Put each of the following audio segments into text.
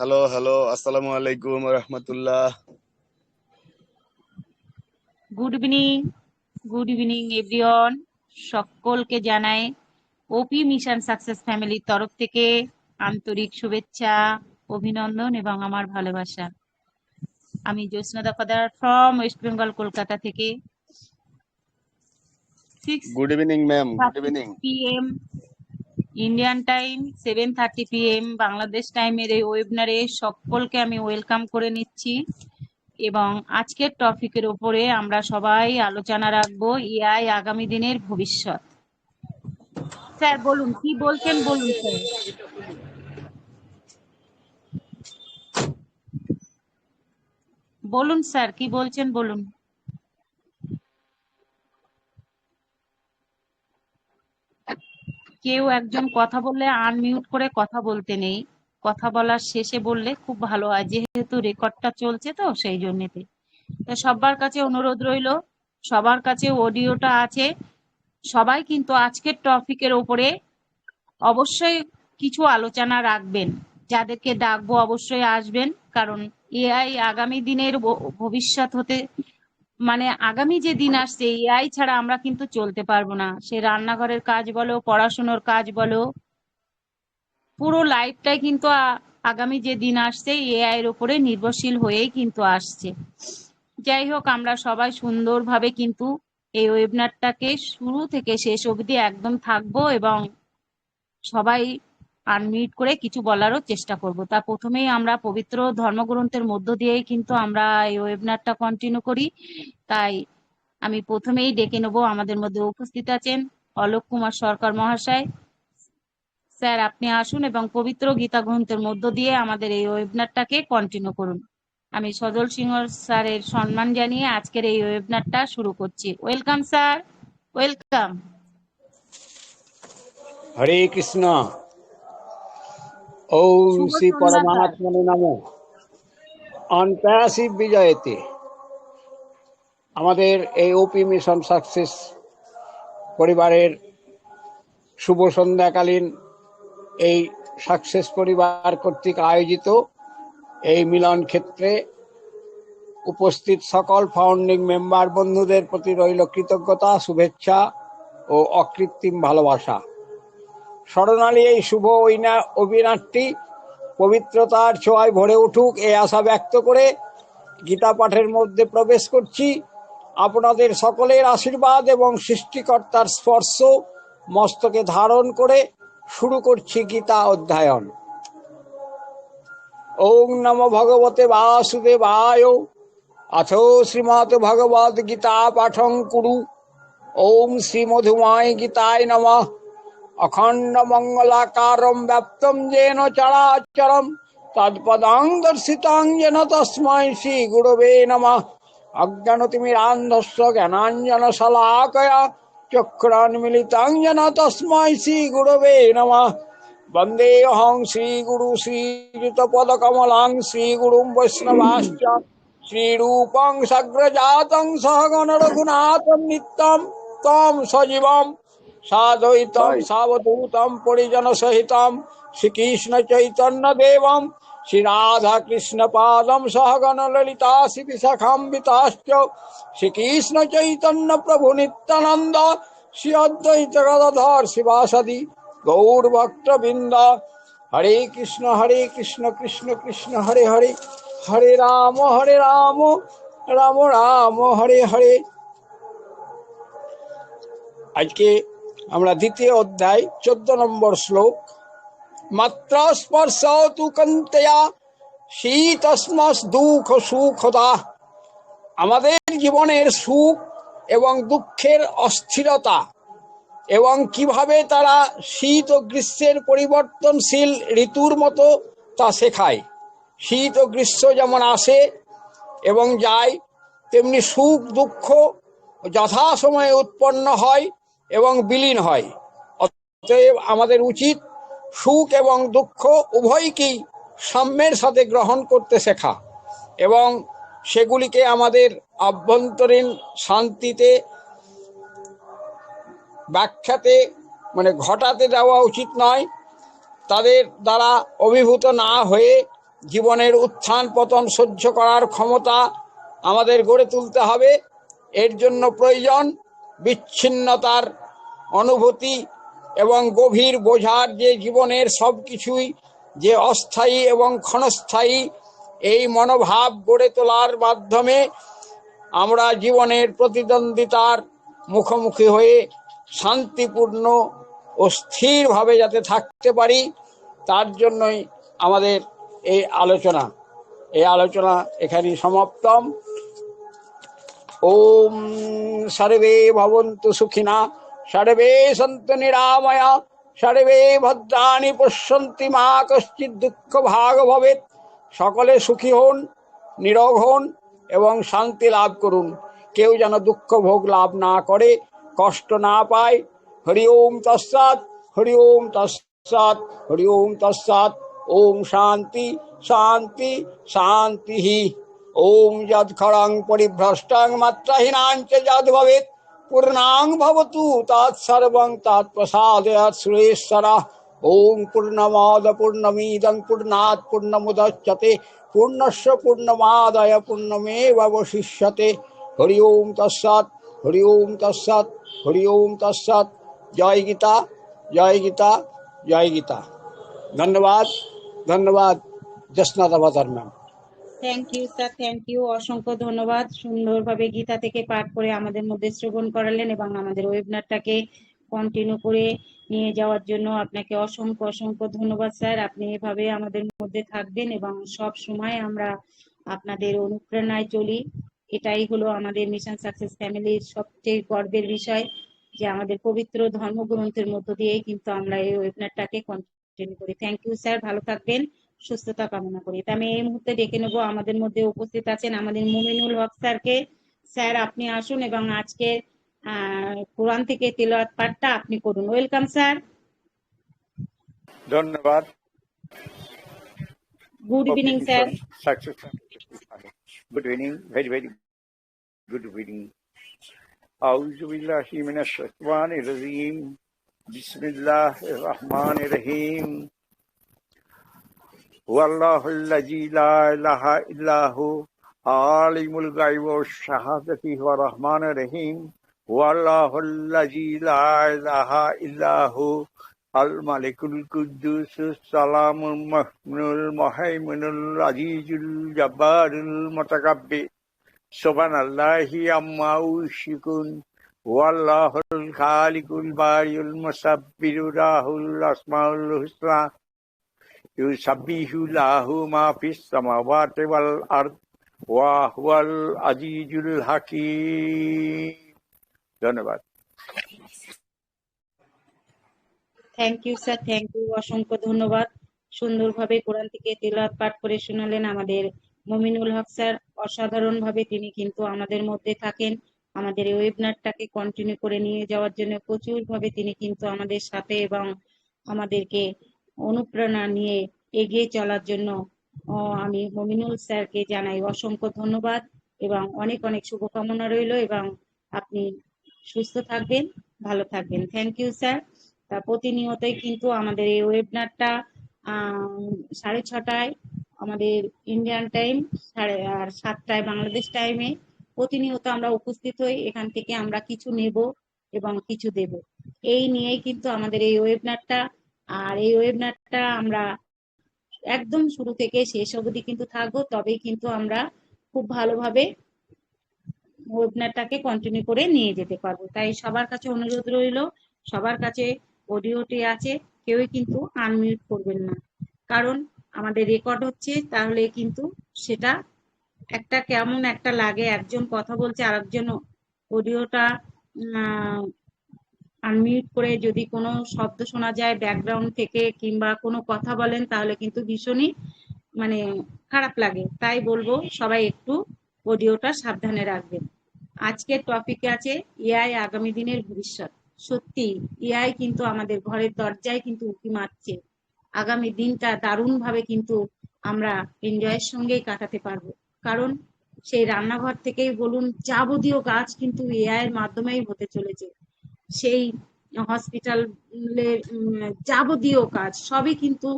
Hello hello, আসসালামু আলাইকুম রহমতুল্লাহ। Good evening everyone. সকলকে জানাই ওপি মিশন সাকসেস ফ্যামিলির তরফ থেকে আন্তরিক শুভেচ্ছা, অভিনন্দন এবং আমার ভালোবাসা। আমি জ্যোৎস্না দফাদার ফ্রম ওয়েস্ট বেঙ্গল, কলকাতা থেকে। Six good evening ma'am, good thirty evening. PM Indian time, 7:30 PM Bangladesh টাইমের এই ওয়েবিনারে সকলকে আমি ওয়েলকাম করে নিচ্ছি। এবং আজকের টপিকের উপরে আমরা সবাই আলোচনা রাখবো এআই আগামী দিনের ভবিষ্যৎ। স্যার বলুন, কি বলছেন বলুন স্যার। বলুন স্যার, কি বলছেন বলুন। কেউ একজন কথা বললে আনমিউট করে কথা বলতে নেই, কথা বলার শেষে বললে খুব ভালো হয়, যেহেতু রেকর্ডটা চলছে তো সেই জন্যেতে। তো সবার কাছে অনুরোধ রইলো, সবার কাছে অডিওটা আছে, সবাই কিন্তু আজকের টপিকের উপরে অবশ্যই কিছু আলোচনা রাখবেন। যাদেরকে ডাকবো অবশ্যই আসবেন, কারণ এআই আগামী দিনের ভবিষ্যৎ হতে, মানে আগামী যে দিন আসছে, এআই ছাড়া আমরা কিন্তু চলতে পারবো না। সে রান্নাঘরের কাজ বলো, পড়াশোনার কাজ বলো, পুরো লাইফটাই কিন্তু আগামী যে দিন আসছে এআই এর উপরে নির্ভরশীল হয়েই কিন্তু আসছে। যাই হোক, আমরা সবাই সুন্দরভাবে কিন্তু এই ওয়েবিনারটাকে শুরু থেকে শেষ অবধি একদম থাকবো এবং সবাই আনমিউট করে কিছু বলারও চেষ্টা করব। তা প্রথমেই আমরা পবিত্র ধর্মগ্রন্থের মধ্য দিয়েই কিন্তু আমরা এই ওয়েবিনারটা কন্টিনিউ করি। তাই আমি প্রথমেই ডেকে নেব, আমাদের মধ্যে উপস্থিত আছেন অলোক কুমার সরকার মহাশয়। স্যার, আপনি আসুন এবং পবিত্র গীতা গ্রন্থের মধ্য দিয়ে আমাদের এই ওয়েবিনারটাকে কন্টিনিউ করুন। আমি সজল সিংহ স্যারের সম্মান জানিয়ে আজকের এই ওয়েবিনারটা শুরু করছি। Welcome sir, welcome. Hare Krishna. ওম শুভ শ্রী সন্ধ্যা স্যার। পরমাত্মনে নমঃ। অনপ্যাসিভ বিজয়তে। আমাদের এই ওপি মিশন সাকসেস পরিবারের শুভ সন্ধ্যাকালীন এই সাকসেস পরিবার কর্তৃক আয়োজিত এই মিলন ক্ষেত্রে উপস্থিত সকল ফাউন্ডিং মেম্বার বন্ধুদের প্রতি রইল কৃতজ্ঞতা, শুভেচ্ছা ও অকৃত্রিম ভালোবাসা। স্মরণালী এই শুভ ওয়েবিনারটি পবিত্রতার ছোঁয়ায় ভরে উঠুক এই আশা ব্যক্ত করে গীতা পাঠের মধ্যে প্রবেশ করছি। আপনাদের সকলের আশীর্বাদ এবং সৃষ্টিকর্তার স্পর্শ মস্তকে ধারণ করে শুরু করছি গীতা অধ্যয়ন। ওং নমো ভগবতে বাসুদেবায়। অথো শ্রীমৎ ভগবদ গীতা পাঠং কুরু। ওং শ্রী মধুময় গীতায় নমঃ। অখণ্ড মঙ্গলাকারম ব্যাপ্তম যেন চরাচরম তৎপদং দর্শিতং যেন তস্मै শ্রী গুরবে নমঃ। অজ্ঞানতিমিরান্ধস্য জ্ঞানাঞ্জন শলাকয়া চক্ষুরান্মিলিতং যেন তস্मै শ্রী গুরবে নমঃ। বন্দে অহং শ্রীগুরু শ্রীযুতপদকমলাং শ্রীগুরুং বৈষ্ণবাশ্চ শ্রীরূপং সগ্রজাতং সহগণ রঘুনাথং নিত্যং তম সজীবম সাদ্বৈতম সাবধূতম পরিজন সহিতম শ্রীকৃষ্ণ চৈতন্য দেবম শ্রী রাধা কৃষ্ণ পাদম সহগণ ললিতা শ্রী বিশাখাম্বিতাশ্চ শ্রীকৃষ্ণ চৈতন্য প্রভু নিত্যানন্দ শ্রী অদ্বৈত গদাধর শিবাসাদি গৌর ভক্তবৃন্দ। হরে কৃষ্ণ কৃষ্ণ কৃষ্ণ হরে হরে, হরে রাম রাম রাম হরে হরে। আজকে আমরা দ্বিতীয় অধ্যায় 14 নম্বর শ্লোক। মাত্র স্পর্শ তু কন্তেয়া শীতস্মস দুঃখ সুখদা। আমাদের জীবনের সুখ এবং দুঃখের অস্থিরতা এবং কিভাবে তারা শীত ও গ্রীষ্মের পরিবর্তনশীল ঋতুর মতো তা শেখায়। শীত ও গ্রীষ্ম যেমন আসে এবং যায়, তেমনি সুখ দুঃখ যথাসময়ে উৎপন্ন হয় এবং বিলীন হয়। অতএব আমাদের উচিত সুখ এবং দুঃখ উভয়কেই সাম্যের সাথে গ্রহণ করতে শেখা এবং সেগুলিকে আমাদের আভ্যন্তরীণ শান্তিতে ব্যাখ্যাতে ঘটাতে দেওয়া উচিত নয়। তাদের দ্বারা অভিভূত না হয়ে জীবনের উত্থান পতন সহ্য করার ক্ষমতা আমাদের গড়ে তুলতে হবে। এর জন্য প্রয়োজন বিচ্ছিন্নতার অনুভূতি এবং গভীর বোঝার যে জীবনের সব কিছুই যে অস্থায়ী এবং ক্ষণস্থায়ী, এই মনোভাব গড়ে তোলার মাধ্যমে আমরা জীবনের প্রতিদ্বন্দ্বিতার মুখোমুখি হয়ে শান্তিপূর্ণ ও স্থিরভাবে যাতে থাকতে পারি, তার জন্যই আমাদের এই আলোচনা এখানেই সমাপ্তম। ওম সর্বে ভবন্তু সুখিনা, সর্বে সন্তু নিরাময়া, সর্বে ভদ্রাণি পশ্যন্তি মা কশ্চিৎ দুঃখ ভাগ ভবেৎ। সকলে সুখী হন, নিরোগ হন এবং শান্তি লাভ করুন। কেউ যেন দুঃখ ভোগ লাভ না করে, কষ্ট না পায়। হরি ওম তৎসৎ, হরি ওম তৎসৎ, হরি ওম তৎসৎ। ওম শান্তি শান্তি শান্তি। ওম যদ খড়ং পরিভ্রষ্টং মাত্রাহীনাং চ যদ ভবেৎ পূর্ণাং ভবতু তৎসর্বং তৎপ্রসাদাৎ সুরেশ্বরঃ। ওম পূর্ণমাদ পূর্ণমিদং পূর্ণাৎ পূর্ণমুদচ্যতে পূর্ণস্য পূর্ণমাদায় পূর্ণমেবাবশিষ্যতে। হরি ওম তৎসৎ, হরি ওম তৎসৎ, হরি ওম তৎসৎ। জয় গীতা, জয় গীতা, জয় গীতা। ধন্যবাদ, ধন্যবাদ। জসনাথ অবতার ma'am. Thank you sir, thank you, অসংখ্য ধন্যবাদ। সুন্দরভাবে গীতা থেকে পাঠ করে আমাদের মধ্যে শ্রবণ করালেন এবং আমাদের ওয়েবিনারটাকে কন্টিনিউ করে নিয়ে যাওয়ার জন্য আপনাকে অসংখ্য অসংখ্য ধন্যবাদ স্যার। আপনি এভাবে আমাদের মধ্যে থাকবেন এবং সব সময় আমরা আপনাদের অনুপ্রেরণায় চলি। এটাই হলো আমাদের মিশন সাকসেস ফ্যামিলির সবচেয়ে গর্বের বিষয়, যে আমাদের পবিত্র ধর্মগ্রন্থের মধ্য দিয়েই কিন্তু আমরা এই ওয়েবিনারটাকে কন্টিনিউ করি। থ্যাংক ইউ স্যার, ভালো থাকবেন, সুস্থতা কামনা করি। তা আমি এই মুহূর্তে ডেকে নেবো, আমাদের মধ্যে উপস্থিত আছেন আমাদের মুমিনুল হক স্যারকে। স্যার আপনি আসুন এবং আজকে কোরআন থেকে তিলাওয়াত পাঠটা আপনি করুন। Welcome sir. ধন্যবাদ। Good evening sir. Success. Good evening, very very good evening. আউযু বিল্লাহি মিনাশ শাইতানির রাজিম। বিসমিল্লাহির রহমানির রহিম। ওয়াল্লাহুল্লাযী লা ইলাহা ইল্লাহু আলিমুল গায়বি ওয়াশ শাহাদাতি ওয়া রহমানির রহিম। ওয়াল্লাহুল্লাযী লা ইলাহা ইল্লাহু আল মালিকুল কুদ্দুসুস সালামুল মুমিনুল মুহাইমিনুল আজিজুল জাব্বারুল মুতাকাব্বির। সুবহানাল্লাহি আম্মা ইউশরিকুন। ওয়াল্লাহুল খালিকুল বারিউল মুসাব্বিরুর লাহুল আসমাউল হুসনা। ইউসাব্বিহু লাহু মা ফিস সামাওয়াতি ওয়াল আরদ ওয়া হুয়াল আজিজুল হাকীম। ধন্যবাদ। Thank you sir, thank you, অসংখ্য ধন্যবাদ। সুন্দরভাবে কোরআন থেকে তিলাওয়াত পাঠ করে শোনালেন আমাদের মুমিনুল হক স্যার। অসাধারণ ভাবে তিনি কিন্তু আমাদের মধ্যে থাকেন, আমাদের এই ওয়েবিনারটাকে কন্টিনিউ করে নিয়ে যাওয়ার জন্য প্রচুর ভাবে তিনি কিন্তু আমাদের সাথে এবং আমাদেরকে অনুপ্রেরণা নিয়ে এগিয়ে চলার জন্য আমি মুমিনুল স্যারকে জানাই অসংখ্য ধন্যবাদ এবং অনেক অনেক শুভকামনা রইল এবং আপনি সুস্থ থাকবেন, ভালো থাকবেন। Thank you sir. তা প্রতিনিয়তই কিন্তু আমাদের এই ওয়েবিনারটা 6:30টায় আমাদের ইন্ডিয়ান টাইম, 7টায় বাংলাদেশ টাইমে প্রতিনিয়ত আমরা উপস্থিত হই। এখান থেকে আমরা কিছু নেব এবং কিছু দেব, এই নিয়েই কিন্তু আমাদের এই ওয়েবিনারটা। আর এই ওয়েবিনারটা আমরা একদম শুরু থেকে শেষ অবধি কিন্তু থাকবো, তবেই কিন্তু আমরা খুব ভালোভাবে ওয়েবিনারটাকে কন্টিনিউ করে নিয়ে যেতে পারবো। তাই সবার কাছে অনুরোধ রইল, সবার কাছে অডিওটি আছে, কেউই কিন্তু আনমিউট করবেন না, কারণ আমাদের রেকর্ড হচ্ছে। তাহলে কিন্তু সেটা একটা কেমন একটা লাগে, একজন কথা বলছে আর একজন অডিওটা আনমিউট করে যদি কোনো শব্দ শোনা যায় ব্যাকগ্রাউন্ড থেকে কিংবা কোনো কথা বলেন, তাহলে কিন্তু ভীষণই মানে খারাপ লাগে। তাই বলবো সবাই একটু অডিওটা সাবধানে রাখবেন। আজকের টপিকে আছে এআই আগামী দিনের ভবিষ্যৎ। সত্যি এআই কিন্তু আমাদের ঘরের দরজায় কিন্তু উঁকি মারছে। আগামী দিনটা দারুণ ভাবে কিন্তু আমরা এনজয়ের সঙ্গেই কাটাতে পারবো, কারণ সেই রান্নাঘর থেকেই বলুন, যাবতীয় কাজ কিন্তু এআই এর মাধ্যমেই হতে চলেছে। সেই হসপিটালের যাবতীয় কাজ সবই কিন্তু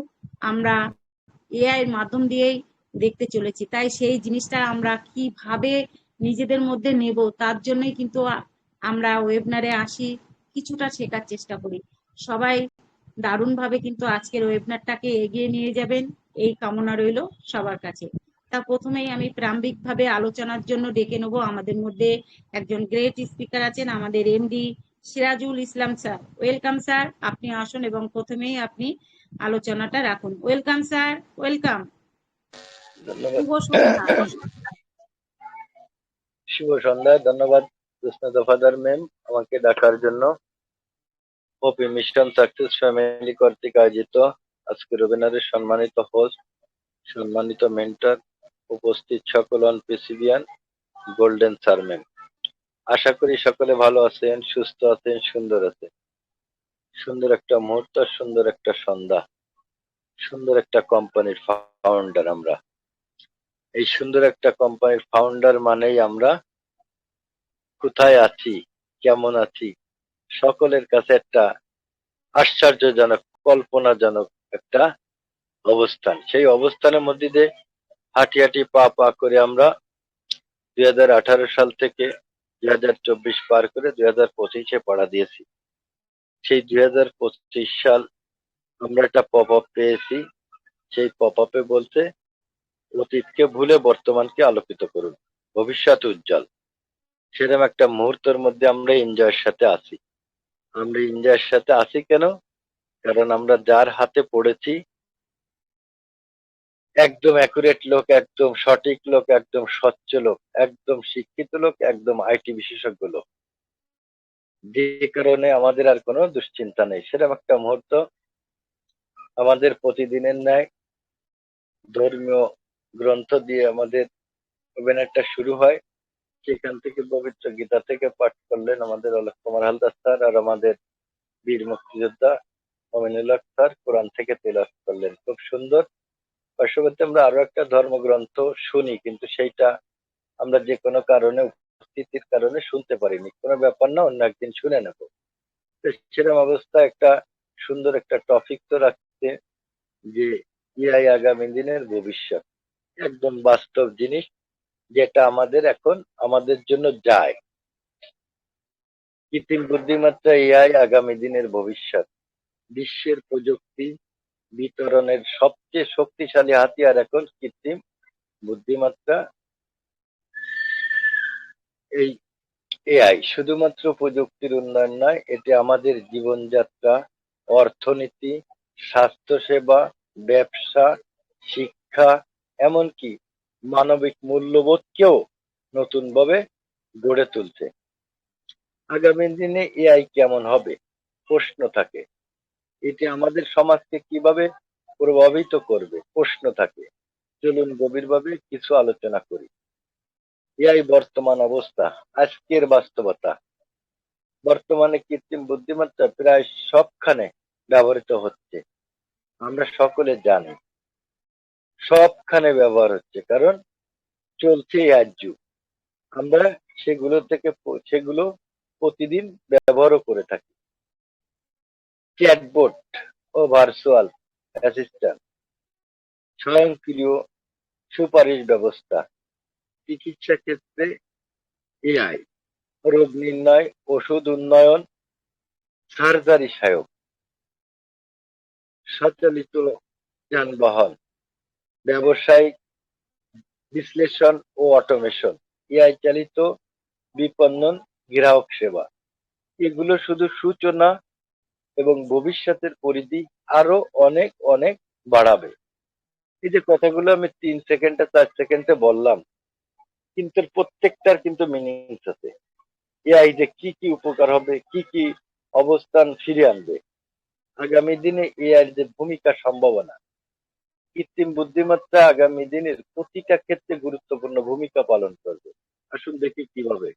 আমরা এআই এর মাধ্যম দিয়েই দেখতে চলেছি। তাই সেই জিনিসটা আমরা কিভাবে নিজেদের মধ্যে নেব তার জন্যই কিন্তু আমরা ওয়েবিনারে আসি, কিছুটা শেখার চেষ্টা করি। সবাই দারুণভাবে কিন্তু আজকের ওয়েবিনারটাকে এগিয়ে নিয়ে যাবেন, এই কামনা রইল সবার কাছে। তা প্রথমেই আমি প্রারম্ভিকভাবে আলোচনার জন্য ডেকে নেব, আমাদের মধ্যে একজন গ্রেট স্পিকার আছেন, আমাদের MD Sirajul Islam sir. Welcome sir, আপনি আসুন এবং প্রথমেই আপনি আলোচনাটা রাখুন। Welcome sir, welcome. ধন্যবাদ। শুভ সন্ধ্যা। শুভ সন্ধ্যা। ধন্যবাদ জোৎস্না দফাদার ম্যাম আমাকে ডাকার জন্য। ওপি মিশন সাকসেস ফ্যামিলি কর্তৃক আয়োজিত আজকের ওয়েবিনারের সম্মানিত হোস্ট, সম্মানিত মেন্টর, উপস্থিত সকল অনপ্রেসিডিয়ান গোল্ডেন স্যার ম্যাম, আশা করি সকলে ভালো আছেন, সুস্থ আছেন, সুন্দর আছেন। সুন্দর একটা মুহূর্ত, সুন্দর একটা সন্ধ্যা, সুন্দর একটা কোম্পানির ফাউন্ডার আমরা। এই সুন্দর একটা কোম্পানির ফাউন্ডার মানেই আমরা কোথায় আছি, কেমন আছি, সকলের কাছে একটা আশ্চর্যজনক, কল্পনাজনক একটা অবস্থান। সেই অবস্থানের মধ্যে দিয়ে হাঁটি হাঁটি পা পা করে আমরা 2018 সাল থেকে 2024 পার করে 2025-এ পড়া দিয়েছি। সেই 2025 সাল আমরা একটা পপ আপ পেয়েছি। সেই পপ আপে বলতে, অতীতকে ভুলে বর্তমানকে আলোকিত করুন, ভবিষ্যৎ উজ্জ্বল। সেরকম একটা মুহূর্তের মধ্যে আমরা এনজয়ের সাথে আছি। আমরা এনজয়ের সাথে আছি কেন? কারণ আমরা যার হাতে পড়েছি, একদম অ্যাকুরেট লোক, একদম সঠিক লোক, একদম স্বচ্ছ লোক, একদম শিক্ষিত লোক, একদম আইটি বিশেষজ্ঞ লোক, যে কারণে আমাদের আর কোনো দুশ্চিন্তা নেই। সেরকম একটা মুহূর্ত আমাদের প্রতিদিনের ন্যায় ধর্মীয় গ্রন্থ দিয়ে আমাদের ওয়েবিনারটা শুরু হয়। সেখান থেকে পবিত্র গীতা থেকে পাঠ করলেন আমাদের অলোক কুমার হালদার স্যার, আর আমাদের বীর মুক্তিযোদ্ধা মমিনুল হক স্যার কোরআন থেকে তেলাওয়াত করলেন, খুব সুন্দর। পার্শ্ববর্তী আমরা আরো একটা ধর্মগ্রন্থ শুনি, কিন্তু সেইটা আমরা যে কোনো কারণে, উপস্থিতির কারণে শুনতে পারিনি। কোনো ব্যাপার না, অন্য একদিন শুনে নেব। তো সেরকম অবস্থা একটা সুন্দর একটা টপিক তো রাখছে যে এআই আগামী দিনের ভবিষ্যৎ, একদম বাস্তব জিনিস, যেটা আমাদের এখন আমাদের জন্য যায়। কৃত্রিম বুদ্ধিমত্তা, এআই আগামী দিনের ভবিষ্যৎ। বিশ্বের প্রযুক্তি বিতরণের সবচেয়ে শক্তিশালী হাতিয়ার এখন কৃত্রিম বুদ্ধিমত্তা, এই এআই। শুধুমাত্র প্রযুক্তির উন্নয়ন নয়, এটি আমাদের জীবনযাত্রা, অর্থনীতি, স্বাস্থ্যসেবা, ব্যবসা, শিক্ষা, এমনকি মানবিক মূল্যবোধকেও নতুনভাবে গড়ে তুলছে। আগামী দিনে এআই কেমন হবে প্রশ্ন থাকে। এটি আমাদের সমাজকে কিভাবে প্রভাবিত করবে প্রশ্ন থাকে। চলুন গভীরভাবে কিছু আলোচনা করি। এআই বর্তমান অবস্থা, আজকের বাস্তবতা। বর্তমানে কৃত্রিম বুদ্ধিমত্তা প্রায় সবখানে ব্যবহৃত হচ্ছে, আমরা সকলে জানি। সবখানে ব্যবহার হচ্ছে, কারণ চলছে এআই যুগ। আমরা সেগুলো প্রতিদিন ব্যবহারও করে থাকি। চ্যাটবট ও ভার্চুয়াল অ্যাসিস্ট্যান্ট, স্বয়ংক্রিয় সুপারিশ ব্যবস্থা, চিকিৎসা ক্ষেত্রে এআই, রোগ নির্ণয়, ওষুধ উন্নয়ন, সার্জারি সহায়ক, স্বচালিত যানবাহন, ব্যবসায়িক বিশ্লেষণ ও অটোমেশন, এআই চালিত বিপণন, গ্রাহক সেবা। এগুলো শুধু সূচনা, এবং ভবিষ্যতের পরিধি আরো অনেক অনেক বাড়াবে। এই যে কথাগুলো আমি 3 সেকেন্ডে 4 সেকেন্ডে বললাম, কিন্তু প্রত্যেকটার কিন্তু মিনিংস আছে। এআই যে কি কি উপকার হবে, কি কি অবস্থান ফিরিয়ে আনবে, আগামী দিনে এআই যে ভূমিকা, সম্ভাবনা। কৃত্রিম বুদ্ধিমত্তা আগামী দিনের প্রতিটা ক্ষেত্রে গুরুত্বপূর্ণ ভূমিকা পালন করবে। আসুন দেখি কিভাবে।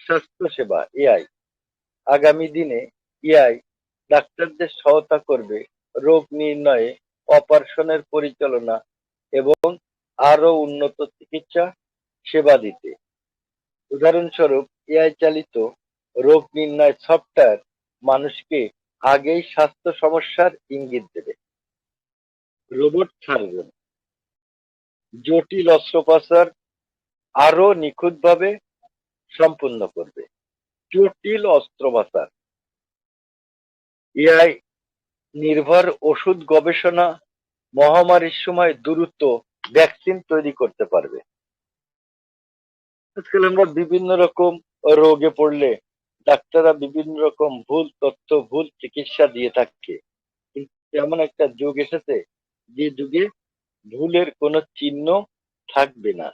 স্বাস্থ্যসেবা এআই, আগামী দিনে এআই ডাক্তারদের সহায়তা করবে রোগ নির্ণয়ে, অপারেশনের পরিচালনা এবং আরো উন্নত চিকিৎসা সেবা দিতে। উদাহরণস্বরূপ, এআই চালিত রোগ নির্ণয় সফটওয়্যার মানুষকে আগেই স্বাস্থ্য সমস্যার ইঙ্গিত দেবে। রোবট সার্জন জটিল অস্ত্রোপচার আরো নিখুঁতভাবে সম্পূর্ণ করবে। জটিল অস্ত্রোপচার, এআই নির্ভর ওষুধ গবেষণা, মহামারীর সময় দ্রুত ভ্যাকসিন তৈরি করতে পারবে। আজকাল আমরা বিভিন্ন রকম রোগে পড়লে ডাক্তাররা বিভিন্ন রকম ভুল তথ্য, ভুল চিকিৎসা দিয়ে থাকে। কিন্তু এমন একটা যুগ এসেছে যে যুগে ভুলের কোনো চিহ্ন থাকবে না।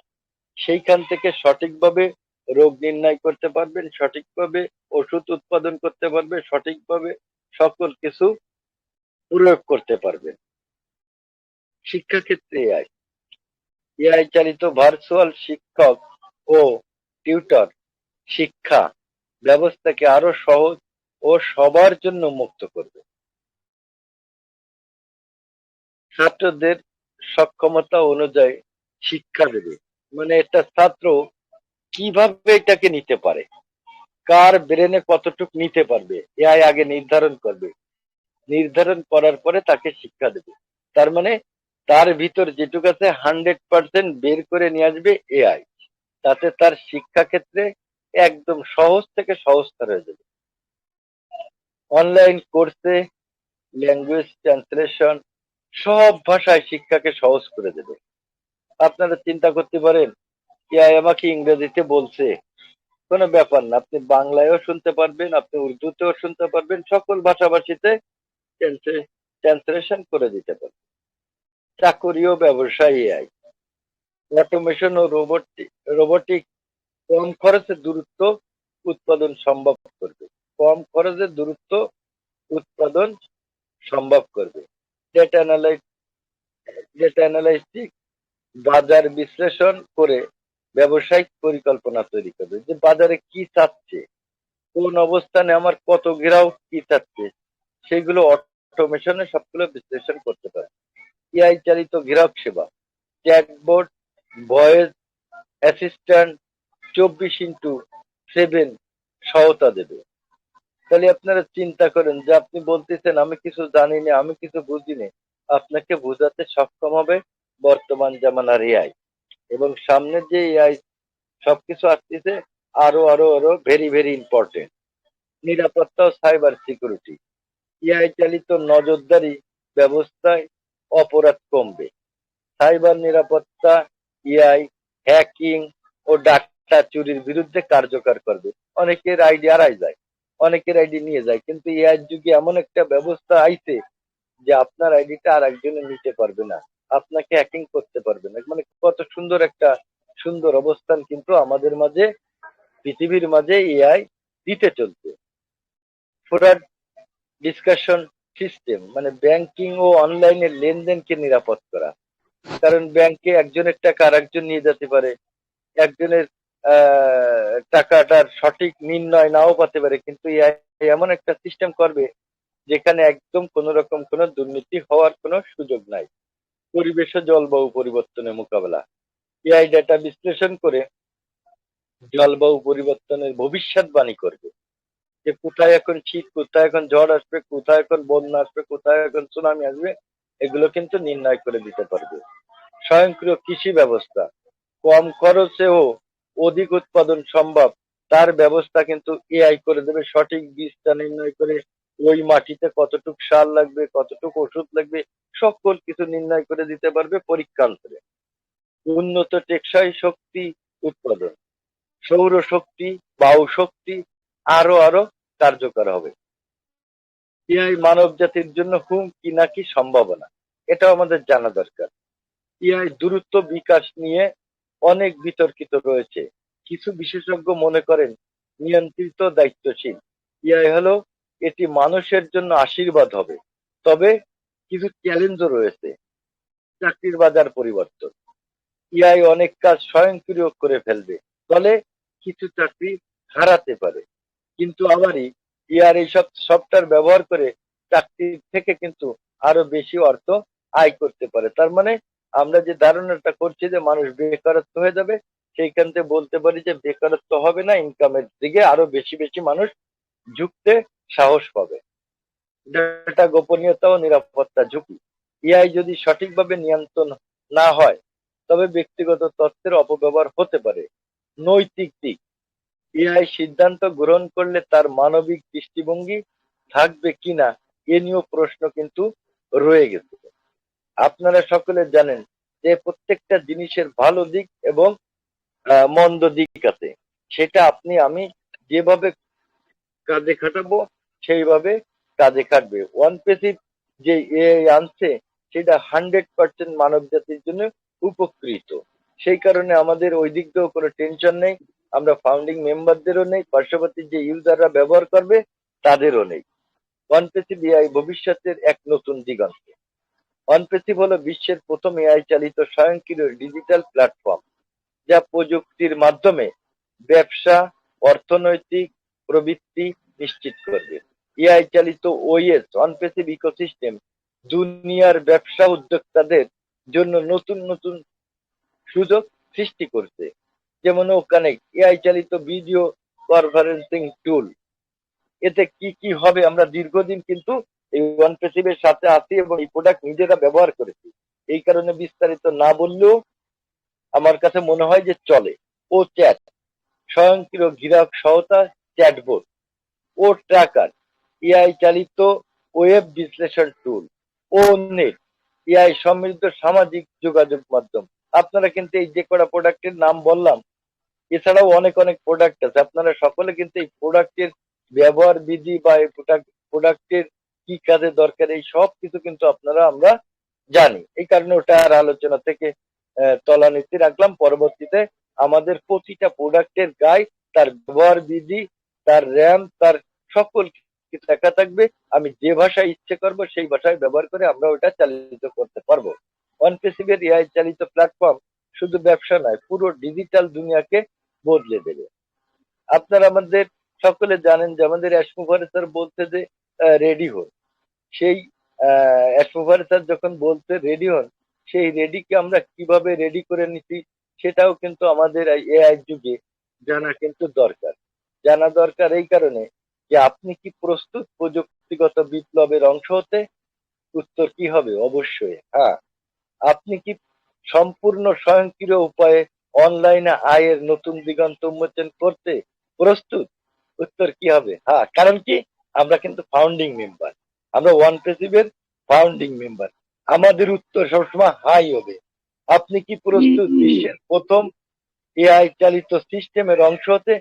সেইখান থেকে সঠিকভাবে রোগ নির্ণয় করতে পারবেন, সঠিকভাবে ওষুধ উৎপাদন করতে পারবে, সঠিকভাবে সকল কিছু প্রয়োগ করতে পারবেন। শিক্ষাক্ষেত্রে এআই, এআই চালিত ভার্চুয়াল শিক্ষক ও টিউটর শিক্ষা ব্যবস্থাকে আরো সহজ ও সবার জন্য মুক্ত করবে। ছাত্রদের সক্ষমতা অনুযায়ী শিক্ষা দেবে, মানে একটা ছাত্র কিভাবে এটাকে নিতে পারে, কার ব্রেনে কতটুকু নিতে পারবে, এআই আগে নির্ধারণ করবে। নির্ধারণ করার পরে তাকে শিক্ষা দেবে। তার মানে তার ভিতর যেটুকু আছে 100% বের করে নিয়ে আসবে এআই। তাতে তার শিক্ষা ক্ষেত্রে একদম সহজ থেকে সহজতর হয়ে যাবে। অনলাইন কোর্সে ল্যাঙ্গুয়েজ ট্রান্সলেশন সব ভাষায় শিক্ষাকে সহজ করে দেবে। আপনারা চিন্তা করতে পারেন, এআই আমাকে ইংরেজিতে বলছে, কোনো ব্যাপার না, আপনি বাংলায়ও শুনতে পারবেন, আপনি উর্দুতেও শুনতে পারবেন, সকল ভাষাভাষীতে ট্রান্সলেশন করে দিতে পারবেন। চাকরি ও ব্যবসায় এআই, অটোমেশন ও রোবোটিক কম খরচে দ্রুত উৎপাদন সম্ভব করবে। কম খরচে দ্রুত উৎপাদন সম্ভব করবে। ডেটা অ্যানালাইটিক বাজার বিশ্লেষণ করে ব্যবসায়িক পরিকল্পনা তৈরি করবে, যে বাজারে কি চাচ্ছে, কোন অবস্থানে আমার কত গ্রাহক কি চাচ্ছে, সেগুলো অটোমেশনে সবগুলো বিশ্লেষণ করতে পারে। এআই চালিত গ্রাহক সেবা, চ্যাটবট, ভয়েস অ্যাসিস্ট্যান্ট 24x7 সহায়তা দেবে। তাহলে আপনারা চিন্তা করেন যে আপনি বলতেছেন আমি কিছু জানি না, আমি কিছু বুঝি না, আপনাকে বোঝাতে সক্ষম হবে বর্তমান জামানার এআই। এবং সামনে যে এআই সবকিছু আসতেছে, আরো আরো আরো ভেরি ভেরি ইম্পর্টেন্ট। নিরাপত্তা ও সাইবার সিকিউরিটি, এআই চালিত নজরদারি ব্যবস্থায় অপরাধ কমবে। সাইবার নিরাপত্তা, এআই হ্যাকিং ও ডাটা চুরির বিরুদ্ধে কার্যকর করবে। অনেকের আইডি হারাই যায়, অনেকের আইডি নিয়ে যায়, কিন্তু এআই যুগে এমন একটা ব্যবস্থা আইছে যে আপনার আইডিটা আর একজনে নিতে পারবে না, আপনাকে হ্যাকিং করতে পারবে না। মানে কত সুন্দর একটা সুন্দর অবস্থান কিন্তু আমাদের মাঝে, পৃথিবীর মাঝে এআই দিতে চলছে। ফ্রড ডিসকাশন সিস্টেম, মানে ব্যাংকিং ও অনলাইনে লেনদেনকে নিরাপদ করা। কারণ ব্যাংকে একজনের টাকা আর একজন নিয়ে যেতে পারে, একজনের টাকাটার সঠিক নির্ণয় নাও পেতে পারে, কিন্তু এআই এমন একটা সিস্টেম করবে যেখানে একদম কোন রকম কোনো দুর্নীতি হওয়ার কোনো সুযোগ নাই। পরিবেশ ও জলবায়ু পরিবর্তনের মোকাবেলা, এআই ডেটা বিশ্লেষণ করে জলবায়ু পরিবর্তনের ভবিষ্যৎবাণী করবে, যে কোথায় এখন শীত, কোথায় এখন ঝড় আসবে, কোথায় এখন বন্যা আসবে, কোথায় এখন সুনামি আসবে, এগুলো কিন্তু নির্ণয় করে দিতে পারবে। স্বয়ংক্রিয় কৃষি ব্যবস্থা, কম খরচেও অধিক উৎপাদন সম্ভব, তার ব্যবস্থা কিন্তু এআই করে দেবে। সঠিক বীজটা নির্ণয় করে ওই মাটিতে কতটুক সার লাগবে, কতটুক ওষুধ লাগবে, সকল কিছু নির্ণয় করে দিতে পারবে পরীক্ষান্তরে। উন্নত টেকসই শক্তি উৎপাদন, সৌর শক্তি, বায়ু শক্তি আরো আরো কার্যকর হবে। এআই মানব জাতির জন্য হুমকি নাকি সম্ভাবনা, এটাও আমাদের জানা দরকার। এআই দ্রুত বিকাশ নিয়ে অনেক বিতর্কিত রয়েছে। কিছু বিশেষজ্ঞ মনে করেন নিয়ন্ত্রিত দায়িত্বশীল এআই হলো, এটি মানুষের জন্য আশীর্বাদ হবে। তবে কিছু চ্যালেঞ্জও রয়েছে। চাকরির বাজার পরিবর্তন, এআই অনেক কাজ স্বয়ংক্রিয় করে ফেলবে, ফলে কিছু চাকরি হারাতে পারে। কিন্তু আবারই এআই এইসব সফটওয়্যার ব্যবহার করে চাকরি থেকে কিন্তু আরো বেশি অর্থ আয় করতে পারে। তার মানে আমরা যে ধারণাটা করছি যে মানুষ বেকারত্ব হয়ে যাবে, সেইখান থেকে বলতে পারি যে বেকারত্ব হবে না, ইনকামের দিকে আরো বেশি বেশি মানুষ ঝুঁকতে সাহস পাবে। ডেটা গোপনীয়তা ও নিরাপত্তা ঝুঁকি, এআই যদি সঠিকভাবে নিয়ন্ত্রণ না হয় তবে ব্যক্তিগত তথ্যের অপব্যবহার হতে পারে। নৈতিক দিক, এআই সিদ্ধান্ত গ্রহণ করলে তার মানবিক দৃষ্টিভঙ্গি থাকবে কিনা এ নিয়েও প্রশ্ন কিন্তু রয়ে গেছে। আপনারা সকলে জানেন যে প্রত্যেকটা জিনিসের ভালো দিক এবং মন্দ দিক আছে। সেটা আপনি আমি যেভাবে কাজে খাটাবো সেইভাবে কাজে খাটবে। ওয়ান পেসিভ যে এআই আনছে সেটা 100% মানব জাতির জন্য উপকৃত। সেই কারণে আমাদের ওই দিক দিয়েও কোনো টেনশন নেই, আমরা ফাউন্ডিং মেম্বারদেরও নেই, পার্শ্ববর্তী যে ইউজাররা ব্যবহার করবে তাদেরও নেই। ওয়ান পেসিভ এআই ভবিষ্যতের এক নতুন দিগন্ত। ওয়ান পেসিভ হলো বিশ্বের প্রথম এআই চালিত স্বয়ংক্রিয় ডিজিটাল প্ল্যাটফর্ম যা প্রযুক্তির মাধ্যমে ব্যবসা, অর্থনৈতিক প্রবৃত্তি নিশ্চিত করবে। এআই চালিত ওএস ওয়ান পেসিভ ইকোসিস্টেম দুনিয়ার ব্যবসা উদ্যোক্তাদের জন্য নতুন নতুন সুযোগ সৃষ্টি করছে। যেমন ও কানেক্ট এআই চালিত ভিডিও কনফারেন্সিং টুল। এতে কি কি হবে আমরা দীর্ঘদিন কিন্তু এই ওয়ান পেসিভের সাথে আছি এবং এই প্রোডাক্ট নিজেরা ব্যবহার করেছি। এই কারণে বিস্তারিত না বললেও আমার কাছে মনে হয় যে চলে। ও চ্যাট স্বয়ংক্রিয় গ্রাহক সহায়তা চ্যাটবোট। ও ট্র্যাকার এআই চালিত ওয়েব বিশ্লেষণ টুল। ও নেট এআই সমৃদ্ধ সামাজিক যোগাযোগ মাধ্যম। আপনারা কিন্তু এই যে কটা প্রোডাক্টের নাম বললাম এছাড়াও অনেক অনেক প্রোডাক্ট আছে, আপনারা সকলে কিন্তু এই প্রোডাক্টের ব্যবহার বিধি বা এই প্রোডাক্টের কি কাজে দরকার এই সব কিছু কিন্তু আমরা জানি। এই কারণে ওটা আর আলোচনা থেকে তলানিতে রাখলাম। পরবর্তীতে আমাদের প্রতিটা প্রোডাক্টের গায়ে তার ব্যবহার বিধি, তার র্যাম, তার সকল কিছু লেখা থাকবে। আমি যে ভাষায় ইচ্ছে করব সেই ভাষায় ব্যবহার করে আমরা ওটা চালিত করতে পারবো। ওয়ান পেসিভের এআই চালিত প্ল্যাটফর্ম শুধু ব্যবসা নয়, পুরো ডিজিটাল দুনিয়াকে বদলে দেবে। আপনারা আমাদের সকলে জানেন যে আমাদের অ্যাশমুভার স্যার বলতে যে রেডি হন, সেই অ্যাশমুভার স্যার যখন বলতে রেডি হন সেই রেডিকে আমরা কিভাবে রেডি করে নিছি সেটাও কিন্তু আমাদের এআই যুগে জানা কিন্তু দরকার। জানা দরকার এই কারণে যে আপনি কি প্রস্তুত প্রযুক্তিগত বিপ্লবের অংশ হতে? উত্তর কি হবে? অবশ্যই হ্যাঁ। আপনি কি সম্পূর্ণ স্বয়ংক্রিয় উপায়ে অনলাইনে আয়ের নতুন দিগন্ত উন্মোচন করতে প্রস্তুত? উত্তর কি হবে? হ্যাঁ। কারণ কি আমরা কিন্তু ফাউন্ডিং মেম্বার, আমরা ওয়ান পেসিভের ফাউন্ডিং মেম্বার। আমাদের উত্তর সবসময় হাই হবে। আপনি কি প্রস্তুত বিশ্বের প্রথম এআই চালিত সিস্টেমের অংশ হতে?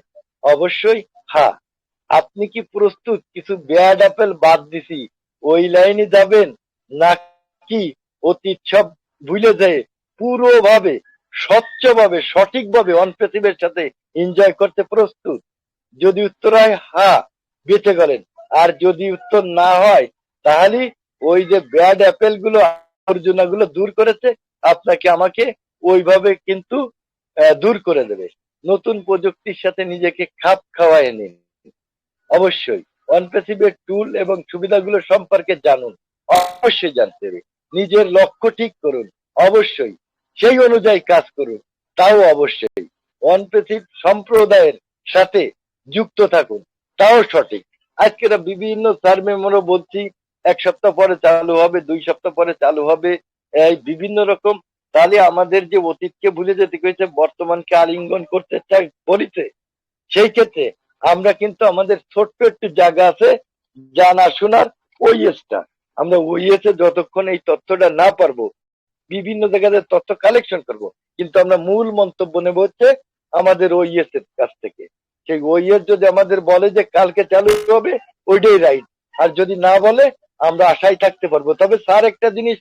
অবশ্যই হ্যাঁ। আপনি কি প্রস্তুত কিছু ব্যাড অ্যাপেল বাদ দিছি ওই লাইনে যাবেন, নাকি অতীত সব ভুলে যায় পুরোভাবে স্বচ্ছভাবে সঠিকভাবে অনপেসিভের সাথে এনজয় করতে প্রস্তুত? যদি উত্তর হয় হ্যাঁ, বেঁচে গেলেন। আর যদি উত্তর না হয় তাহলে ওই যে ব্যাড অ্যাপেল গুলো আবর্জনা গুলো দূর করেছে আপনাকে আমাকে ওইভাবে কিন্তু দূর করে দেবে। নতুন প্রযুক্তির সাথে নিজেকে খাপ খাওয়ায় নিন। অবশ্যই অনপেসিভের টুল এবং সুবিধাগুলো সম্পর্কে জানুন। অবশ্যই জানতে হবে। নিজের লক্ষ্য ঠিক করুন, অবশ্যই সেই অনুযায়ী কাজ করুন, তাও অবশ্যই। অনপেসিভ সম্প্রদায়ের সাথে যুক্ত থাকুন, তাও সঠিক। আজকে বিভিন্ন সারমেমোরও বলছি 1 সপ্তাহ পরে চালু হবে, 2 সপ্তাহ পরে চালু হবে, এই বিভিন্ন রকম। তাহলে আমাদের যে অতীতকে ভুলে যেতে হয়েছে বর্তমানকে আলিঙ্গন করতে চাই বলিতে, সেই ক্ষেত্রে আমরা কিন্তু আমাদের ছোট্ট একটু জায়গা আছে জানা শোনার ওইএসটা। আমরা ওইএসে যতক্ষণ এই তথ্যটা না পারবো বিভিন্ন জায়গাতে তথ্য কালেকশন করব, কিন্তু আমরা মূল মন্তব্য নেব হচ্ছে আমাদের ওইএস এর কাছ থেকে। সেই ওইএস যদি আমাদের বলে যে কালকে চালু হবে ওইটাই রাইট, আর যদি না বলে আমরা আশায় থাকতে পারবো। তবে স্যার একটা জিনিস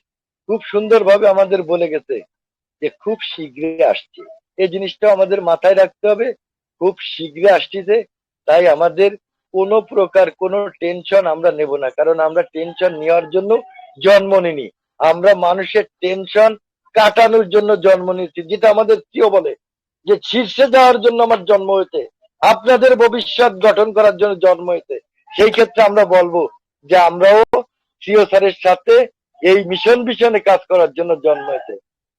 খুব সুন্দরভাবে আমাদের বলে গেছে যে খুব শীঘ্রই আসছে। এই জিনিসটা আমাদের মাথায় রাখতে হবে, খুব শীঘ্রই আসছে। তাই আমাদের কোনো প্রকার কোনো টেনশন আমরা নেব না, কারণ আমরা টেনশন নেওয়ার জন্য জন্ম নিনি। আমরা মানুষের টেনশন কাটানোর জন্য জন্ম নিয়েছি, যেটা আমাদের কেউ বলে যে শীর্ষে যাওয়ার জন্য আমার জন্ম হয়েছে, আপনাদের ভবিষ্যৎ গঠন করার জন্য জন্ম হয়েছে। সেই ক্ষেত্রে আমরা বলবো যে আমরাও সিও স্যারের সাথে এই মিশনে কাজ করার জন্য জন্ম হয়েছে।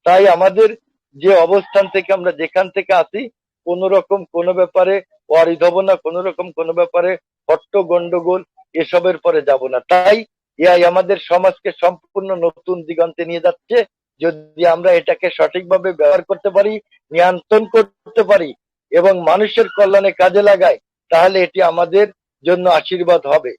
তাই আমাদের যে অবস্থান থেকে আমরা যেখান থেকে আসি কোন রকম কোনো ব্যাপারে অরিধ হব না, কোন রকম কোনো ব্যাপারে হট্ট গন্ডগোল এসবের পরে যাব না। তাই এআই আমাদের সমাজকে সম্পূর্ণ নতুন দিগন্তে নিয়ে যাচ্ছে। যদি আমরা এটাকে সঠিকভাবে ব্যবহার করতে পারি, নিয়ন্ত্রণ করতে পারি এবং মানুষের কল্যাণে কাজে লাগাই, তাহলে এটি আমাদের জন্য আশীর্বাদ হবে।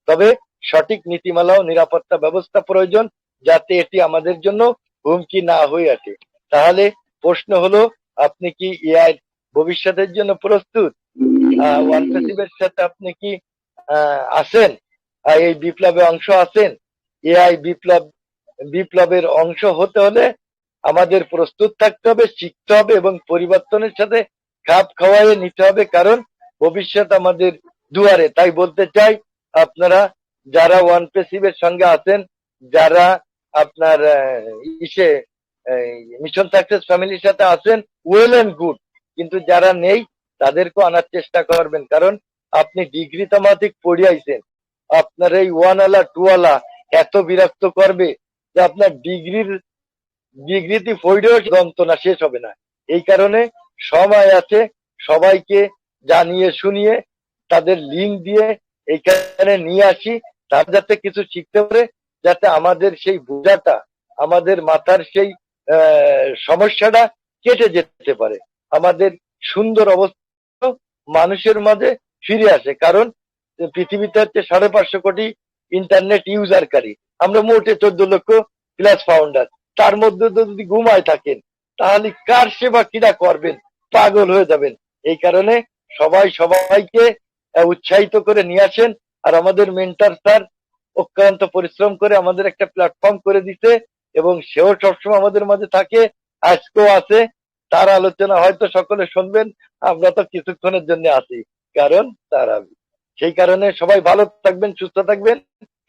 তবে সঠিক নীতিমালা ও নিরাপত্তা ব্যবস্থা প্রয়োজন, যাতে এটি আমাদের জন্য হুমকি না হয়ে আসে। তাহলে প্রশ্ন হলো, আপনি কি এআই ভবিষ্যতের জন্য প্রস্তুত? ওয়ানপ্রেসিভের সাথে আপনি কি আছেন? এই বিপ্লবে অংশ আছেন? এআই বিপ্লবের অংশ হতে হলে আমাদের প্রস্তুত থাকতে হবে, শিখতে হবে এবং পরিবর্তনের সাথে খাপ খাওয়াইয়ে নিতে হবে, কারণ ভবিষ্যৎ আমাদের দুয়ারে। তাই বলতে চাই, আপনারা যারা ওয়ানপ্রেসিভের সঙ্গে আছেন, যারা আপনার ইসে মিশন সাকসেস ফ্যামিলির সাথে আছেন, ওয়েল এন্ড গুড, কিন্তু যারা নেই তাদেরকেও আনার চেষ্টা করবেন, কারণ আপনি ডিগ্রি তামাতিক পড়িয়াইছেন, আপনার এই ওয়ানওয়ালা টুওয়ালা এত বিরক্ত করবে যে আপনার ডিগ্রিতে পড়েও যন্ত্রণা শেষ হবে না। এই কারণে সময় আছে, সবাইকে জানিয়ে শুনিয়ে তাদের লিঙ্ক দিয়ে এইখানে নিয়ে আসি, তারা যাতে কিছু শিখতে পারে, যাতে আমাদের সেই বোঝাটা, আমাদের মাথার সেই সমস্যাটা কেটে যেতে পারে, আমাদের সুন্দর অবস্থা মানুষের মাঝে ফিরে আসে। কারণ পৃথিবীতে হচ্ছে 550 কোটি ইন্টারনেট ইউজারকারী, আমরা মোটে 14 লক্ষ প্লাস ফাউন্ডার। তার মধ্যে যদি ঘুমায় থাকেন, তাহলে কার সেবা কিনা করবেন, পাগল হয়ে যাবেন। এই কারণে সবাই সবাইকে উৎসাহিত করে নিয়ে আসেন। আর আমাদের মেন্টর স্যার অক্লান্ত পরিশ্রম করে আমাদের একটা প্ল্যাটফর্ম করে দিতে, এবং সেও সবসময় আমাদের মাঝে থাকে, আজকেও আছে। তার আলোচনা হয়তো সকলে শুনবেন, আমরা তো কিছুক্ষণের জন্য আছি, কারণ তার আমি। সেই কারণে সবাই ভালো থাকবেন, সুস্থ থাকবেন,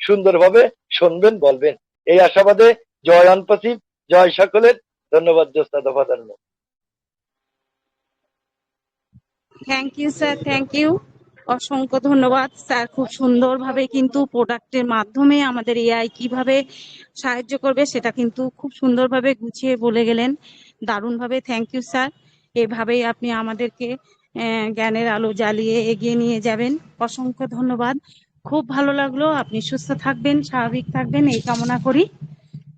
সুন্দরভাবে শুনবেন, বলবেন, এই আশাবাদে জয় অনপসিভ, জয় সকলের। ধন্যবাদ Jyotsna Dafadar. Thank you sir, thank you, অসংখ্য ধন্যবাদ স্যার। খুব সুন্দরভাবে কিন্তু প্রোডাক্টের মাধ্যমে আমাদের এআই কিভাবে সাহায্য করবে সেটা কিন্তু খুব সুন্দরভাবে গুছিয়ে বলে গেলেন, দারুণভাবে। Thank you sir. এভাবেই আপনি আমাদেরকে জ্ঞানের আলো জ্বালিয়ে এগিয়ে নিয়ে যাবেন। অসংখ্য ধন্যবাদ, খুব ভালো লাগলো। আপনি সুস্থ থাকবেন, স্বাভাবিক থাকবেন, এই কামনা করি।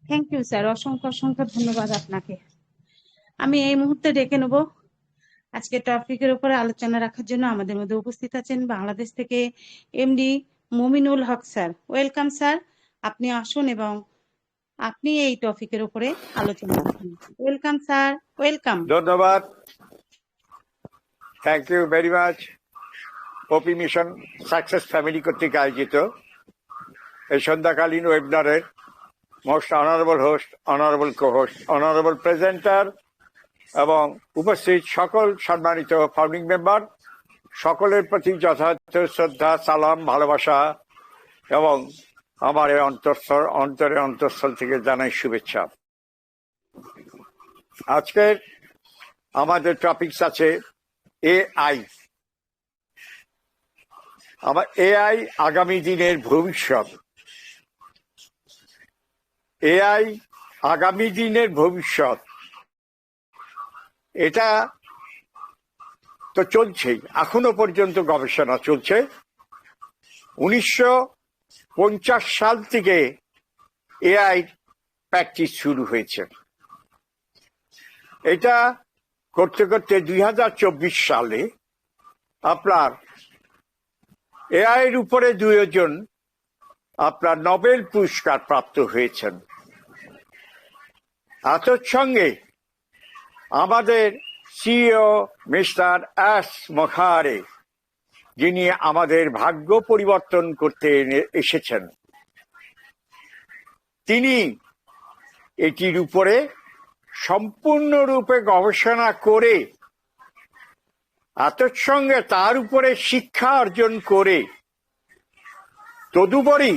থ্যাংক ইউ স্যার, অসংখ্য অসংখ্য ধন্যবাদ আপনাকে। আমি এই মুহূর্তে ডেকে নেব আজকে টপিকের উপরে আলোচনা রাখার জন্য আমাদের মধ্যে উপস্থিত আছেন বাংলাদেশ থেকে MD Muminul Haque sir. Welcome sir, আপনি আসুন এবং আপনি এই টপিকের উপরে আলোচনা করুন। Welcome sir, welcome. ধন্যবাদ, thank you very much. OP mission success family কর্তৃক আয়োজিত এই সন্ধ্যাকালীন ওয়েবিনারের most honourable host, honourable co host, honourable presenter এবং উপস্থিত সকল সম্মানিত ফাউন্ডিং মেম্বার, সকলের প্রতি যথাযথ শ্রদ্ধা, সালাম, ভালোবাসা এবং আমার এই অন্তরস্থল থেকে জানাই শুভেচ্ছা। আজকের আমাদের টপিকস আছে এআই। আমার এআই আগামী দিনের ভবিষ্যৎ। এআই আগামী দিনের ভবিষ্যৎ, এটা তো চলছেই, এখনো পর্যন্ত গবেষণা চলছে। 1950 সাল থেকে এআই প্র্যাকটিস শুরু হয়েছে। এটা করতে করতে 2024 সালে আপনার এআই এর উপরে 2 জন আপনার নোবেল পুরস্কার প্রাপ্ত হয়েছেন। এর সঙ্গে আমাদের সিইও মিস্টার এস মখারে, যিনি আমাদের ভাগ্য পরিবর্তন করতে এসেছেন, তিনি এটির উপরে সম্পূর্ণরূপে গবেষণা করে, এর সঙ্গে তার উপরে শিক্ষা অর্জন করে, তদুপরি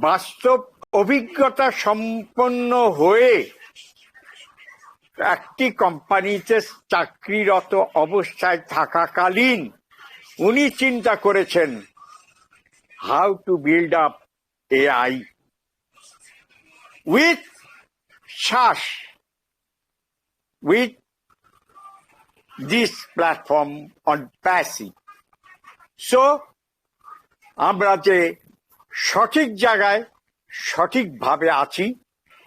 বাস্তব অভিজ্ঞতা সম্পন্ন হয়ে একটি কোম্পানিতে চাকরিরত অবস্থায় থাকাকালীন উনি চিন্তা করেছেন how to build up AI with SaaS, with this platform on passive. So আমরা যে সঠিক জায়গায় সঠিকভাবে আছি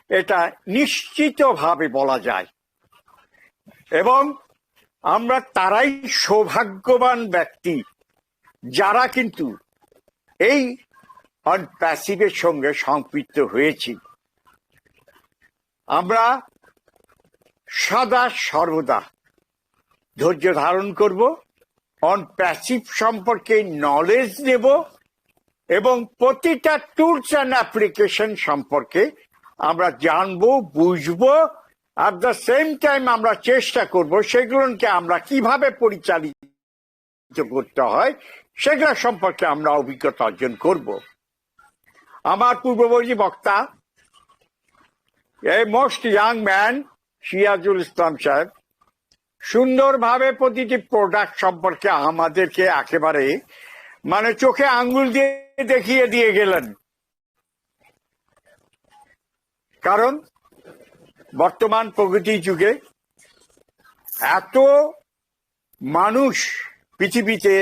এটা নিশ্চিতভাবে বলা যায়। এবং আমরা তারাই সৌভাগ্যবান ব্যক্তি যারা কিন্তু এই প্যাসিভের সঙ্গে সম্পৃক্ত হয়েছি। আমরা সদা সর্বদা ধৈর্য ধারণ করব, প্যাসিভ সম্পর্কে নলেজ নেব এবং প্রতিটা টুলস অ্যান্ড অ্যাপ্লিকেশন সম্পর্কে আমরা জানবো, বুঝবো। অ্যাট দ্য সেম টাইম আমরা চেষ্টা করব সেগুলোকে আমরা কিভাবে পরিচালিত করতে হয় সেগুলো সম্পর্কে আমরা অভিজ্ঞতা অর্জন করব। আমার পূর্ববর্তী বক্তা এই most young man Sirajul Islam সাহেব সুন্দরভাবে প্রতিটি প্রোডাক্ট সম্পর্কে আমাদেরকে একেবারে চোখে আঙ্গুল দিয়ে দেখিয়ে দিয়ে গেলেন। কারণ বর্তমান প্রগতি যুগে এত মানুষ পৃথিবীতে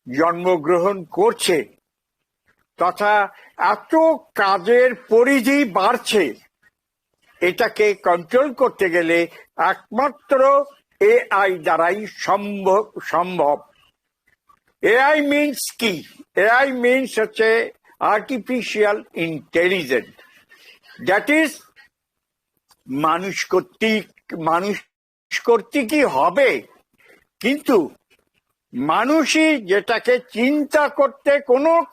জন্মগ্রহণ করছে তথা এত কাজের পরিধি বাড়ছে, এটাকে কন্ট্রোল করতে গেলে একমাত্র এআই দ্বারাই সম্ভব। এআই মিনস কি? এআই মিনস হচ্ছে আর্টিফিশিয়াল ইন্টেলিজেন্স, দ্যাট ইজ মানুষ কর্তৃকই হবে, কিন্তু মানুষই যেটাকে চিন্তা করতে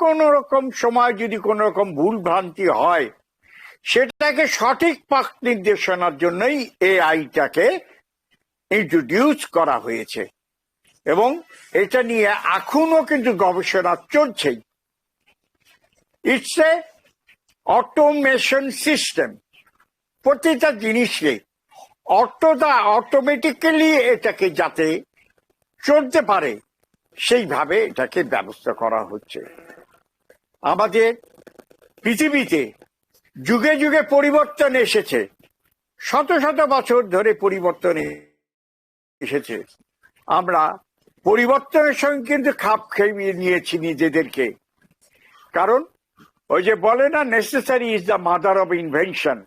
কোন রকম সময় যদি কোন রকম ভুল ভ্রান্তি হয় সেটাকে সঠিক পথ নির্দেশনার জন্যই এআইটাকে ইন্ট্রোডিউস করা হয়েছে এবং এটা নিয়ে এখনো কিন্তু গবেষণা চলছেই। It's a automation system. প্রতিটা জিনিসকে অটোমেটিক্যালি এটাকে যাতে চলতে পারে সেইভাবে এটাকে ব্যবস্থা করা হচ্ছে। আমাদের পৃথিবীতে যুগে যুগে পরিবর্তন এসেছে, শত শত বছর ধরে পরিবর্তন এসেছে। আমরা পরিবর্তনের সঙ্গে কিন্তু খাপ খাইয়ে নিয়েছি নিজেদেরকে। কারণ ওই যে বলে না, necessary is the mother of invention.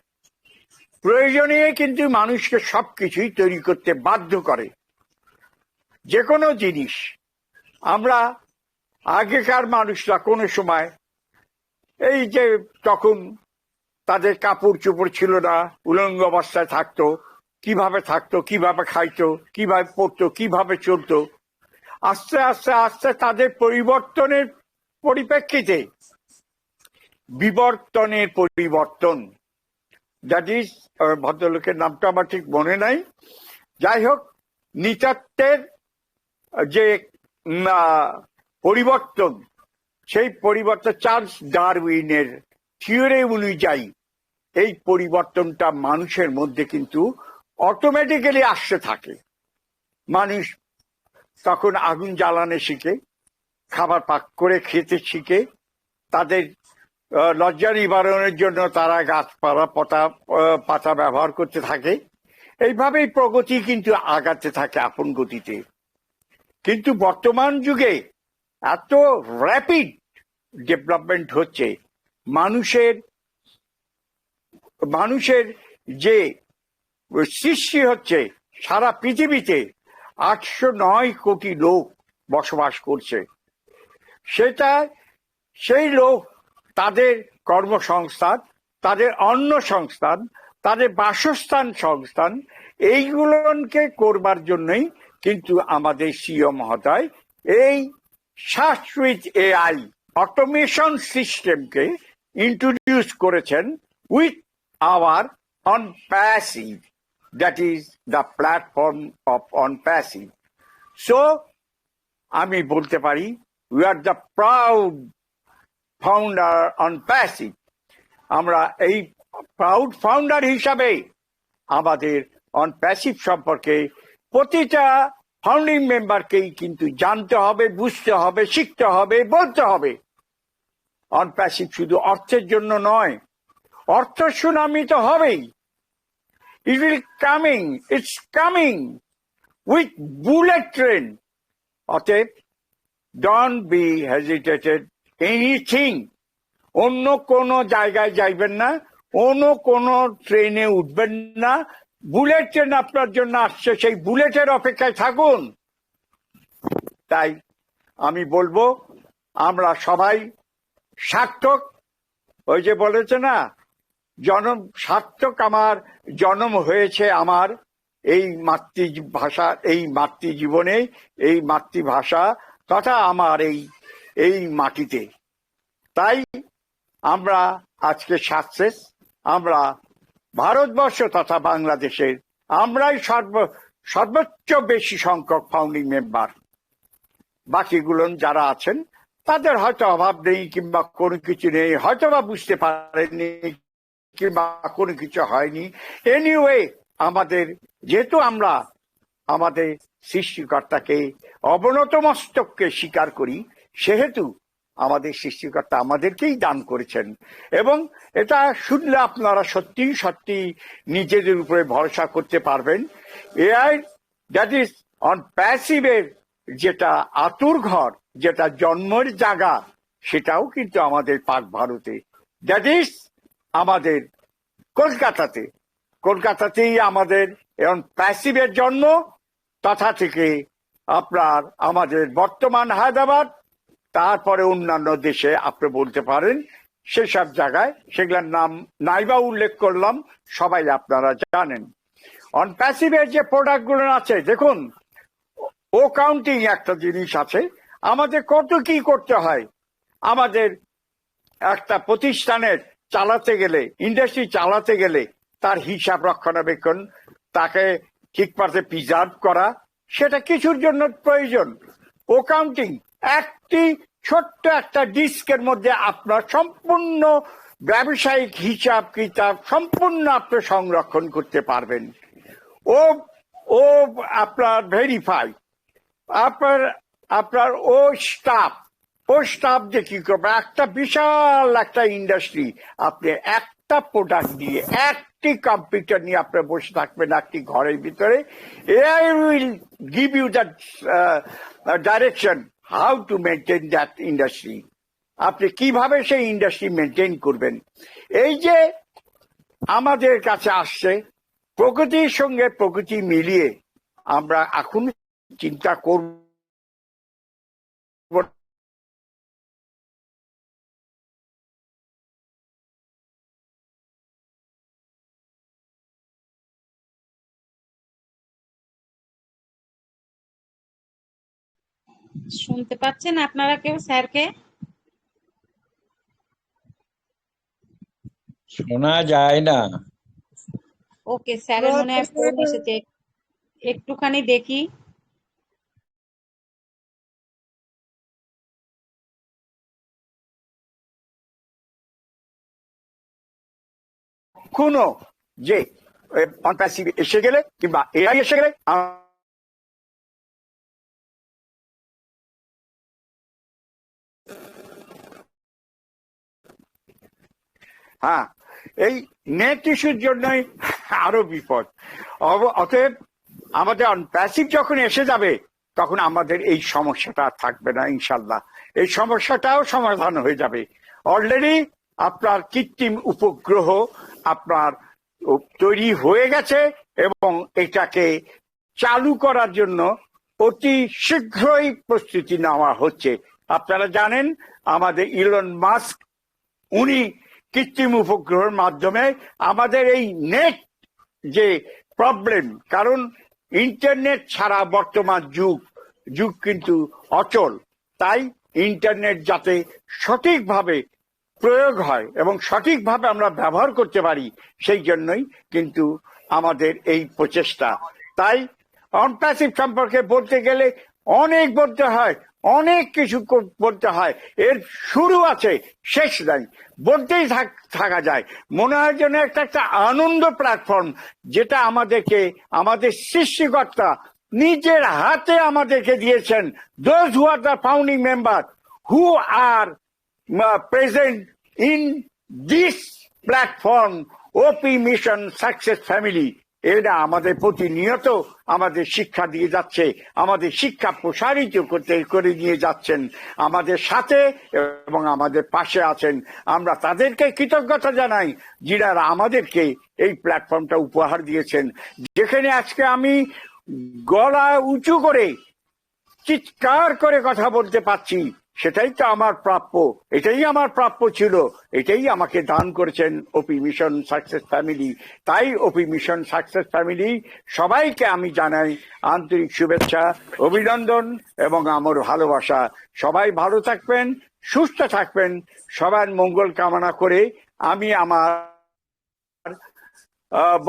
প্রয়োজনে কিন্তু মানুষকে সবকিছুই তৈরি করতে বাধ্য করে। যে কোনো জিনিস আমরা আগেকার মানুষরা কোনো সময় এই যে তখন তাদের কাপড় চোপড় ছিল না, উলঙ্গ অবস্থায় থাকতো, কিভাবে খাইতো, কিভাবে পড়তো, কিভাবে চলতো। আস্তে আস্তে আস্তে তাদের পরিবর্তনের পরিপ্রেক্ষিতে পরিবর্তন, দ্যাট ইজ, ভদ্রলোকের নামটা আমার ঠিক মনে নাই, যাই হোক, নৃতত্ত্বের যে পরিবর্তন, সেই পরিবর্তন চার্লস ডারউইনের থিওরি অনুযায়ী এই পরিবর্তনটা মানুষের মধ্যে কিন্তু অটোমেটিক্যালি আসতে থাকে। মানুষ তখন আগুন জ্বালানো শিখে, খাবার পাক করে খেতে শিখে, তাদের লজ্জা নিবারণের জন্য তারা গাছপালা পাতা ব্যবহার করতে থাকে। এইভাবেই প্রগতি কিন্তু আগাতে থাকে আপন গতিতে। কিন্তু বর্তমান যুগে এত র্যাপিড ডেভেলপমেন্ট হচ্ছে, মানুষের যে সৃষ্টি হচ্ছে, সারা পৃথিবীতে 809 কোটি লোক বসবাস করছে। সেই লোক তাদের কর্মসংস্থান, তাদের অন্ন সংস্থান, তাদের বাসস্থান সংস্থান, এইগুলোকে করবার জন্যই কিন্তু আমাদের সিও মহোদয় এই শাশ্বত এআই অটোমেশন সিস্টেমকে ইন্ট্রোডিউস করেছেন with our OnPassive, that is the platform of OnPassive. So আমি বলতে পারি, we are the proud founder OnPassive. আমরা এই প্রাউড ফাউন্ডার হিসাবে আমাদের অনপ্যাসিভ সম্পর্কে প্রতিটা ফাউন্ডিং মেম্বারকেই কিন্তু জানতে হবে, বুঝতে হবে, শিখতে হবে, বলতে হবে। অনপ্যাসিভ শুধু অর্থের জন্য নয়, অর্থ সুনামি তো হবেই। It's coming with bullet train. অতএব ডোন্ট বি হেজিটেটেড এনিথিং, অন্য কোনো জায়গায় যাইবেন না, অন্য কোনো ট্রেনে উঠবেন না। বুলেট ট্রেন আপনার জন্য আসছে, সেই বুলেটের অপেক্ষায় থাকুন। তাই আমি বলবো আমরা সবাই সার্থক। ওই যে বলেছে না, জনম সার্থক আমার জন্ম হয়েছে আমার এই মাতৃভাষা, এই মাতৃজীবনে, এই মাতৃভাষা তথা আমার এই মাটিতে। তাই আমরা আজকে সাকসেস, আমরা ভারতবর্ষ তথা বাংলাদেশের আমরাই সর্বোচ্চ বেশি সংখ্যক ফাউন্ডিং মেম্বার। বাকিগুলো যারা আছেন তাদের হয়তো অভাব নেই কিংবা কোনো কিছু নেই, হয়তো বা বুঝতে পারেননি কিংবা কোনো কিছু হয়নি। এনিওয়ে আমাদের যেহেতু আমরা আমাদের সৃষ্টিকর্তাকে অবনত মস্তককে স্বীকার করি, সেহেতু আমাদের সৃষ্টিকর্তা আমাদেরকেই দান করেছেন। এবং এটা শুনলে আপনারা সত্যি সত্যি নিজেদের উপরে ভরসা করতে পারবেন। এআই দ্যাট ইজ অন প্যাসিভের যেটা আতুর ঘর, যেটা জন্মের জায়গা, সেটাও কিন্তু আমাদের পাক ভারতে, দ্যাট ইজ আমাদের কলকাতাতেই আমাদের এখন প্যাসিভের জন্ম। তথা থেকে আপনার আমাদের বর্তমান হায়দ্রাবাদ, তারপরে অন্যান্য দেশে আপনি বলতে পারেন, সেসব জায়গায় সেগুলোর নাম নাইবা উল্লেখ করলাম, সবাই আপনারা জানেন। অন প্যাসিভের যে প্রোডাক্ট গুলো আছে, দেখুন ও কাউন্টিং একটা জিনিস আছে। আমাদের কত কি করতে হয়, আমাদের একটা প্রতিষ্ঠানের চালাতে গেলে, ইন্ডাস্ট্রি চালাতে গেলে তার হিসাব রক্ষণাবেক্ষণ, তাকে ঠিকমতো প্রিজার্ভ করা, সেটা কিছুর জন্য প্রয়োজন। ও কাউন্টিং একটি ছোট্ট একটা ডিস্কের মধ্যে আপনার সম্পূর্ণ ব্যবসায়িক হিসাব কিতাব সম্পূর্ণ আপনি সংরক্ষণ করতে পারবেন। ও আপনার ভেরিফাই, আপনার ও স্টাফ যে কি করবে, একটা বিশাল একটা ইন্ডাস্ট্রি, আপনি একটা প্রোডাক্ট নিয়ে, একটি কম্পিউটার নিয়ে আপনি বসে থাকবেন একটি ঘরের ভিতরে। AI will give you that direction how to maintain that industry. আপনি কিভাবে সেই ইন্ডাস্ট্রি মেনটেন করবেন। এই যে আমাদের কাছে আসছে, প্রকৃতির সঙ্গে প্রকৃতি মিলিয়ে আমরা এখন চিন্তা করব শুনতে পাচ্ছেন আপনারা কেউ স্যারকে? শোনা যায় না। ওকে, স্যারের মনে হয় ফোন এসেছে, একটুখানি দেখি। কোনো যে অনপ্যাসিভ এসে গেলে কিংবা এআই এসে গেলে হ্যাঁ, এই নেট ইস্যুর জন্যই আরো বিপদ। অতএব আমাদের অনপ্যাসিভ যখন এসে যাবে, তখন আমাদের এই সমস্যাটা থাকবে না ইনশাল্লাহ। এই সমস্যাটাও সমাধান হয়ে যাবে। অলরেডি আপনার কৃত্রিম উপগ্রহ আপনার তৈরি হয়ে গেছে এবং এটাকে চালু করার জন্য অতি শীঘ্রই প্রস্তুতি নেওয়া হচ্ছে। আপনারা জানেন আমাদের ইলন মাস্ক, উনি কৃত্রিম উপগ্রহের মাধ্যমে আমাদের এই নেট যে প্রবলেম, কারণ ইন্টারনেট ছাড়া বর্তমান যুগ কিন্তু অচল। তাই ইন্টারনেট যাতে সঠিকভাবে প্রয়োগ হয় এবং সঠিকভাবে আমরা ব্যবহার করতে পারি, সেই জন্যই কিন্তু আমাদের এই প্রচেষ্টা। তাই অনপ্যাসিভ সম্পর্কে বলতে গেলে অনেক বলতে হয়, অনেক কিছু বলতে হয়। এর শুরু আছে, শেষ নাই, বলতেই থাকা যায়। মনে হয় যেন একটা আনন্দ প্ল্যাটফর্ম, যেটা আমাদেরকে আমাদের সৃষ্টিকর্তা নিজের হাতে আমাদেরকে দিয়েছেন। Those who are the founding member who are present in this platform, OP Mission Success Family, এরা আমাদের প্রতিনিয়ত আমাদের শিক্ষা দিয়ে যাচ্ছে, আমাদের শিক্ষা প্রসারিত করে নিয়ে যাচ্ছেন, আমাদের সাথে এবং আমাদের পাশে আছেন। আমরা তাদেরকে কৃতজ্ঞতা জানাই যিনারা আমাদেরকে এই প্ল্যাটফর্মটা উপহার দিয়েছেন, যেখানে আজকে আমি গলা উঁচু করে চিৎকার করে কথা বলতে পারছি। সেটাই তো আমার প্রাপ্য, এটাই আমার প্রাপ্য ছিল, এটাই আমাকে দান করেছেন ওপি মিশন সাকসেস ফ্যামিলি। তাই ওপি মিশন সাকসেস ফ্যামিলি সবাইকে আমি জানাই আন্তরিক শুভেচ্ছা, অভিনন্দন এবং আমার ভালোবাসা। সবাই ভালো থাকবেন, সুস্থ থাকবেন, সবার মঙ্গল কামনা করে আমি আমার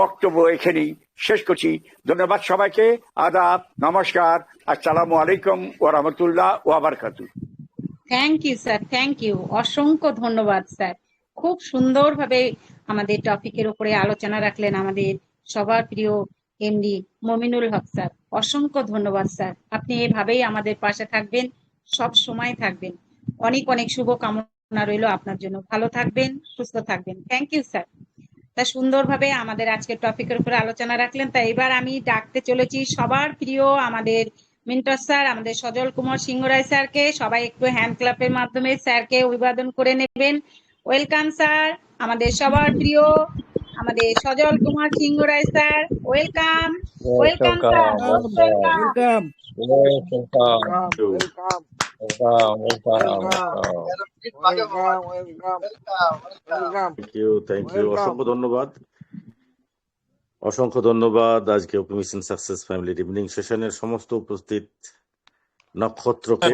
বক্তব্য এখানেই শেষ করছি। ধন্যবাদ সবাইকে। আদাব, নমস্কার, আসসালামু আলাইকুম ওয়া রাহমাতুল্লাহ ওয়া বারাকাতুহু। Thank you sir, thank you, অসংখ্য ধন্যবাদ স্যার। খুব সুন্দরভাবে আমাদের টপিকের উপরে আলোচনা রাখলেন আমাদের সবার প্রিয় এমডি মমিনুল হক স্যার। অসংখ্য ধন্যবাদ স্যার, আপনি এভাবেই আমাদের পাশে থাকবেন, সব সময় থাকবেন। অনেক অনেক শুভ কামনা রইল আপনার জন্য। ভালো থাকবেন, সুস্থ থাকবেন। Thank you sir. তা সুন্দরভাবে আমাদের আজকের টপিকের উপরে আলোচনা রাখলেন। তা এবার আমি ডাকতে চলেছি সবার প্রিয় আমাদের মিন্টু স্যার, আমাদের সজল কুমার সিংহ রায় স্যারকে। সবাই একটু হ্যান্ড ক্লাপের মাধ্যমে স্যারকে অভিবাদন করে নেবেন। ওয়েলকাম স্যার, আমাদের সবার প্রিয় আমাদের Sajal Kumar Singha Roy sir. Welcome, welcome sir, welcome. Thank you, অসংখ্য ধন্যবাদ। অসংখ্য ধন্যবাদ আজকে ওপি মিশন সাকসেস ফ্যামিলির ইভিনিং সেশনের সমস্ত উপস্থিত নক্ষত্রকে,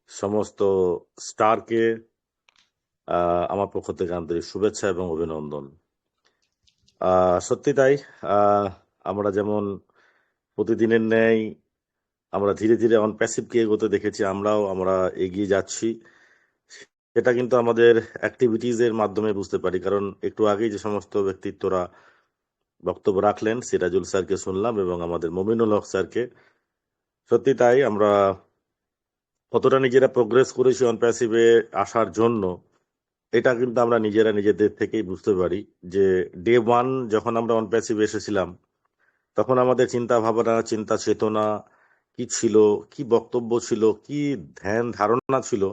সমস্ত স্টারকে আমার পক্ষ থেকে আন্তরিক শুভেচ্ছা এবং অভিনন্দন। সত্যি তাই, আমরা যেমন প্রতিদিনের ন্যায় আমরা ধীরে ধীরে অন প্যাসিভকে এগোতে দেখেছি, আমরা এগিয়ে যাচ্ছি। সেটা কিন্তু আমাদের অ্যাক্টিভিটিজ এর মাধ্যমে বুঝতে পারি। কারণ একটু আগেই যে সমস্ত ব্যক্তিত্বরা বক্তব্য রাখলেন, সিরাজুল স্যারকে শুনলাম এবং আমাদের মমিনুল হক স্যারকে। সত্যি তাই, আমরা কতটা নিজেরা প্রোগ্রেস করেছি অন প্যাসিভে আসার জন্য, এটা কিন্তু আমরা নিজেদের থেকেই বুঝতে পারি। যে ডে ওয়ান যখন আমরা অন প্যাসিভে এসেছিলাম, তখন আমাদের চিন্তা ভাবনা, চিন্তা চেতনা কি ছিল, কি বক্তব্য ছিল, কি ধ্যান ধারণা ছিল,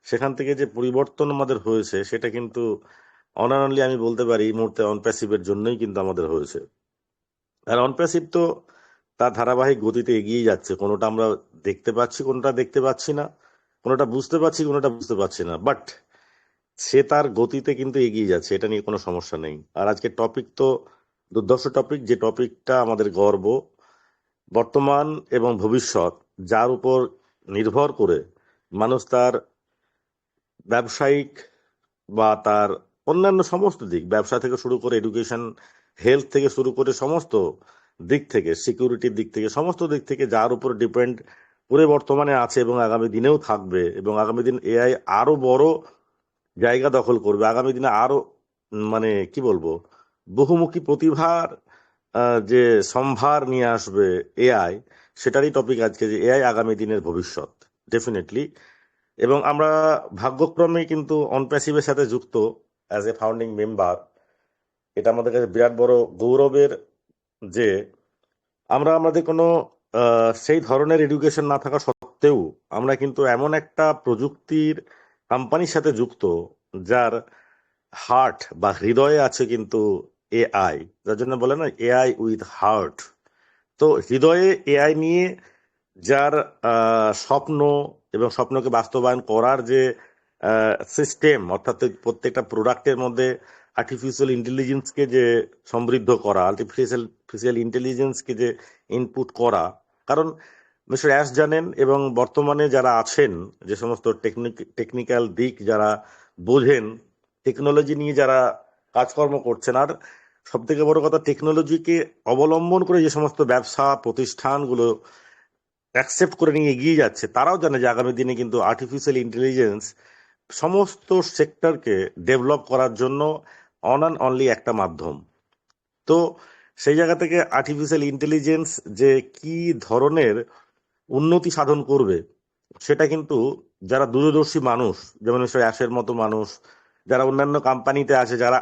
সেখান থেকে যে পরিবর্তন আমাদের হয়েছে, সেটা কিন্তু অনলি আমি বলতে পারি এই মুহূর্তে অনপ্যাসিভের জন্যই কিন্তু আমাদের হয়েছে। আর অনপ্যাসিভ তো তার ধারাবাহিক গতিতে এগিয়ে যাচ্ছে। কোনোটা আমরা দেখতে পাচ্ছি, কোনোটা দেখতে পাচ্ছি না, কোনোটা বুঝতে পারছি, কোনোটা বুঝতে পারছি না, বাট সে তার গতিতে কিন্তু এগিয়ে যাচ্ছে, এটা নিয়ে কোনো সমস্যা নেই। আর আজকে টপিক তো দুর্ধর্ষ টপিক, যে টপিকটা আমাদের গর্ব, বর্তমান এবং ভবিষ্যৎ, যার উপর নির্ভর করে মানুষ তার ব্যবসায়িক বা তার অন্যান্য সমস্ত দিক, ব্যবসা থেকে শুরু করে এডুকেশন, হেলথ থেকে শুরু করে সমস্ত দিক থেকে, সিকিউরিটির দিক থেকে, সমস্ত দিক থেকে যার উপর ডিপেন্ড করে বর্তমানে আছে এবং আগামী দিনেও থাকবে, এবং আগামী দিন এআই আরো বড় জায়গা দখল করবে, আগামী দিনে আরো মানে কি বলবো, বহুমুখী প্রতিভার যে সম্ভার নিয়ে আসবে এআই, সেটারই টপিক আজকে, যে এআই আগামী দিনের ভবিষ্যৎ ডেফিনেটলি। এবং আমরা ভাগ্যক্রমে কিন্তু অনপ্যাসিভের সাথে যুক্ত অ্যাজ এ ফাউন্ডিং মেম্বার। এটা আমাদের কাছে বিরাট বড় গৌরবের যে আমরা আমাদের কোনো সেই ধরনের এডুকেশন না থাকা সত্ত্বেও আমরা কিন্তু এমন একটা প্রযুক্তির কোম্পানির সাথে যুক্ত যার হার্ট বা হৃদয়ে আছে কিন্তু এআই, যার জন্য বলে না এআই উইথ হার্ট। তো হৃদয়ে এআই নিয়ে যার স্বপ্ন এবং স্বপ্নকে বাস্তবায়ন করার যে সিস্টেম, অর্থাৎ প্রত্যেকটা প্রোডাক্টের মধ্যে আর্টিফিশিয়াল ইন্টেলিজেন্সকে যে সমৃদ্ধ করা, আর্টিফিশিয়াল ইন্টেলিজেন্সকে যে ইনপুট করা। কারণ মিস্টার অ্যাশ জানেন এবং বর্তমানে যারা আছেন, যে সমস্ত টেকনিক্যাল দিক যারা বোঝেন, টেকনোলজি নিয়ে যারা কাজকর্ম করছেন, আর সব থেকে বড় কথা টেকনোলজিকে অবলম্বন করে যে সমস্ত ব্যবসা প্রতিষ্ঠানগুলো অ্যাকসেপ্ট করে নিয়ে এগিয়ে যাচ্ছে, তারাও জানে যে আগামী দিনে কিন্তু আর্টিফিশিয়াল ইন্টেলিজেন্স সমস্ত সেক্টরকে ডেভেলপ করার জন্য অনলি একটা মাধ্যম। তো সেই জায়গা থেকে আর্টিফিশিয়াল ইন্টেলিজেন্স যে কি ধরনের উন্নতি সাধন করবে, সেটা কিন্তু যারা দূরদর্শী মানুষ, যেমন মিস্টার অ্যাশের মতো মানুষ, যারা অন্যান্য কোম্পানিতে আছে, যারা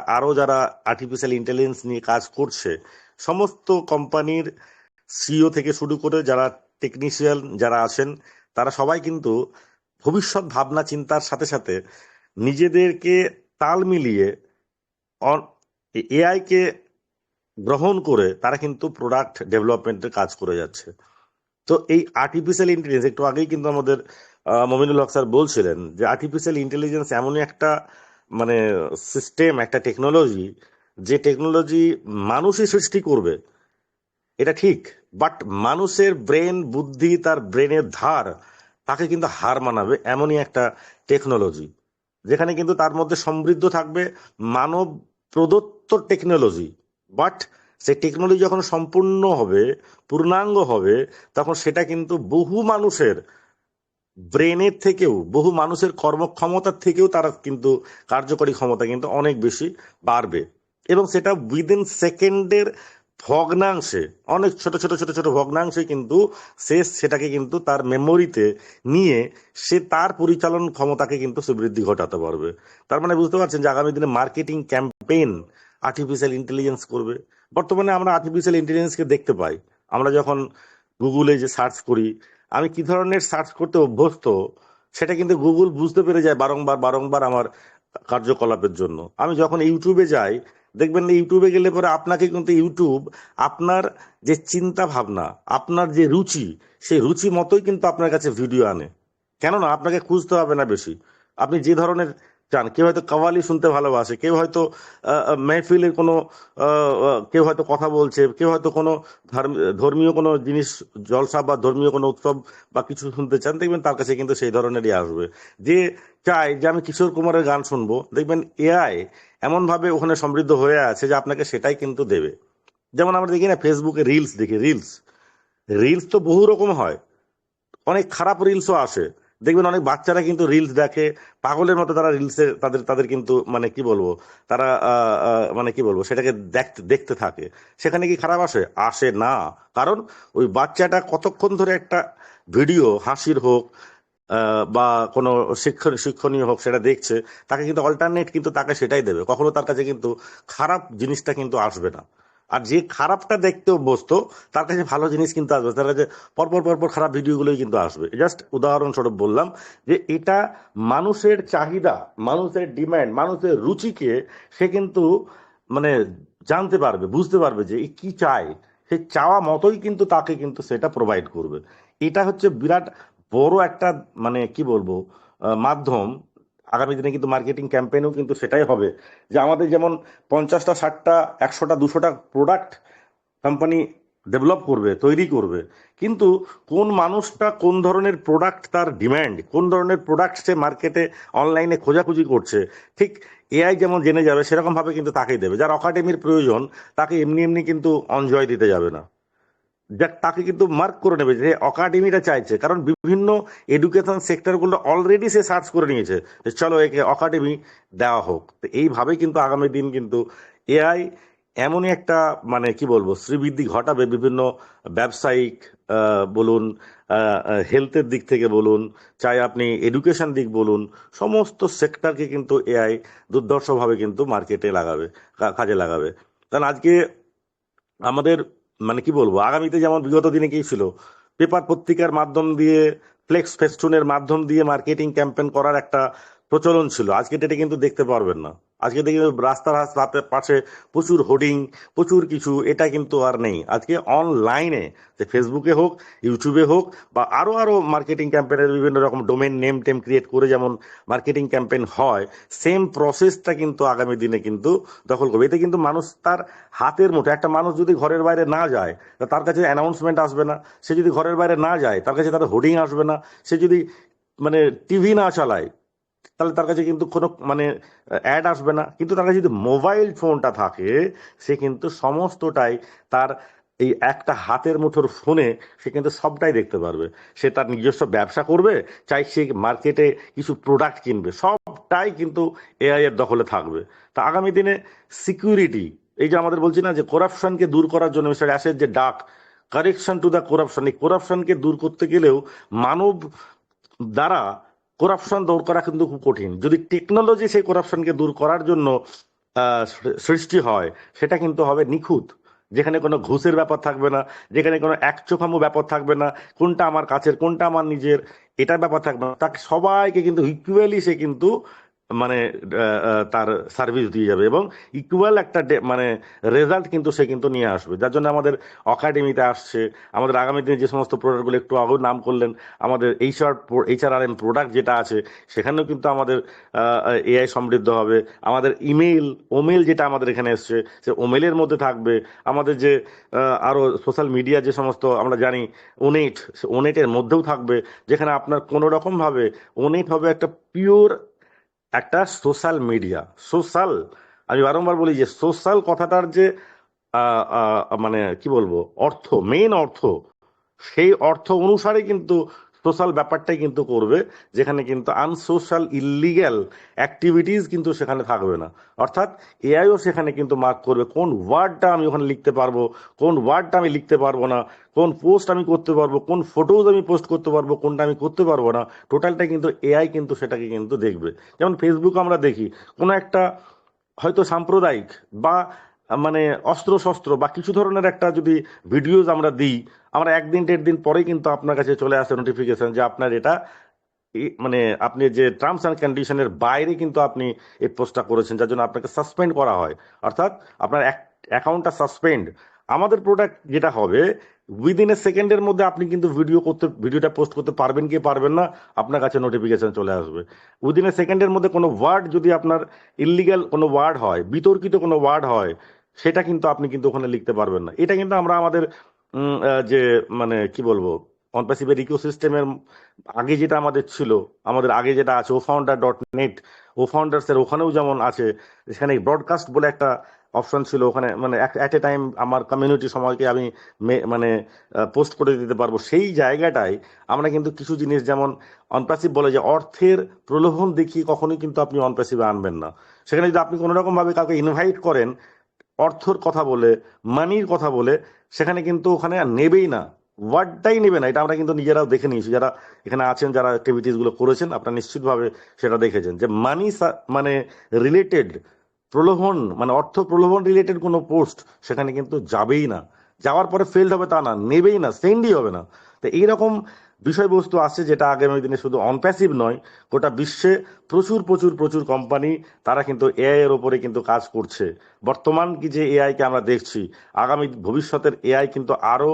আর্টিফিশিয়াল ইন্টেলিজেন্স নিয়ে কাজ করছে, সমস্ত কোম্পানির সিইও থেকে শুরু করে যারা টেকনিশিয়ান যারা আছেন, তারা সবাই কিন্তু ভবিষ্যৎ ভাবনা চিন্তার সাথে সাথে নিজেদেরকে তাল মিলিয়ে এআই কে গ্রহণ করে তারা কিন্তু প্রোডাক্ট ডেভেলপমেন্টের কাজ করে যাচ্ছে। তো এই আর্টিফিশিয়াল ইন্টেলিজেন্স, একটু আগেই কিন্তু আমাদের মমিনুল হক স্যার বলছিলেন যে আর্টিফিশিয়াল ইন্টেলিজেন্স এমনই একটা মানে সিস্টেম, একটা টেকনোলজি, যে টেকনোলজি মানুষই সৃষ্টি করবে, এটা ঠিক, বাট মানুষের ব্রেন বুদ্ধি, তার ব্রেনের ধার তাকে কিন্তু হার মানাবে এমনই একটা টেকনোলজি, যেখানে কিন্তু তার মধ্যে সমৃদ্ধ থাকবে মানব প্রদত্ত টেকনোলজি। বাট সেই টেকনোলজি যখন সম্পূর্ণ হবে, পূর্ণাঙ্গ হবে, তখন সেটা কিন্তু বহু মানুষের ব্রেনের থেকেও, বহু মানুষের কর্মক্ষমতার থেকেও তারা কিন্তু কার্যকরী ক্ষমতা কিন্তু অনেক বেশি বাড়বে, এবং সেটা উইদিন সেকেন্ডের ভগ্নাংশে, অনেক ছোট ছোট ছোট ছোট ভগ্নাংশে কিন্তু সেটাকে কিন্তু তার মেমোরিতে নিয়ে সে তার পরিচালন ক্ষমতাকে কিন্তু সে বৃদ্ধি ঘটাতে পারবে। তার মানে বুঝতে পারছেন যে আগামী দিনে মার্কেটিং ক্যাম্পেইন আর্টিফিশিয়াল ইন্টেলিজেন্স করবে। বর্তমানে আমরা আর্টিফিশিয়াল ইন্টেলিজেন্সকে দেখতে পাই, আমরা যখন গুগলে যে সার্চ করি, আমি কি ধরনের সার্চ করতে অভ্যস্ত সেটা কিন্তু গুগল বুঝতে পেরে যায় বারংবার বারংবার আমার কার্যকলাপের জন্য। আমি যখন ইউটিউবে যাই, দেখবেন ইউটিউবে গেলে পরে আপনাকে কিন্তু ইউটিউব আপনার যে চিন্তা ভাবনা, আপনার যে রুচি, সেই রুচি মতোই কিন্তু আপনার কাছে ভিডিও আনে। কেননা আপনাকে খুঁজতে হবে না বেশি, আপনি যে ধরনের চান। কেউ হয়তো কাওয়ালি শুনতে ভালোবাসে, কেউ হয়তো মেহফিলের কোনো কেউ হয়তো কথা বলছে, কেউ হয়তো কোনো ধর্মীয় কোনো জিনিস, জলসা বা ধর্মীয় কোনো উৎসব বা কিছু শুনতে চান, দেখবেন তার কাছে কিন্তু সেই ধরনেরই আসবে। যে চাই যে আমি কিশোর কুমারের গান শুনবো, দেখবেন এআই এমন ভাবে ওখানে সমৃদ্ধ হয়ে আছে যে আপনাকে সেটাই কিন্তু দেবে। যেমন আমরা দেখি না, ফেসবুকে রিলস দেখি, রিলস রিলস তো বহু রকম হয়, অনেক খারাপ রিলসও আসে। দেখবেন অনেক বাচ্চারা কিন্তু রিলস দেখে পাগলের মতো, তারা রিলসে তাদের তাদের কিন্তু মানে কি বলবো, তারা মানে কি বলবো, সেটাকে দেখতে দেখতে থাকে। সেখানে কি খারাপ আসে? আসে না। কারণ ওই বাচ্চাটা কতক্ষণ ধরে একটা ভিডিও, হাসির হোক বা কোনো শিক্ষণীয় হোক, সেটা দেখছে, তাকে কিন্তু অল্টারনেট কিন্তু তাকে সেটাই দেবে, কখনো তার কাছে কিন্তু খারাপ জিনিসটা কিন্তু আসবে না। আর যে খারাপটা দেখতে অভ্যস্ত, তার কাছে ভালো জিনিস কিন্তু আসবে, তার কাছে পরপর পরপর খারাপ ভিডিওগুলোই কিন্তু আসবে। জাস্ট উদাহরণস্বরূপ বললাম যে এটা মানুষের চাহিদা, মানুষের ডিমান্ড, মানুষের রুচিকে সে কিন্তু মানে জানতে পারবে, বুঝতে পারবে যে এ কি চায়, সে চাওয়া মতোই কিন্তু তাকে কিন্তু সেটা প্রোভাইড করবে। এটা হচ্ছে বিরাট বড় একটা মানে কি বলবো মাধ্যম। আগামী দিনে কিন্তু মার্কেটিং ক্যাম্পেইনও কিন্তু সেটাই হবে, যে আমাদের যেমন 50টা 60টা 100টা 200টা প্রোডাক্ট কোম্পানি ডেভেলপ করবে, তৈরি করবে, কিন্তু কোন মানুষটা কোন ধরনের প্রোডাক্ট তার ডিমান্ড, কোন ধরনের প্রোডাক্ট সে মার্কেটে অনলাইনে খোঁজাখুঁজি করছে, ঠিক এআই যেমন জেনে যাবে সেরকম ভাবে কিন্তু তাকেই দেবে। যার অ্যাকাডেমির প্রয়োজন তাকে এমনি এমনি কিন্তু অনজয় দিতে যাবে না, যাক তাকে কিন্তু মার্ক করে নেবে যে অ্যাকাডেমিটা চাইছে, কারণ বিভিন্ন এডুকেশন সেক্টরগুলো অলরেডি সে সার্চ করে নিয়েছে যে চলো একে অ্যাকাডেমি দেওয়া হোক। তো এইভাবেই কিন্তু আগামী দিন কিন্তু এআই এমনই একটা মানে কি বলবো শ্রীবৃদ্ধি ঘটাবে বিভিন্ন ব্যবসায়িক বলুন, হেলথের দিক থেকে বলুন, চাই আপনি এডুকেশন দিক বলুন, সমস্ত সেক্টরকে কিন্তু এআই দুর্ধর্ষভাবে কিন্তু মার্কেটে লাগাবে, কাজে লাগাবে। কারণ আজকে আমাদের মানে কি বলবো, আগামীতে যেমন বিগত দিনে কি ছিল, পেপার পত্রিকার মাধ্যম দিয়ে, ফ্লেক্স ফেস্টুনের মাধ্যম দিয়ে মার্কেটিং ক্যাম্পেইন করার একটা প্রচলন ছিল, আজকে ডেটে কিন্তু দেখতে পারবেন না। আজকে দেখি রাস্তার পাশে প্রচুর হোর্ডিং, প্রচুর কিছু, এটা কিন্তু আর নেই। আজকে অনলাইনে, যে ফেসবুকে হোক, ইউটিউবে হোক, বা আরো আরো মার্কেটিং ক্যাম্পেইনের বিভিন্ন রকম ডোমেন নেম টেম ক্রিয়েট করে যেমন মার্কেটিং ক্যাম্পেইন হয়, সেম প্রসেসটা কিন্তু আগামী দিনে কিন্তু দখল করবে। এতে কিন্তু মানুষ তার হাতের মুঠো, একটা মানুষ যদি ঘরের বাইরে না যায় তার কাছে অ্যানাউন্সমেন্ট আসবে না, সে যদি ঘরের বাইরে না যায় তার কাছে তার হোর্ডিং আসবে না, সে যদি মানে টিভি না চালায় তাহলে তার কাছে কিন্তু কোনো মানে অ্যাড আসবে না। কিন্তু তার কাছে যদি মোবাইল ফোনটা থাকে, সে কিন্তু সমস্তটাই তার এই একটা হাতের মুঠোর ফোনে সে কিন্তু সবটাই দেখতে পারবে। সে তার নিজস্ব ব্যবসা করবে, চাই সে মার্কেটে কিছু প্রোডাক্ট কিনবে, সবটাই কিন্তু এআই এর দখলে থাকবে। তা আগামী দিনে সিকিউরিটি, এই যে আমাদের বলছি না যে করাপশনকে দূর করার জন্য মিস্টার অ্যাশের যে ডাক, কারেকশন টু দ্য করাপশন, এই করাপশনকে দূর করতে গেলেও মানব দ্বারা করাপশন দূর করা কিন্তু খুব কঠিন। যদি টেকনোলজি সেই করাপশনকে দূর করার জন্য সৃষ্টি হয়, সেটা কিন্তু হবে নিখুঁত, যেখানে কোনো ঘুষের ব্যাপার থাকবে না, যেখানে কোনো একচোখামো ব্যাপার থাকবে না, কোনটা আমার কাছের কোনটা আমার নিজের এটার ব্যাপার থাকবে না। তাকে সবাইকে কিন্তু ইকুয়ালি সে কিন্তু মানে তার সার্ভিস দিয়ে যাবে এবং ইকুয়াল একটা মানে রেজাল্ট কিন্তু সে কিন্তু নিয়ে আসবে। যার জন্য আমাদের একাডেমিতে আসছে, আমাদের আগামী দিনে যে সমস্ত প্রোডাক্টগুলো একটু আগেও নাম করলেন, আমাদের HRM প্রোডাক্ট যেটা আছে সেখানেও কিন্তু আমাদের AI সমৃদ্ধ হবে। আমাদের ইমেল ওমেল যেটা আমাদের এখানে এসছে, সে ওমেলের মধ্যে থাকবে। আমাদের যে আরো সোশ্যাল মিডিয়া যে সমস্ত আমরা জানি ওনেট, ওনেটের মধ্যেও থাকবে, যেখানে আপনার কোনো রকম ভাবে ওনেট হবে একটা পিওর একটা সোশ্যাল মিডিয়া। সোশ্যাল, আমি বারংবার বলি যে সোশ্যাল কথাটার যে মানে কি বলবো অর্থ, মেইন অর্থ, সেই অর্থ অনুসারে কিন্তু সোশ্যাল ব্যাপারটাই কিন্তু করবে, যেখানে কিন্তু আনসোশ্যাল ইলিগ্যাল অ্যাক্টিভিটিস কিন্তু সেখানে থাকবে না। অর্থাৎ এআইও সেখানে কিন্তু মার্ক করবে কোন ওয়ার্ডটা আমি ওখানে লিখতে পারবো, কোন ওয়ার্ডটা আমি লিখতে পারবো না, কোন পোস্ট আমি করতে পারবো, কোন ফটোজ আমি পোস্ট করতে পারবো, কোনটা আমি করতে পারবো না, টোটালটা কিন্তু এআই কিন্তু সেটাকে কিন্তু দেখবে। যেমন ফেসবুক আমরা দেখি, কোনো একটা হয়তো সাম্প্রদায়িক বা মানে অস্ত্র শস্ত্র বা কিছু ধরনের একটা যদি ভিডিওজ আমরা দিই, আমরা 1 দিন 1.5 দিন পরেই কিন্তু আপনার কাছে চলে আসে নোটিফিকেশন যে আপনার এটা মানে আপনি যে টার্মস অ্যান্ড কন্ডিশনের বাইরে কিন্তু আপনি এই পোস্টটা করেছেন, যার জন্য আপনাকে সাসপেন্ড করা হয়। অর্থাৎ আপনার অ্যাকাউন্টটা সাসপেন্ড। আমাদের প্রোডাক্ট যেটা হবে, উইদিন এ সেকেন্ডের মধ্যে আপনি কিন্তু ভিডিওটা পোস্ট করতে পারবেন কি পারবেন না, আপনার কাছে নোটিফিকেশন চলে আসবে। উইদিন এ সেকেন্ডের মধ্যে কোনো ওয়ার্ড যদি আপনার ইললিগ্যাল কোনো ওয়ার্ড হয়, বিতর্কিত কোনো ওয়ার্ড হয়, সেটা কিন্তু আপনি কিন্তু ওখানে লিখতে পারবেন না। এটা কিন্তু আমরা আমাদের যে মানে কি বলবো অনপ্যাসিভের ইকোসিস্টেমের আগে যেটা আমাদের ছিল, আমাদের আগে যেটা আছে OFounder.net, ওফাউন্ডার্সের ওখানেও যেমন আছে, সেখানে ব্রডকাস্ট বলে একটা অপশন ছিল, ওখানে মানে অ্যাট এ টাইম আমার কমিউনিটি সময়কে আমি মানে পোস্ট করে দিতে পারবো। সেই জায়গাটায় আমরা কিন্তু কিছু জিনিস, যেমন অনপ্যাসিভ বলে যে অর্থের প্রলোভন দেখিয়ে কখনোই কিন্তু আপনি অনপ্যাসিভে আনবেন না। সেখানে যদি আপনি কোনো রকম ভাবে কাউকে ইনভাইট করেন অর্থর কথা বলে, মানির কথা বলে, সেখানে কিন্তু ওখানে আর নেবেই না, ওয়ার্ডটাই নেবে না। এটা আমরা কিন্তু নিজেরাও দেখে নিয়েছি, যারা এখানে আছেন, যারা অ্যাক্টিভিটিস গুলো করেছেন, আপনারা নিশ্চিতভাবে সেটা দেখেছেন যে মানি মানে রিলেটেড প্রলোভন, মানে অর্থ প্রলোভন রিলেটেড কোনো পোস্ট সেখানে কিন্তু যাবেই না। যাওয়ার পরে ফেলড হবে তা না, নেবেই না, সেন্ডই হবে না। তো এইরকম বিষয়বস্তু আসছে, যেটা আগামী দিনে শুধু অনপ্যাসিভ নয়, গোটা বিশ্বে প্রচুর প্রচুর প্রচুর কোম্পানি তারা কিন্তু এআই এর উপরে কিন্তু কাজ করছে। বর্তমান কি যে এআই কে আমরা দেখছি, আগামী ভবিষ্যতের এআই কিন্তু আরো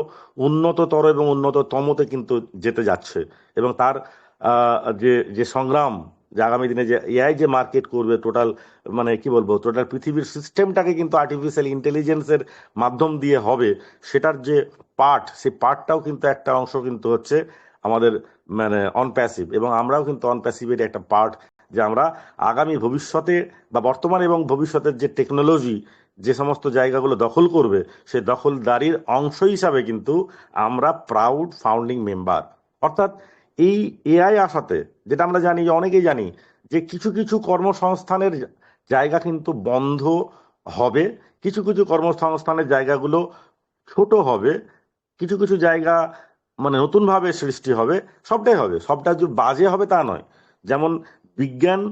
উন্নততর এবং উন্নততমতে কিন্তু যেতে যাচ্ছে। এবং তার যে যে সংগ্রাম, যে আগামী দিনে যে এআই যে মার্কেট করবে টোটাল, মানে কি বলবো টোটাল পৃথিবীর সিস্টেমটাকে কিন্তু আর্টিফিশিয়াল ইন্টেলিজেন্সের মাধ্যম দিয়ে হবে, সেটার যে পার্ট, সেই পার্টটাও কিন্তু একটা অংশ কিন্তু হচ্ছে আমাদের মানে অনপ্যাসিভ। এবং আমরাও কিন্তু অনপ্যাসিভের একটা পার্ট, যে আমরা আগামী ভবিষ্যতে বা বর্তমান এবং ভবিষ্যতের যে টেকনোলজি যে সমস্ত জায়গাগুলো দখল করবে, সেই দখলদারির অংশ হিসাবে কিন্তু আমরা প্রাউড ফাউন্ডিং মেম্বার। অর্থাৎ এই এআই আসাতে, যেটা আমরা জানি, যে অনেকেই জানি, যে কিছু কিছু কর্মসংস্থানের জায়গা কিন্তু বন্ধ হবে, কিছু কিছু কর্মসংস্থানের জায়গাগুলো ছোট হবে, কিছু কিছু জায়গা মানে নতুন ভাবে সৃষ্টি হবে। সবটাই হবে, সবটা যে বাজে হবে তা নয়। যেমন বিজ্ঞান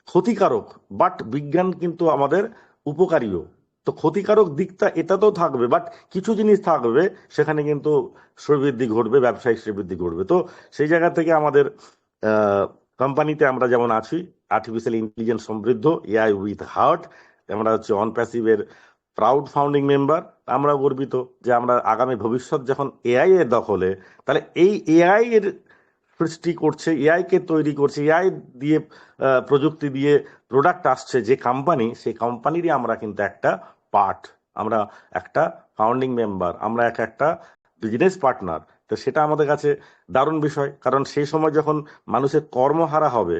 ক্ষতিকারক, বাট বিজ্ঞান কিন্তু আমাদের উপকারীও। তো ক্ষতিকারক দিকটা এটাতেও থাকবে, বাট কিছু জিনিস থাকবে সেখানে কিন্তু শ্রীবৃদ্ধি ঘটবে, ব্যবসায়িক শ্রীবৃদ্ধি ঘটবে। তো সেই জায়গা থেকে আমাদের কোম্পানিতে আমরা যেমন আছি, আর্টিফিশিয়াল ইন্টেলিজেন্স সমৃদ্ধ এআই উইথ হার্ট, আমরা হচ্ছে অনপ্যাসিভের প্রাউড ফাউন্ডিং মেম্বার। আমরা গর্বিত যে আমরা আগামী ভবিষ্যৎ যখন এআই এর দখলে, তাহলে এই এআই এর সৃষ্টি করছে, এআই কে তৈরি করছে, এআই দিয়ে প্রযুক্তি দিয়ে প্রোডাক্ট আসছে যে কোম্পানি, সেই কোম্পানিরই আমরা কিন্তু একটা পার্ট, আমরা একটা ফাউন্ডিং মেম্বার, আমরা একটা বিজনেস পার্টনার। তো সেটা আমাদের কাছে দারুণ বিষয়, কারণ সেই সময় যখন মানুষের কর্মহারা হবে,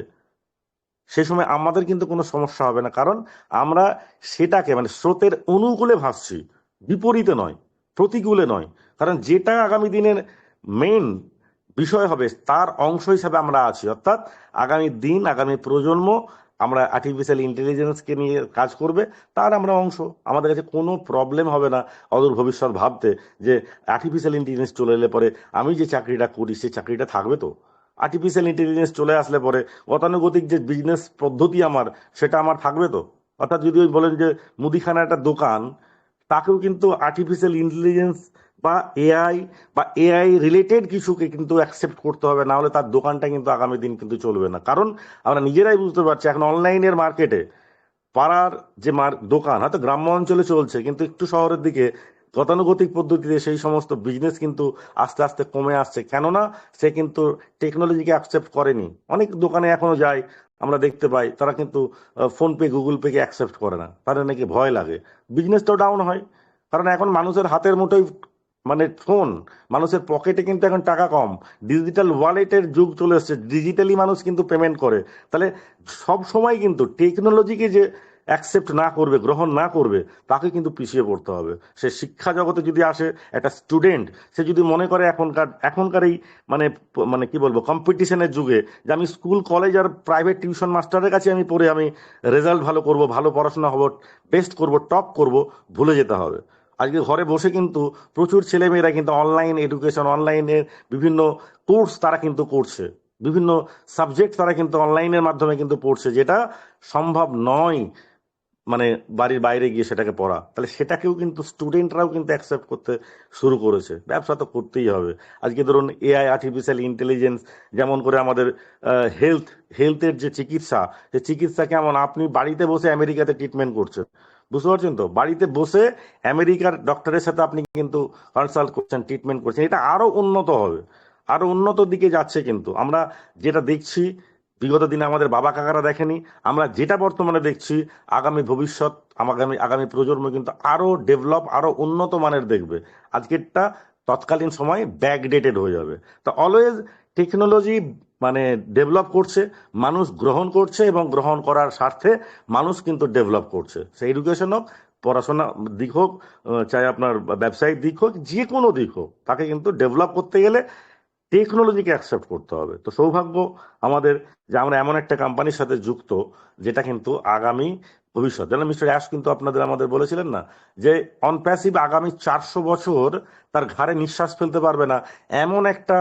সেই সময় আমাদের কিন্তু কোনো সমস্যা হবে না, কারণ আমরা সেটাকে মানে স্রোতের অনুকূলে ভাসছি, বিপরীতে নয়, প্রতিকূলে নয়। কারণ যেটা আগামী দিনের মেইন বিষয় হবে, তার অংশ হিসাবে আমরা আছি। অর্থাৎ আগামী দিন, আগামী প্রজন্ম আমরা আর্টিফিশিয়াল ইন্টেলিজেন্সকে নিয়ে কাজ করবে, তার আমরা অংশ। আমাদের কাছে কোনো প্রবলেম হবে না অদূর ভবিষ্যৎ ভাবতে যে আর্টিফিশিয়াল ইন্টেলিজেন্স চলে এলে পরে আমি যে চাকরিটা করি সেই চাকরিটা থাকবে। তো আর্টিফিশিয়াল ইন্টেলিজেন্স চলে আসলে পরে গতানুগতিক যে বিজনেস পদ্ধতি আমার, সেটা আমার থাকবে তো। অর্থাৎ যদি ওই বলেন যে মুদিখানা একটা দোকান, তাকেও কিন্তু আর্টিফিশিয়াল ইন্টেলিজেন্স বা এআই রিলেটেড কিছুকে কিন্তু অ্যাকসেপ্ট করতে হবে, না হলে তার দোকানটা কিন্তু আগামী দিন কিন্তু চলবে না। কারণ আমরা নিজেরাই বুঝতে পারছি এখন অনলাইনের মার্কেটে পাড়ার যে দোকান হয়তো গ্রাম্য অঞ্চলে চলছে, কিন্তু একটু শহরের দিকে গতানুগতিক পদ্ধতিতে সেই সমস্ত বিজনেস কিন্তু আস্তে আস্তে কমে আসছে। কেননা সে কিন্তু টেকনোলজিকে অ্যাকসেপ্ট করেনি। অনেক দোকানে এখনো যায়, আমরা দেখতে পাই তারা কিন্তু ফোনপে গুগল পে কে অ্যাকসেপ্ট করে না, তাদের নাকি ভয় লাগে। বিজনেসটাও ডাউন হয়, কারণ এখন মানুষের হাতের মুঠোয় মানে ফোন, মানুষের পকেটে কিন্তু এখন টাকা কম, ডিজিটাল ওয়ালেটের যুগ চলে এসেছে, ডিজিটালি মানুষ কিন্তু পেমেন্ট করে। তাহলে সব সময় কিন্তু টেকনোলজিকে যে অ্যাকসেপ্ট না করবে, গ্রহণ না করবে, তাকে কিন্তু পিছিয়ে পড়তে হবে। সে শিক্ষা জগতে যদি আসে, একটা স্টুডেন্ট সে যদি মনে করে এখনকার এই মানে মানে কি বলবো কম্পিটিশনের যুগে যে আমি স্কুল কলেজ আর প্রাইভেট টিউশন মাস্টারের কাছে আমি পড়ে আমি রেজাল্ট ভালো করব, ভালো পড়াশোনা হব, বেস্ট করব, টপ করব, ভুলে যেতে হবে। আজকে ঘরে বসে কিন্তু প্রচুর ছেলেমেয়েরা কিন্তু অনলাইন এডুকেশন, অনলাইনের বিভিন্ন কোর্স তারা কিন্তু করছে, বিভিন্ন সাবজেক্ট তারা কিন্তু অনলাইনের মাধ্যমে কিন্তু পড়ছে, যেটা সম্ভব নয় মানে বাড়ির বাইরে গিয়ে সেটাকে পড়া। তাহলে সেটাকেও কিন্তু স্টুডেন্টরাও কিন্তু অ্যাকসেপ্ট করতে শুরু করেছে। ব্যবসা তো করতেই হবে। আজকে ধরুন এআই, আর্টিফিশিয়াল ইন্টেলিজেন্স, যেমন করে আমাদের হেলথের যে চিকিৎসা, সে চিকিৎসা কেমন, আপনি বাড়িতে বসে আমেরিকাতে ট্রিটমেন্ট করছেন, বুঝতে পারছেন তো, বাড়িতে বসে আমেরিকার ডক্টরের সাথে আপনি কিন্তু কনসাল্ট করছেন, ট্রিটমেন্ট করছেন। এটা আরো উন্নত হবে, আরো উন্নত দিকে যাচ্ছে। কিন্তু আমরা যেটা দেখছি বিগত দিনে আমাদের বাবা কাকারা দেখেনি, আমরা যেটা বর্তমানে দেখছি, আগামী ভবিষ্যৎ, আগামী প্রজন্ম কিন্তু আরো ডেভেলপ, আরো উন্নত মানের দেখবে। আজকেরটা তৎকালীন সময় ব্যাকডেটেড হয়ে যাবে। তো অলওয়েজ টেকনোলজি মানে ডেভেলপ করছে, মানুষ গ্রহণ করছে, এবং গ্রহণ করার স্বার্থে মানুষ কিন্তু ডেভেলপ করছে। সে এডুকেশন হোক, পড়াশোনা দিক হোক, চাই আপনার ব্যবসায়িক দিক হোক, যে কোনো দিক হোক, তাকে কিন্তু ডেভেলপ করতে গেলে টেকনোলজিকে অ্যাকসেপ্ট করতে হবে। তো সৌভাগ্য আমাদের যে আমরা এমন একটা কোম্পানির সাথে যুক্ত, যেটা কিন্তু আগামী ভবিষ্যৎ, যেন মিস্টার অ্যাশ কিন্তু আমাদের বলেছিলেন না যে অনপ্যাসিভ আগামী 400 বছর তার ঘাড়ে নিঃশ্বাস ফেলতে পারবে না, এমন একটা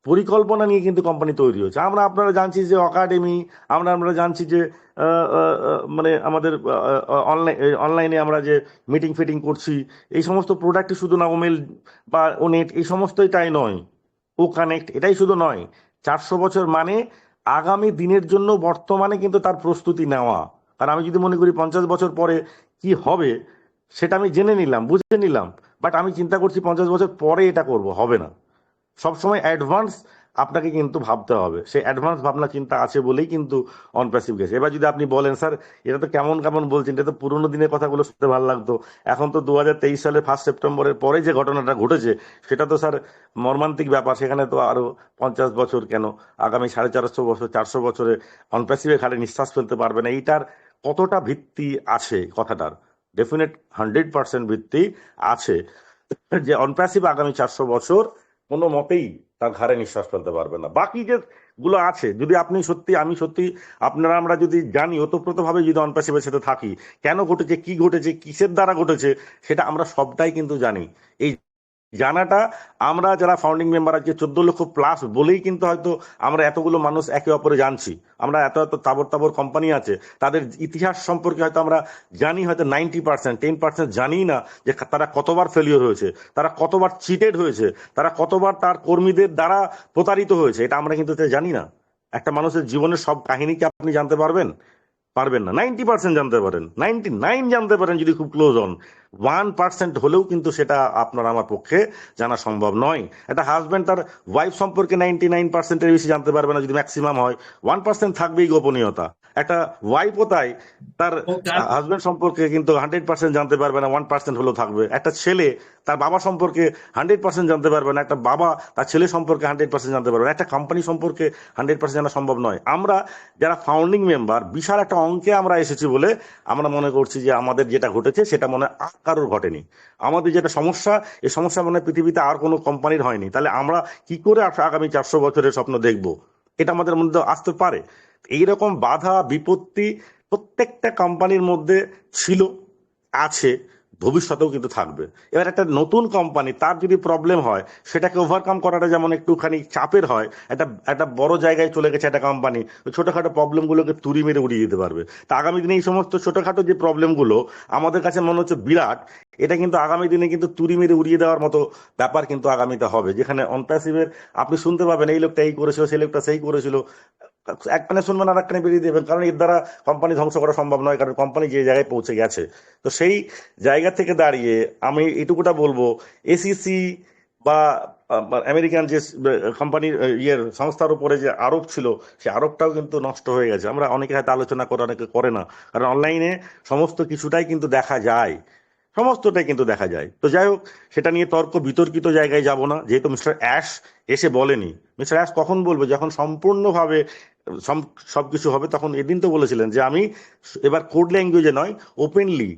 পরিকল্পনা নিয়ে কিন্তু কোম্পানি তৈরি হচ্ছে। আপনারা জানছি যে একাডেমি, আমরা জানছি যে মানে আমাদের অনলাইনে আমরা যে মিটিং ফিটিং করছি, এই সমস্ত প্রোডাক্টই শুধু না, ওমেল বা ওনেট এই সমস্তটাই নয়, ও কানেক্ট এটাই শুধু নয়। 400 বছর মানে আগামী দিনের জন্য বর্তমানে কিন্তু তার প্রস্তুতি নেওয়া। কারণ আমি যদি মনে করি 50 বছর পরে কি হবে, সেটা আমি জেনে নিলাম, বুঝে নিলাম, বাট আমি চিন্তা করছি 50 বছর পরে এটা করব, হবে না। সবসময় অ্যাডভান্স আপনাকে কিন্তু ভাবতে হবে। সেই অ্যাডভান্স ভাবনা চিন্তা আছে বলেই কিন্তু অনপ্যাসিভ গেছে। এবার যদি আপনি বলেন স্যার এটা তো কেমন কেমন বলছেন, এটা তো পুরোনো দিনের কথাগুলো শুনতে ভালো লাগতো, এখন তো 2023 সালের 1 সেপ্টেম্বরের পরে যে ঘটনাটা ঘটেছে, সেটা তো স্যার মর্মান্তিক ব্যাপার। সেখানে তো আরো 50 বছর কেন, আগামী 450 বছর, 400 বছরে অনপ্যাসিভে খালি নিঃশ্বাস ফেলতে পারবে না, এইটার কতটা ভিত্তি আছে কথাটার? ডেফিনেট 100% ভিত্তি আছে যে অনপ্যাসিভ আগামী 400 বছর কোনো মতেই তার ঘাড়ে নিঃশ্বাস ফেলতে পারবে না। বাকি যে গুলো আছে, যদি আপনি সত্যি, আমি সত্যি, আমরা যদি জানি ওতপ্রোত ভাবে, যদি অনপ্যাসিভের সাথে থাকি, কেন ঘটেছে, কি ঘটেছে, কিসের দ্বারা ঘটেছে, সেটা আমরা সবটাই কিন্তু জানি। এই জানাটা আমরা যারা ফাউন্ডিং মেম্বার আজকে 14 লক্ষ প্লাস বলেই কিন্তু হয়তো আমরা এতগুলো মানুষ একে অপরে জানছি। আমরা এত তাবর কোম্পানি আছে, তাদের ইতিহাস সম্পর্কে হয়তো আমরা জানি হয়তো 90%, 10% জানি না যে তারা কতবার ফেলিওর হয়েছে, তারা কতবার চিটেড হয়েছে, তারা কতবার তার কর্মীদের দ্বারা প্রতারিত হয়েছে, এটা আমরা কিন্তু জানি না। একটা মানুষের জীবনের সব কাহিনী কি আপনি জানতে পারবেন? পারবেন না। 90% জানতে পারেন, 99 জানতে পারেন যদি খুব ক্লোজ হন, 1% হলেও কিন্তু সেটা আপনার আমার পক্ষে জানা সম্ভব নয়। একটা হাজব্যান্ড তার ওয়াইফ সম্পর্কে 99%-এর বেশি জানতে পারবে না, যদি ম্যাক্সিমাম হয় 1% থাকবেই গোপনীয়তা। একটা ওয়াইফও তাই তার হাজব্যান্ড সম্পর্কে কিন্তু 100% জানতে পারবে না, 1% হলেও থাকবে। একটা ছেলে তার বাবা সম্পর্কে 100% জানতে পারবে না, একটা বাবা তার ছেলে সম্পর্কে 100% জানতে পারবে না, একটা কোম্পানি সম্পর্কে 100% জানা সম্ভব নয়। আমরা যারা ফাউন্ডিং মেম্বার, বিশাল একটা অঙ্কে আমরা এসেছি বলে আমরা মনে করছি যে আমাদের যেটা ঘটেছে সেটা মনে আর কারোর ঘটেনি। আমাদের যেটা সমস্যা, এই সমস্যা মনে হয় পৃথিবীতে আর কোনো কোম্পানির হয়নি। তাহলে আমরা কি করে আগামী 400 বছরের স্বপ্ন দেখব? এটা আমাদের মধ্যে আসতে পারে। এইরকম বাধা বিপত্তি প্রত্যেকটা কোম্পানির মধ্যে ছিল, আছে, ভবিষ্যতেও কিন্তু থাকবে। এবার একটা নতুন কোম্পানি, তার যদি প্রবলেম হয় সেটাকে ওভারকাম করাটা যেমন একটুখানি চাপের হয়, একটা একটা বড় জায়গায় চলে গেছে একটা কোম্পানি, ছোটখাটো প্রবলেমগুলোকে তুড়ি মেরে উড়িয়ে দিতে পারবে। তা আগামী দিনে এই সমস্ত ছোটখাটো যে প্রবলেমগুলো আমাদের কাছে মনে হচ্ছে বিরাট, এটা কিন্তু আগামী দিনে কিন্তু তুড়ি মেরে উড়িয়ে দেওয়ার মতো ব্যাপার কিন্তু আগামীতে হবে, যেখানে অনপ্যাসিভের আপনি শুনতে পাবেন এই লোকটা এই করেছিল, সেই লোকটা সেই করেছিল, এক কানে শুনবেন আর এক কানে বেরিয়ে দেবেন, কারণ এর দ্বারা কোম্পানি ধ্বংস করা সম্ভব নয়, কারণ কোম্পানি যে জায়গায় পৌঁছে গেছে। তো সেই জায়গা থেকে দাঁড়িয়ে আমি এটুকুটা বলবো, এসিসি বা আমেরিকান যে কোম্পানির ইয়ের সংস্থার উপরে যে আরোপ ছিল, সেই আরোপটাও কিন্তু নষ্ট হয়ে গেছে। আমরা অনেকে হয়তো আলোচনা করে, অনেকে করে না, কারণ অনলাইনে সমস্ত কিছুটাই কিন্তু দেখা যায়, সমস্তটাই কিন্তু দেখা যায়। তো যাই হোক, সেটা নিয়ে তর্ক বিতর্কিত জায়গায় যাব না, যেহেতু মিস্টার অ্যাশ এসে বলেনি। মিস্টার অ্যাশ কখন বলবে? যখন সম্পূর্ণভাবে সবকিছু হবে, তখন এদিন তো বলেছিলেন যে আমি এবার কোড ল্যাঙ্গুয়েজে নয়, ওপেনলি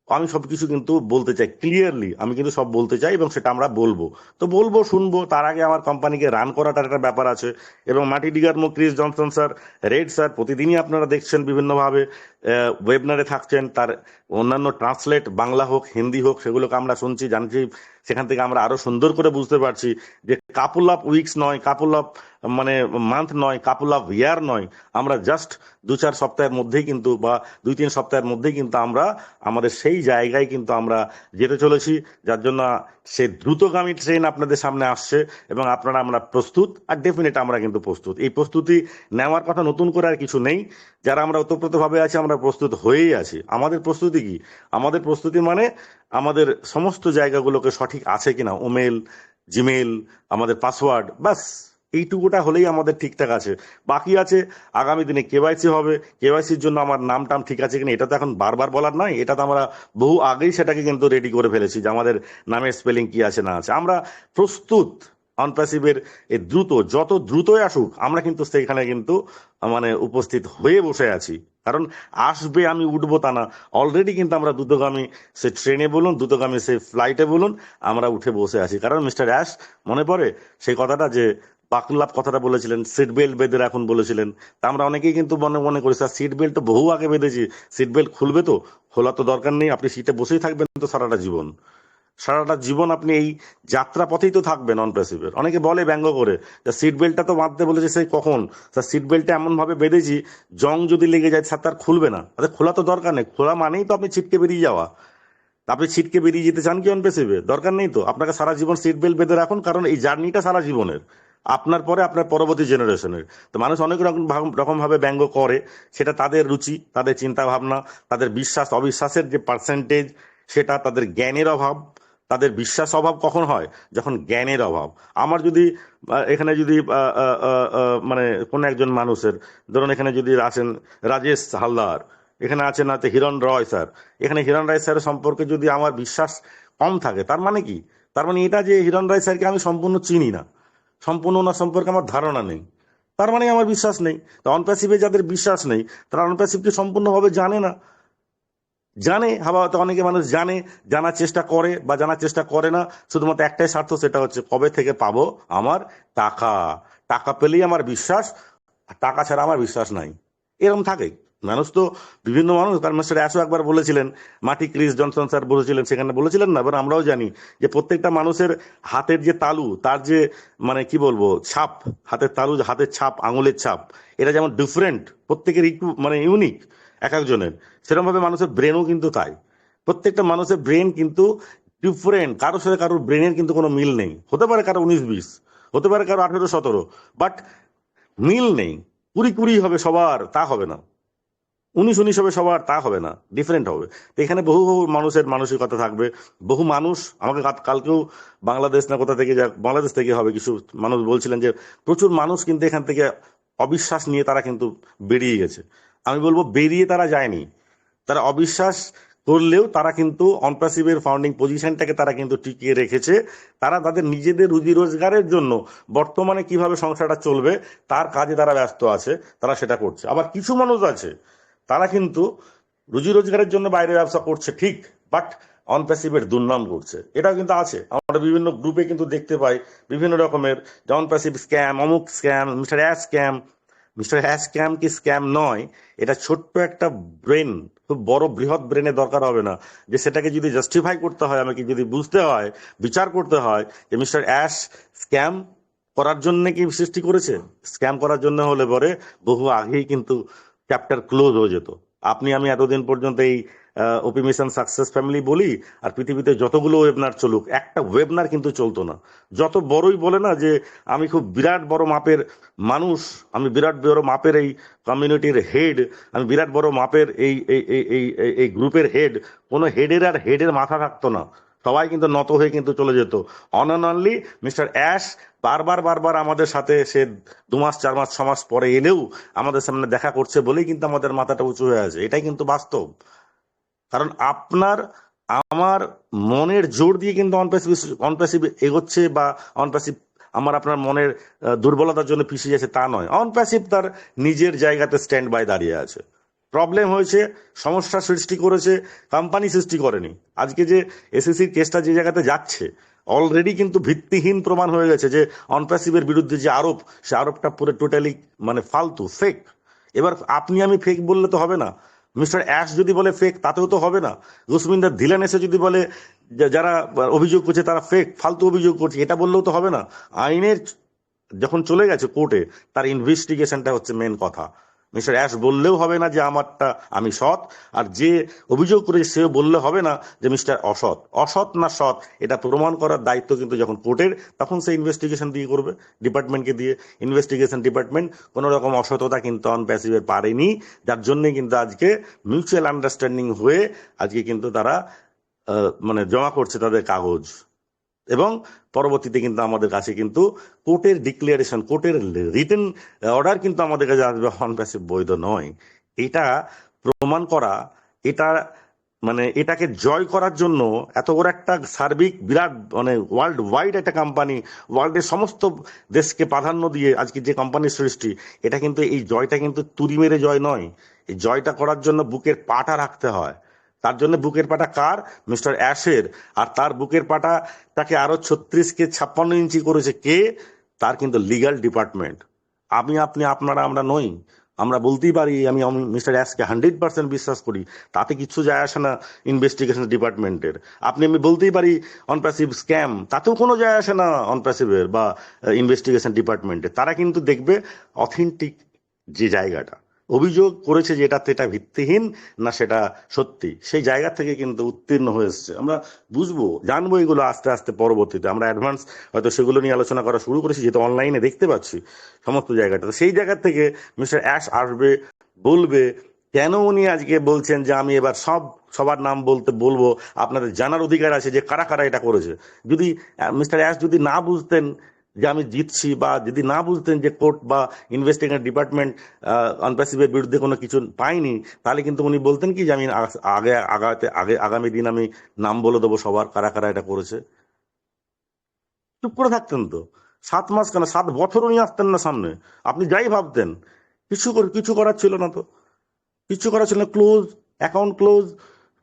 আমি সবকিছু কিন্তু বলতে চাই, ক্লিয়ারলি আমি কিন্তু সব বলতে চাই, এবং সেটা আমরা বলবো। তো বলবো, শুনবো, তার আগে আমার কোম্পানিকে রান করাটার একটা ব্যাপার আছে। এবং মাটি ডিগার মুখ Chris Johnson sir, red sir, প্রতিদিনই আপনারা দেখছেন বিভিন্নভাবে ওয়েবনারে থাকছেন, তার অন্যান্য ট্রান্সলেট বাংলা হোক হিন্দি হোক সেগুলোকে আমরা শুনছি, জানছি। সেখান থেকে আমরা আরো সুন্দর করে বুঝতে পারছি যে কাপল অফ উইকস নয়, কাপল অফ মানে মান্থ নয়, কাপল অফ ইয়ার নয়, আমরা জাস্ট 2-4 সপ্তাহের মধ্যেই কিন্তু, বা 2-3 সপ্তাহের মধ্যেই কিন্তু আমরা আমাদের সেই জায়গায় কিন্তু আমরা যেতে চলেছি, যার জন্য সেই দ্রুতগামী ট্রেন আপনাদের সামনে আসছে, এবং আপনারা আমরা প্রস্তুত, আর ডেফিনেট আমরা কিন্তু প্রস্তুত। এই প্রস্তুতি নেওয়ার কথা নতুন করে আর কিছু নেই। যারা আমরা ওতপ্রোতভাবে আছি, আমরা প্রস্তুত হয়েই আছি। আমাদের প্রস্তুতি কি? আমাদের প্রস্তুতি মানে আমাদের সমস্ত জায়গাগুলোকে সঠিক আছে কিনা, ওমেল, জিমেল, আমাদের পাসওয়ার্ড, বাস এইটুকুটা হলেই আমাদের ঠিকঠাক আছে। বাকি আছে আগামী দিনে কেওয়াইসি হবে, কেওয়াইসির জন্য আমার নাম টাম ঠিক আছে কিনা, এটা তো এখন বারবার বলার নয়, এটা তো আমরা বহু আগেই সেটাকে কিন্তু রেডি করে ফেলেছি, যে আমাদের নামের স্পেলিং কি আছে না আছে। আমরা প্রস্তুত অনপ্যাসিভের এই দ্রুত, যত দ্রুতই আসুক, আমরা কিন্তু সেখানে কিন্তু মানে উপস্থিত হয়ে বসে আছি। কারণ আসবে আমি উঠবো তা না, অলরেডি কিন্তু আমরা দ্রুতগামী সে ট্রেনে বলুন, দ্রুতগামী সে ফ্লাইটে বলুন, আমরা উঠে বসে আছি। কারণ মিস্টার অ্যাশ, মনে পড়ে সেই কথাটা যে বাকলাভ কথাটা বলেছিলেন, সিট বেল্ট বেঁধে রাখুন বলেছিলেন। তা আমরা অনেকেই কিন্তু মনে মনে করি স্যার সিট বেল্ট তো বহু আগে বেঁধেছি, সিট বেল্ট খুলবে তো? খোলা তো দরকার নেই, আপনি সিটে বসেই থাকবেন তো সারাটা জীবন। সারাটা জীবন আপনি এই যাত্রা পথেই তো থাকবেন অনপ্যাসিভের। অনেকে বলে ব্যঙ্গ করে যে সিট বেল্টটা তো বাঁধতে বলেছে সেই কখন, স্যার সিট বেল্টটা এমন ভাবে বেঁধেছি জং যদি লেগে যায় স্যার তার খুলবে না। তাদের খোলা তো দরকার নেই, খোলা মানেই তো আপনি ছিটকে বেরিয়ে যাওয়া। তা আপনি ছিটকে বেরিয়ে যেতে চান কি অনপ্যাসিভে? দরকার নেই তো, আপনাকে সারা জীবন সিট বেল্ট বেঁধে রাখুন, কারণ এই জার্নিটা সারা জীবনের, আপনার পরে আপনার পরবর্তী জেনারেশনের। তো মানুষ অনেক রকম ভাবে ব্যঙ্গ করে, সেটা তাদের রুচি, তাদের চিন্তা ভাবনা, তাদের বিশ্বাস অবিশ্বাসের যে পার্সেন্টেজ, সেটা তাদের জ্ঞানের অভাব। তাদের বিশ্বাস অভাব কখন হয়? যখন জ্ঞানের অভাব। আমার যদি এখানে যদি মানে কোন একজন মানুষের, ধরুন এখানে যদি আছেন রাজেশ হালদার, এখানে আছেন আছে হিরণ রয় স্যার, এখানে হিরণ রায় স্যারের সম্পর্কে যদি আমার বিশ্বাস কম থাকে, তার মানে কি? তার মানে এটা যে হিরণ রায় স্যারকে আমি সম্পূর্ণ চিনি না, সম্পূর্ণ ওনার সম্পর্কে আমার ধারণা নেই, তার মানে আমার বিশ্বাস নেই। তো অনপ্যাসিভে যাদের বিশ্বাস নেই, তারা অনপ্যাসিভকে সম্পূর্ণভাবে জানে না। জানে, হয়তো অনেকে মানুষ জানে, জানার চেষ্টা করে বা জানার চেষ্টা করে না, শুধুমাত্র একটাই স্বার্থ, সেটা হচ্ছে কবে থেকে পাবো আমার টাকা, টাকা পেলেই আমার বিশ্বাস, আর টাকা ছাড়া আমার বিশ্বাস নাই, এরকম থাকে মানুষ। তো বিভিন্ন মানুষ, কারণ মিস্টার অ্যাশও একবার বলেছিলেন, মাটি ক্রিস জনসন স্যার বলেছিলেন, সেখানে বলেছিলেন না, এবার আমরাও জানি যে প্রত্যেকটা মানুষের হাতের যে তালু, তার যে মানে কি বলবো ছাপ, হাতের তালু, হাতের ছাপ, আঙুলের ছাপ, এটা যেমন ডিফারেন্ট, প্রত্যেকের একটু মানে ইউনিক এক একজনের, সেরকম ভাবে মানুষের ব্রেনও কিন্তু তাই। প্রত্যেকটা মানুষের ব্রেন কিন্তু ডিফারেন্ট, কারোর সাথে কারোর ব্রেনের কিন্তু কোনো মিল নেই। হতে পারে কারো 19-20, হতে পারে কারো 18-17, বাট মিল নেই। 20-20 হবে সবার, তা হবে না। 19-19 হবে সবার, তা হবে না, ডিফারেন্ট হবে। তো এখানে বহু বহু মানুষের মানসিকতা থাকবে। বহু মানুষ আমাকে কালকেও বাংলাদেশ না কোথা থেকে, বাংলাদেশ থেকে হবে কিছু মানুষ বলছিলেন যে প্রচুর মানুষ কিন্তু এখান থেকে অবিশ্বাস নিয়ে তারা কিন্তু বেরিয়ে গেছে। আমি বলবো বেরিয়ে তারা যায়নি, তারা অবিশ্বাস করলেও তারা কিন্তু অনপ্যাসিভের ফাউন্ডিং পজিশনটাকে তারা কিন্তু টিকিয়ে রেখেছে। তারা তাদের নিজেদের রুজি রোজগারের জন্য বর্তমানে কিভাবে সংসারটা চলবে তার কাজে তারা ব্যস্ত আছে, তারা সেটা করছে। আবার কিছু মানুষ আছে তারা কিন্তু রুজি রোজগারের জন্য বাইরে ব্যবসা করছে ঠিক, বাট অনপ্যাসিভের দুর্নাম করছে, এটাও কিন্তু আছে। আমরা বিভিন্ন গ্রুপে কিন্তু দেখতে পাই বিভিন্ন রকমের, যেমন প্যাসিভ স্ক্যাম, অমুক scam, mister ash scam, mister hash scam কি স্ক্যাম নয়, এটা ছোট্ট একটা ব্রেন, খুব বড় বৃহৎ ব্রেনের দরকার হবে না, যে সেটাকে যদি জাস্টিফাই করতে হয়, আমাকে যদি বুঝতে হয়, বিচার করতে হয় যে মিস্টার অ্যাশ স্ক্যাম করার জন্য কি সৃষ্টি করেছে। স্ক্যাম করার জন্য হলে পরে বহু আগেই কিন্তু চ্যাপ্টার ক্লোজ হয়ে যেত। আপনি আমি এতদিন পর্যন্ত এই ওপি মিশন সাকসেস ফ্যামিলি বলি, আর পৃথিবীতে যতগুলো ওয়েবনার চলুক, একটা ওয়েবনার কিন্তু চলতো না। যত বড়ই বলে না যে আমি খুব বিরাট বড় মাপের মানুষ, আমি বিরাট বড় মাপের এই কমিউনিটির হেড, আমি বিরাট বড় মাপের এই এই এই এই এই- এই গ্রুপের হেড, কোনো হেডের আর হেডের মাথা থাকতো না, সবাই কিন্তু নত হয়ে কিন্তু চলে যেত। On and only mister ash বারবার বারবার আমাদের সাথে, সে 2 মাস 4 মাস 6 মাস পরে এলেও আমাদের সামনে দেখা করছে বলেই কিন্তু আমাদের মাথাটা উঁচু হয়ে আছে। এটাই কিন্তু বাস্তব। কারণ আপনার আমার মনের জোর দিয়ে কিন্তু অনপ্যাসিভ এগোচ্ছে, বা অনপ্যাসিভ আমার আপনার মনের দুর্বলতার জন্য পিছিয়ে যাচ্ছে তা নয়। অনপ্যাসিভ তার নিজের জায়গাতে স্ট্যান্ড বাই দাঁড়িয়ে আছে। প্রবলেম হয়েছে, সমস্যা সৃষ্টি করেছে, কোম্পানি সৃষ্টি করেনি। আজকে যে এসএসসির কেসটা যে জায়গাতে যাচ্ছে, অলরেডি কিন্তু ভিত্তিহীন প্রমাণ হয়ে গেছে যে অনপ্যাসিভের বিরুদ্ধে যে আরোপ, সে আরোপটা পুরো টোটালি মানে ফালতু, ফেক। এবার আপনি আমি ফেক বললে তো হবে না, মিস্টার অ্যাশ যদি বলে ফেক তাতেও তো হবে না। জসমিনদার ধিলান এসে যদি বলে যারা অভিযোগ করছে তারা ফেক, ফালতু অভিযোগ করছে, এটা বললেও তো হবে না। আইনের যখন চলে গেছে কোর্টে, তার ইনভেস্টিগেশনটা হচ্ছে মেন কথা। মিস্টার অ্যাশ বললেও হবে না যে আমারটা আমি সৎ, আর যে অভিযোগ করেছে সেও বললে হবে না যে মিস্টার অসৎ। অসৎ না সৎ এটা প্রমাণ করার দায়িত্ব কিন্তু যখন কোর্টের, তখন সে ইনভেস্টিগেশন দিয়ে করবে, ডিপার্টমেন্টকে দিয়ে। ইনভেস্টিগেশন ডিপার্টমেন্ট কোনো রকম অসততা কিন্তু অনপ্যাসিভের পারেনি, যার জন্যই কিন্তু আজকে মিউচুয়াল আন্ডারস্ট্যান্ডিং হয়ে আজকে কিন্তু তারা মানে জমা করছে তাদের কাগজ, এবং পরবর্তীতে কিন্তু আমাদের কাছে কিন্তু কোর্টের ডিক্লারেশন, কোর্টের রিটেন অর্ডার কিন্তু আমাদের কাছে আসবে অনপ্যাসিভ বৈধ নয়। এটা প্রমাণ করা, এটা মানে এটাকে জয় করার জন্য এত বড় একটা সার্বিক বিরাট মানে ওয়ার্ল্ড ওয়াইড একটা কোম্পানি, ওয়ার্ল্ডের সমস্ত দেশকে প্রাধান্য দিয়ে আজকে যে কোম্পানির সৃষ্টি, এটা কিন্তু এই জয়টা কিন্তু তুড়ি মেরে জয় নয়। এই জয়টা করার জন্য বুকের পাটা রাখতে হয়। তার জন্য বুকের পাটা কার? মিস্টার অ্যাশের। আর তার বুকের পাটা তাকে আরো 36 কে 56 ইঞ্চি করেছে কে? তার কিন্তু লিগ্যাল ডিপার্টমেন্ট। আমি আপনি আপনারা আমরা নই। আমরা বলতেই পারি আমি মিস্টার অ্যাশকে 100% বিশ্বাস করি, তাতে কিছু যায় আসে না ইনভেস্টিগেশন ডিপার্টমেন্টের। আপনি আমি বলতেই পারি অনপ্যাসিভ স্ক্যাম, তাতেও কোনো যায় আসে না অনপ্যাসিভের বা ইনভেস্টিগেশন ডিপার্টমেন্টের। তারা কিন্তু দেখবে অথেন্টিক যে জায়গাটা অভিযোগ করেছে, যেটা সেটা ভিত্তিহীন না সেটা সত্যি, সেই জায়গা থেকে কিন্তু উত্তীর্ণ হয়ে এসছে। আমরা বুঝবো, জানবো এগুলো আস্তে আস্তে। পরবর্তীতে আমরা অ্যাডভান্স হয়তো সেগুলো নিয়ে আলোচনা করা শুরু করেছি, যেহেতু অনলাইনে দেখতে পাচ্ছি সমস্ত জায়গাটা। তো সেই জায়গা থেকে মিস্টার অ্যাশ আসবে, বলবে কেন উনি আজকে বলছেন যে আমি এবার সবার নাম বলবো। আপনাদের জানার অধিকার আছে যে কারা কারা এটা করেছে। যদি মিস্টার অ্যাশ যদি না বুঝতেন যে আমি জিতছি, বা যদি না বুঝতেন যে কোর্ট বা ইনভেস্টিগেশন ডিপার্টমেন্ট অনপ্যাসিভের বিরুদ্ধে কোনো কিছু পাইনি, তাহলে কিন্তু উনি বলতেন কি যে আমি আগামী দিন আমি নাম বলে দেবো সবার, কারা কারা এটা করেছে। চুপ করে থাকতেন তো। 7 মাস কেন, 7 বছরও নিয়ে আসতেন না সামনে। আপনি যাই ভাবতেন, কিছু করার ছিল না তো, কিছু করার ছিল না। ক্লোজ, অ্যাকাউন্ট ক্লোজ,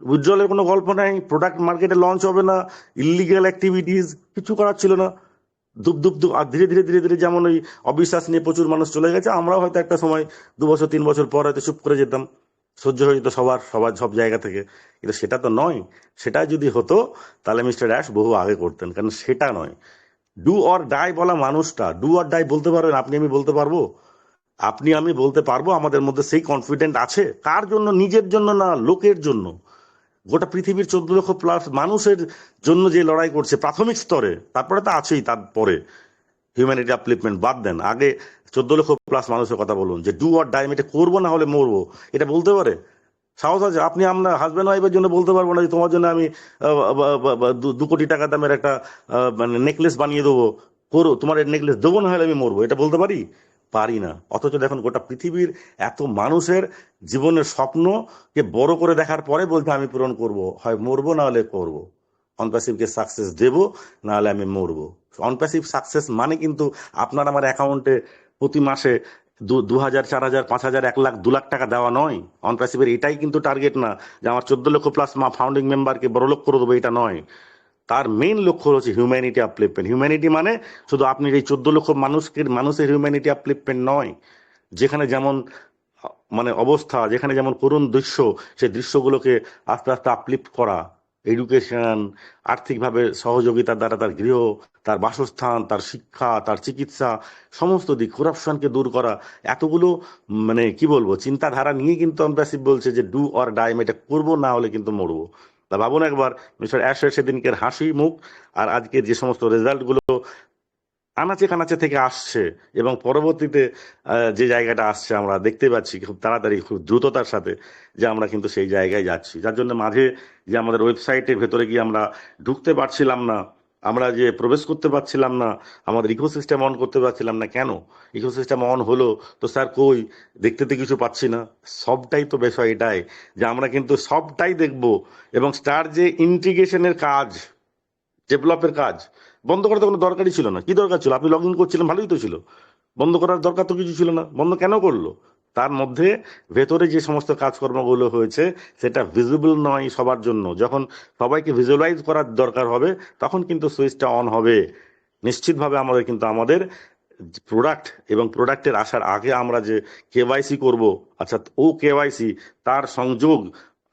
উজ্জ্বলের কোনো গল্প নাই, প্রোডাক্ট মার্কেটে লঞ্চ হবে না, ইলিগাল অ্যাক্টিভিটিস, কিছু করার ছিল না। ধূপ ধূপ ধূপ। আর ধীরে ধীরে ধীরে ধীরে যেমন ওই অবিশ্বাস নিয়ে প্রচুর মানুষ চলে গেছে, আমরাও হয়তো একটা সময় 2 বছর 3 বছর পর হয়তো চুপ করে যেতাম, সহ্য হয়ে যেত সবার সব জায়গা থেকে। কিন্তু সেটা তো নয়। সেটা যদি হতো তাহলে মিস্টার অ্যাশ বহু আগে করতেন, কারণ সেটা নয়। ডু অর ডাই বলা মানুষটা, ডু অর ডাই বলতে পারবেন আপনি আমি বলতে পারবো, আপনি আমি বলতে পারবো, আমাদের মধ্যে সেই কনফিডেন্ট আছে। কার জন্য? নিজের জন্য না, লোকের জন্য। গোটা পৃথিবীর 14 লক্ষ+ মানুষের জন্য যে লড়াই করছে প্রাথমিক স্তরে, তারপরে তো আছেই, তারপরে হিউম্যানিটি আপলিফমেন্ট বাদ দেন, আগে 14 লক্ষ+ মানুষের কথা বলুন যে ডু অর ডাই, এটা করবো না হলে মরবো, এটা বলতে পারে? সাহস আছে? আপনি আপনার হাজব্যান্ড ওয়াইফের জন্য বলতে পারবো না যে তোমার জন্য আমি 2 কোটি টাকা দামের একটা মানে নেকলেস বানিয়ে দেবো, করো, তোমার নেকলেস দেবো না হলে আমি মরবো, এটা বলতে পারি? পারি না। অথচ দেখুন গোটা পৃথিবীর এত মানুষের জীবনের স্বপ্নকে বড় করে দেখার পরে বলতে আমি পূরণ করব, হয় মরবো না হলে করবো। অনপ্যাসিভকে সাকসেস দেব, না হলে আমি মরবো। অনপ্যাসিভ সাকসেস মানে কিন্তু আপনার আমার অ্যাকাউন্টে প্রতি মাসে 2,000 4,000 5,000 1 লাখ 2 লাখ টাকা দেওয়া নয়। অনপ্যাসিভের এটাই কিন্তু টার্গেট না যে আমার 14 লক্ষ+ ফাউন্ডিং মেম্বারকে বড়লোক করে দেবো, এটা নয়। তার মেইন লক্ষ্য হচ্ছে হিউম্যানিটি আপলিফমেন্ট। হিউম্যানিটি মানে শুধু আপনি এই 14 লক্ষ মানুষের হিউম্যানিটি আপলিফমেন্ট নয়, যেখানে যেমন মানে অবস্থা, যেখানে যেমন করুণ দৃশ্য, সেই দৃশ্যগুলোকে আস্তে আস্তে আপলিফ্ট করা, এডুকেশন, আর্থিকভাবে সহযোগিতার দ্বারা তার গৃহ, তার বাসস্থান, তার শিক্ষা, তার চিকিৎসা, সমস্ত দিক, করাপশনকে দূর করা, এতগুলো মানে কি বলবো চিন্তাধারা নিয়ে কিন্তু অনপ্যাসিভ বলছে যে ডু অর ডাই, আমি এটা করবো, না হলে কিন্তু মরবো। তা ভাবুন একবার, মিস্টার অ্যাশের সেদিনকের হাসি মুখ আর আজকে যে সমস্ত রেজাল্টগুলো আনাচে কানাচে থেকে আসছে, এবং পরবর্তীতে যে জায়গাটা আসছে আমরা দেখতে পাচ্ছি খুব তাড়াতাড়ি, খুব দ্রুততার সাথে, যে আমরা কিন্তু সেই জায়গায় যাচ্ছি। যার জন্য মাঝে যে আমাদের ওয়েবসাইটের ভেতরে গিয়ে আমরা ঢুকতে পারছিলাম না, আমরা যে প্রবেশ করতে পারছিলাম না, আমাদের ইকোসিস্টেম অন করতে পারছিলাম না, কেন? ইকোসিস্টেম অন হলো তো স্যার কই, দেখতে তো কিছু পাচ্ছি না। সবটাই তো বিষয় এটাই যে আমরা কিন্তু সবটাই দেখব, এবং স্টার যে ইন্টিগ্রেশনের কাজ, ডেভেলপের কাজ বন্ধ করার তো কোনো দরকারই ছিল না। কি দরকার ছিল? আপনি লগ ইন করছিলেন, ভালোই তো ছিল। বন্ধ করার দরকার তো কিছু ছিল না, বন্ধ কেন করলো? তার মধ্যে ভেতরে যে সমস্ত কাজকর্মগুলো হয়েছে সেটা ভিজিবল নয় সবার জন্য। যখন সবাইকে ভিজুয়ালাইজ করার দরকার হবে তখন কিন্তু সুইচটা অন হবে। নিশ্চিতভাবে আমাদের কিন্তু আমাদের প্রোডাক্ট এবং প্রোডাক্টের আসার আগে আমরা যে কেওয়াইসি করব, আচ্ছা ও কেওয়াইসি তার সংযোগ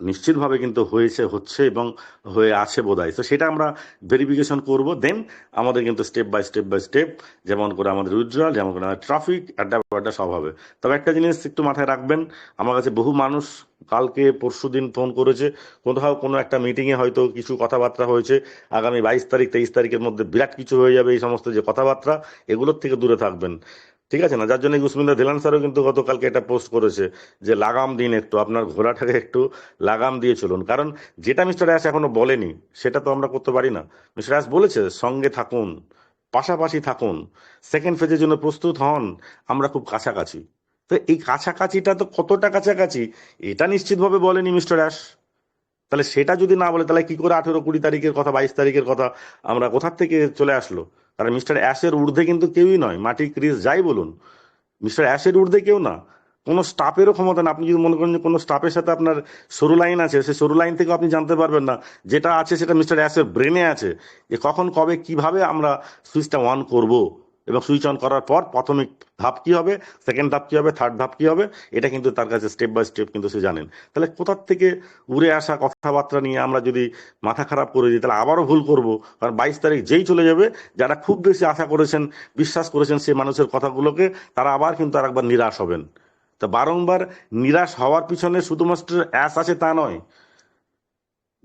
নিশ্চিতভাবে কিন্তু হয়েছে, হচ্ছে এবং হয়ে আছে বোধহয়। তো সেটা আমরা ভেরিফিকেশন করব, দেন আমাদের কিন্তু স্টেপ বাই স্টেপ যেমন করে আমাদের উইথড্রয়াল, যেমন করে আমাদের ট্রাফিক, আড্ডা সব হবে। তবে একটা জিনিস একটু মাথায় রাখবেন, আমার কাছে বহু মানুষ কালকে পরশুদিন ফোন করেছে, কোথাও কোনো একটা মিটিংয়ে হয়তো কিছু কথাবার্তা হয়েছে, আগামী 22 তারিখ 23 তারিখের মধ্যে বিরাট কিছু হয়ে যাবে, এই সমস্ত যে কথাবার্তা এগুলোর থেকে দূরে থাকবেন, ঠিক আছে না? যার জন্য গুসমিন্দা ধিলান স্যারও কিন্তু গতকালকে এটা পোস্ট করেছে যে লাগাম দিন, একটু আপনার ঘোড়াটাকে একটু লাগাম দিয়ে চলুন। কারণ যেটা মিস্টার অ্যাশ এখনো বলেনি সেটা তো আমরা করতে পারি না। মিস্টার অ্যাশ বলেছে সঙ্গে থাকুন, পাশাপাশি থাকুন, সেকেন্ড ফেজের জন্য প্রস্তুত হন, আমরা খুব কাছাকাছি। তো এই কাছাকাছিটা তো কতটা কাছাকাছি এটা নিশ্চিতভাবে বলেনি মিস্টার অ্যাশ। তাহলে সেটা যদি না বলে তাহলে কি করে 18-20 তারিখের কথা, 22 তারিখের কথা আমরা কোথার থেকে চলে আসলো? কারণ মিস্টার অ্যাশের ঊর্ধ্বে কিন্তু কেউই নয়, মাটি ক্রিস যাই বলুন, মিস্টার অ্যাশের ঊর্ধ্বে কেউ না, কোনো স্টাফেরও ক্ষমতা না। আপনি যদি মনে করেন যে কোনো স্টাফের সাথে আপনার সরু লাইন আছে, সেই সরু লাইন থেকেও আপনি জানতে পারবেন না। যেটা আছে সেটা মিস্টার অ্যাশের ব্রেনে আছে, যে কখন কবে কিভাবে আমরা সুইচটা অন করব, এবং সুইচ অন করার পর প্রাথমিক ধাপ কি হবে, সেকেন্ড ধাপ কি হবে, থার্ড ধাপ কি হবে, এটা কিন্তু তার কাছে স্টেপ বাই স্টেপ কিন্তু সে জানেন। তাহলে কোথার থেকে উড়ে আসা কথাবার্তা নিয়ে আমরা যদি মাথা খারাপ করে দিই তাহলে আবারও ভুল করব। কারণ 22 তারিখ যেই চলে যাবে, যারা খুব বেশি আশা করেছেন, বিশ্বাস করেছেন সেই মানুষের কথাগুলোকে, তারা আবার কিন্তু আরেকবার নিরাশ হবেন। তা বারংবার নিরাশ হওয়ার পিছনে শুধুমাত্র অ্যাস আছে তা নয়,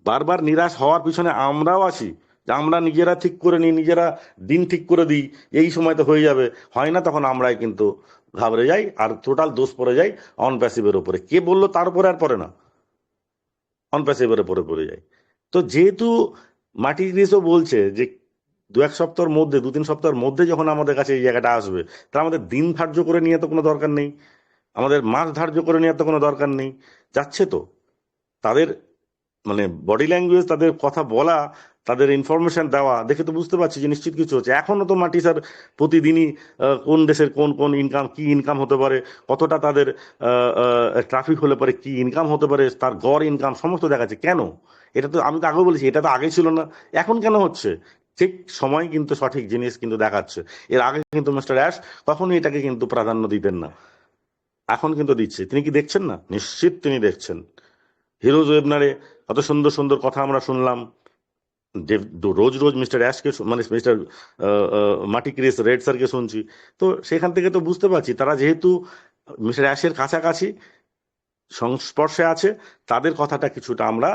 বারবার নিরাশ হওয়ার পিছনে আমরাও আছি। যে আমরা নিজেরা ঠিক করে নিই, নিজেরা দিন ঠিক করে দিই, এই সময় তো হয়ে যাবে, হয় না, তখন আমরাই কিন্তু ঘাবড়ে যাই আর টোটাল দোষ পড়ে যাই অন প্যাসিভের উপরে। কে বললো তার উপরে আর পড়ে না, অন প্যাসিভের উপরে পড়ে যায়। তো যেহেতু মাটি গ্রিসও বলছে যে 2-1 সপ্তাহের মধ্যে, 2-3 সপ্তাহের মধ্যে যখন আমাদের কাছে এই জায়গাটা আসবে, তাহলে আমাদের দিন ধার্য করে নিয়ে তো কোনো দরকার নেই, আমাদের মাস ধার্য করে নেওয়ার তো কোনো দরকার নেই। যাচ্ছে তো তাদের মানে বডি ল্যাঙ্গুয়েজ, তাদের কথা বলা, তাদের ইনফরমেশন দেওয়া দেখে তো বুঝতে পারছি যে নিশ্চিত কিছু হচ্ছে। এখনো তো মাটি স্যার প্রতিদিনই কোন দেশের কোন কোন ইনকাম, কি ইনকাম হতে পারে, কতটা তাদের ট্রাফিক হলে পরে কি ইনকাম হতে পারে, তার গড় ইনকাম সমস্ত দেখাচ্ছে। কেন? এটা তো আমি তো আগেও বলেছি, এটা তো আগে ছিল না, এখন কেন হচ্ছে? ঠিক সময় কিন্তু সঠিক জিনিস কিন্তু দেখাচ্ছে। এর আগে কিন্তু মিস্টার অ্যাশ কখনোই এটাকে কিন্তু প্রাধান্য দিতেন না, এখন কিন্তু দিচ্ছে। তিনি কি দেখছেন না? নিশ্চিত তিনি দেখছেন। হিরোজ ওয়েবনারে কত সুন্দর সুন্দর কথা আমরা শুনলাম, রোজ রোজ মিস্টার অ্যাশকে মানে মিস্টার মাটি ক্রিস রেড স্যারকে শুনছি। তো সেখান থেকে তো বুঝতে পারছি তারা যেহেতু মিস্টার অ্যাশের কাছাকাছি সংস্পর্শে আছে, তাদের কথাটা কিছুটা আমরা,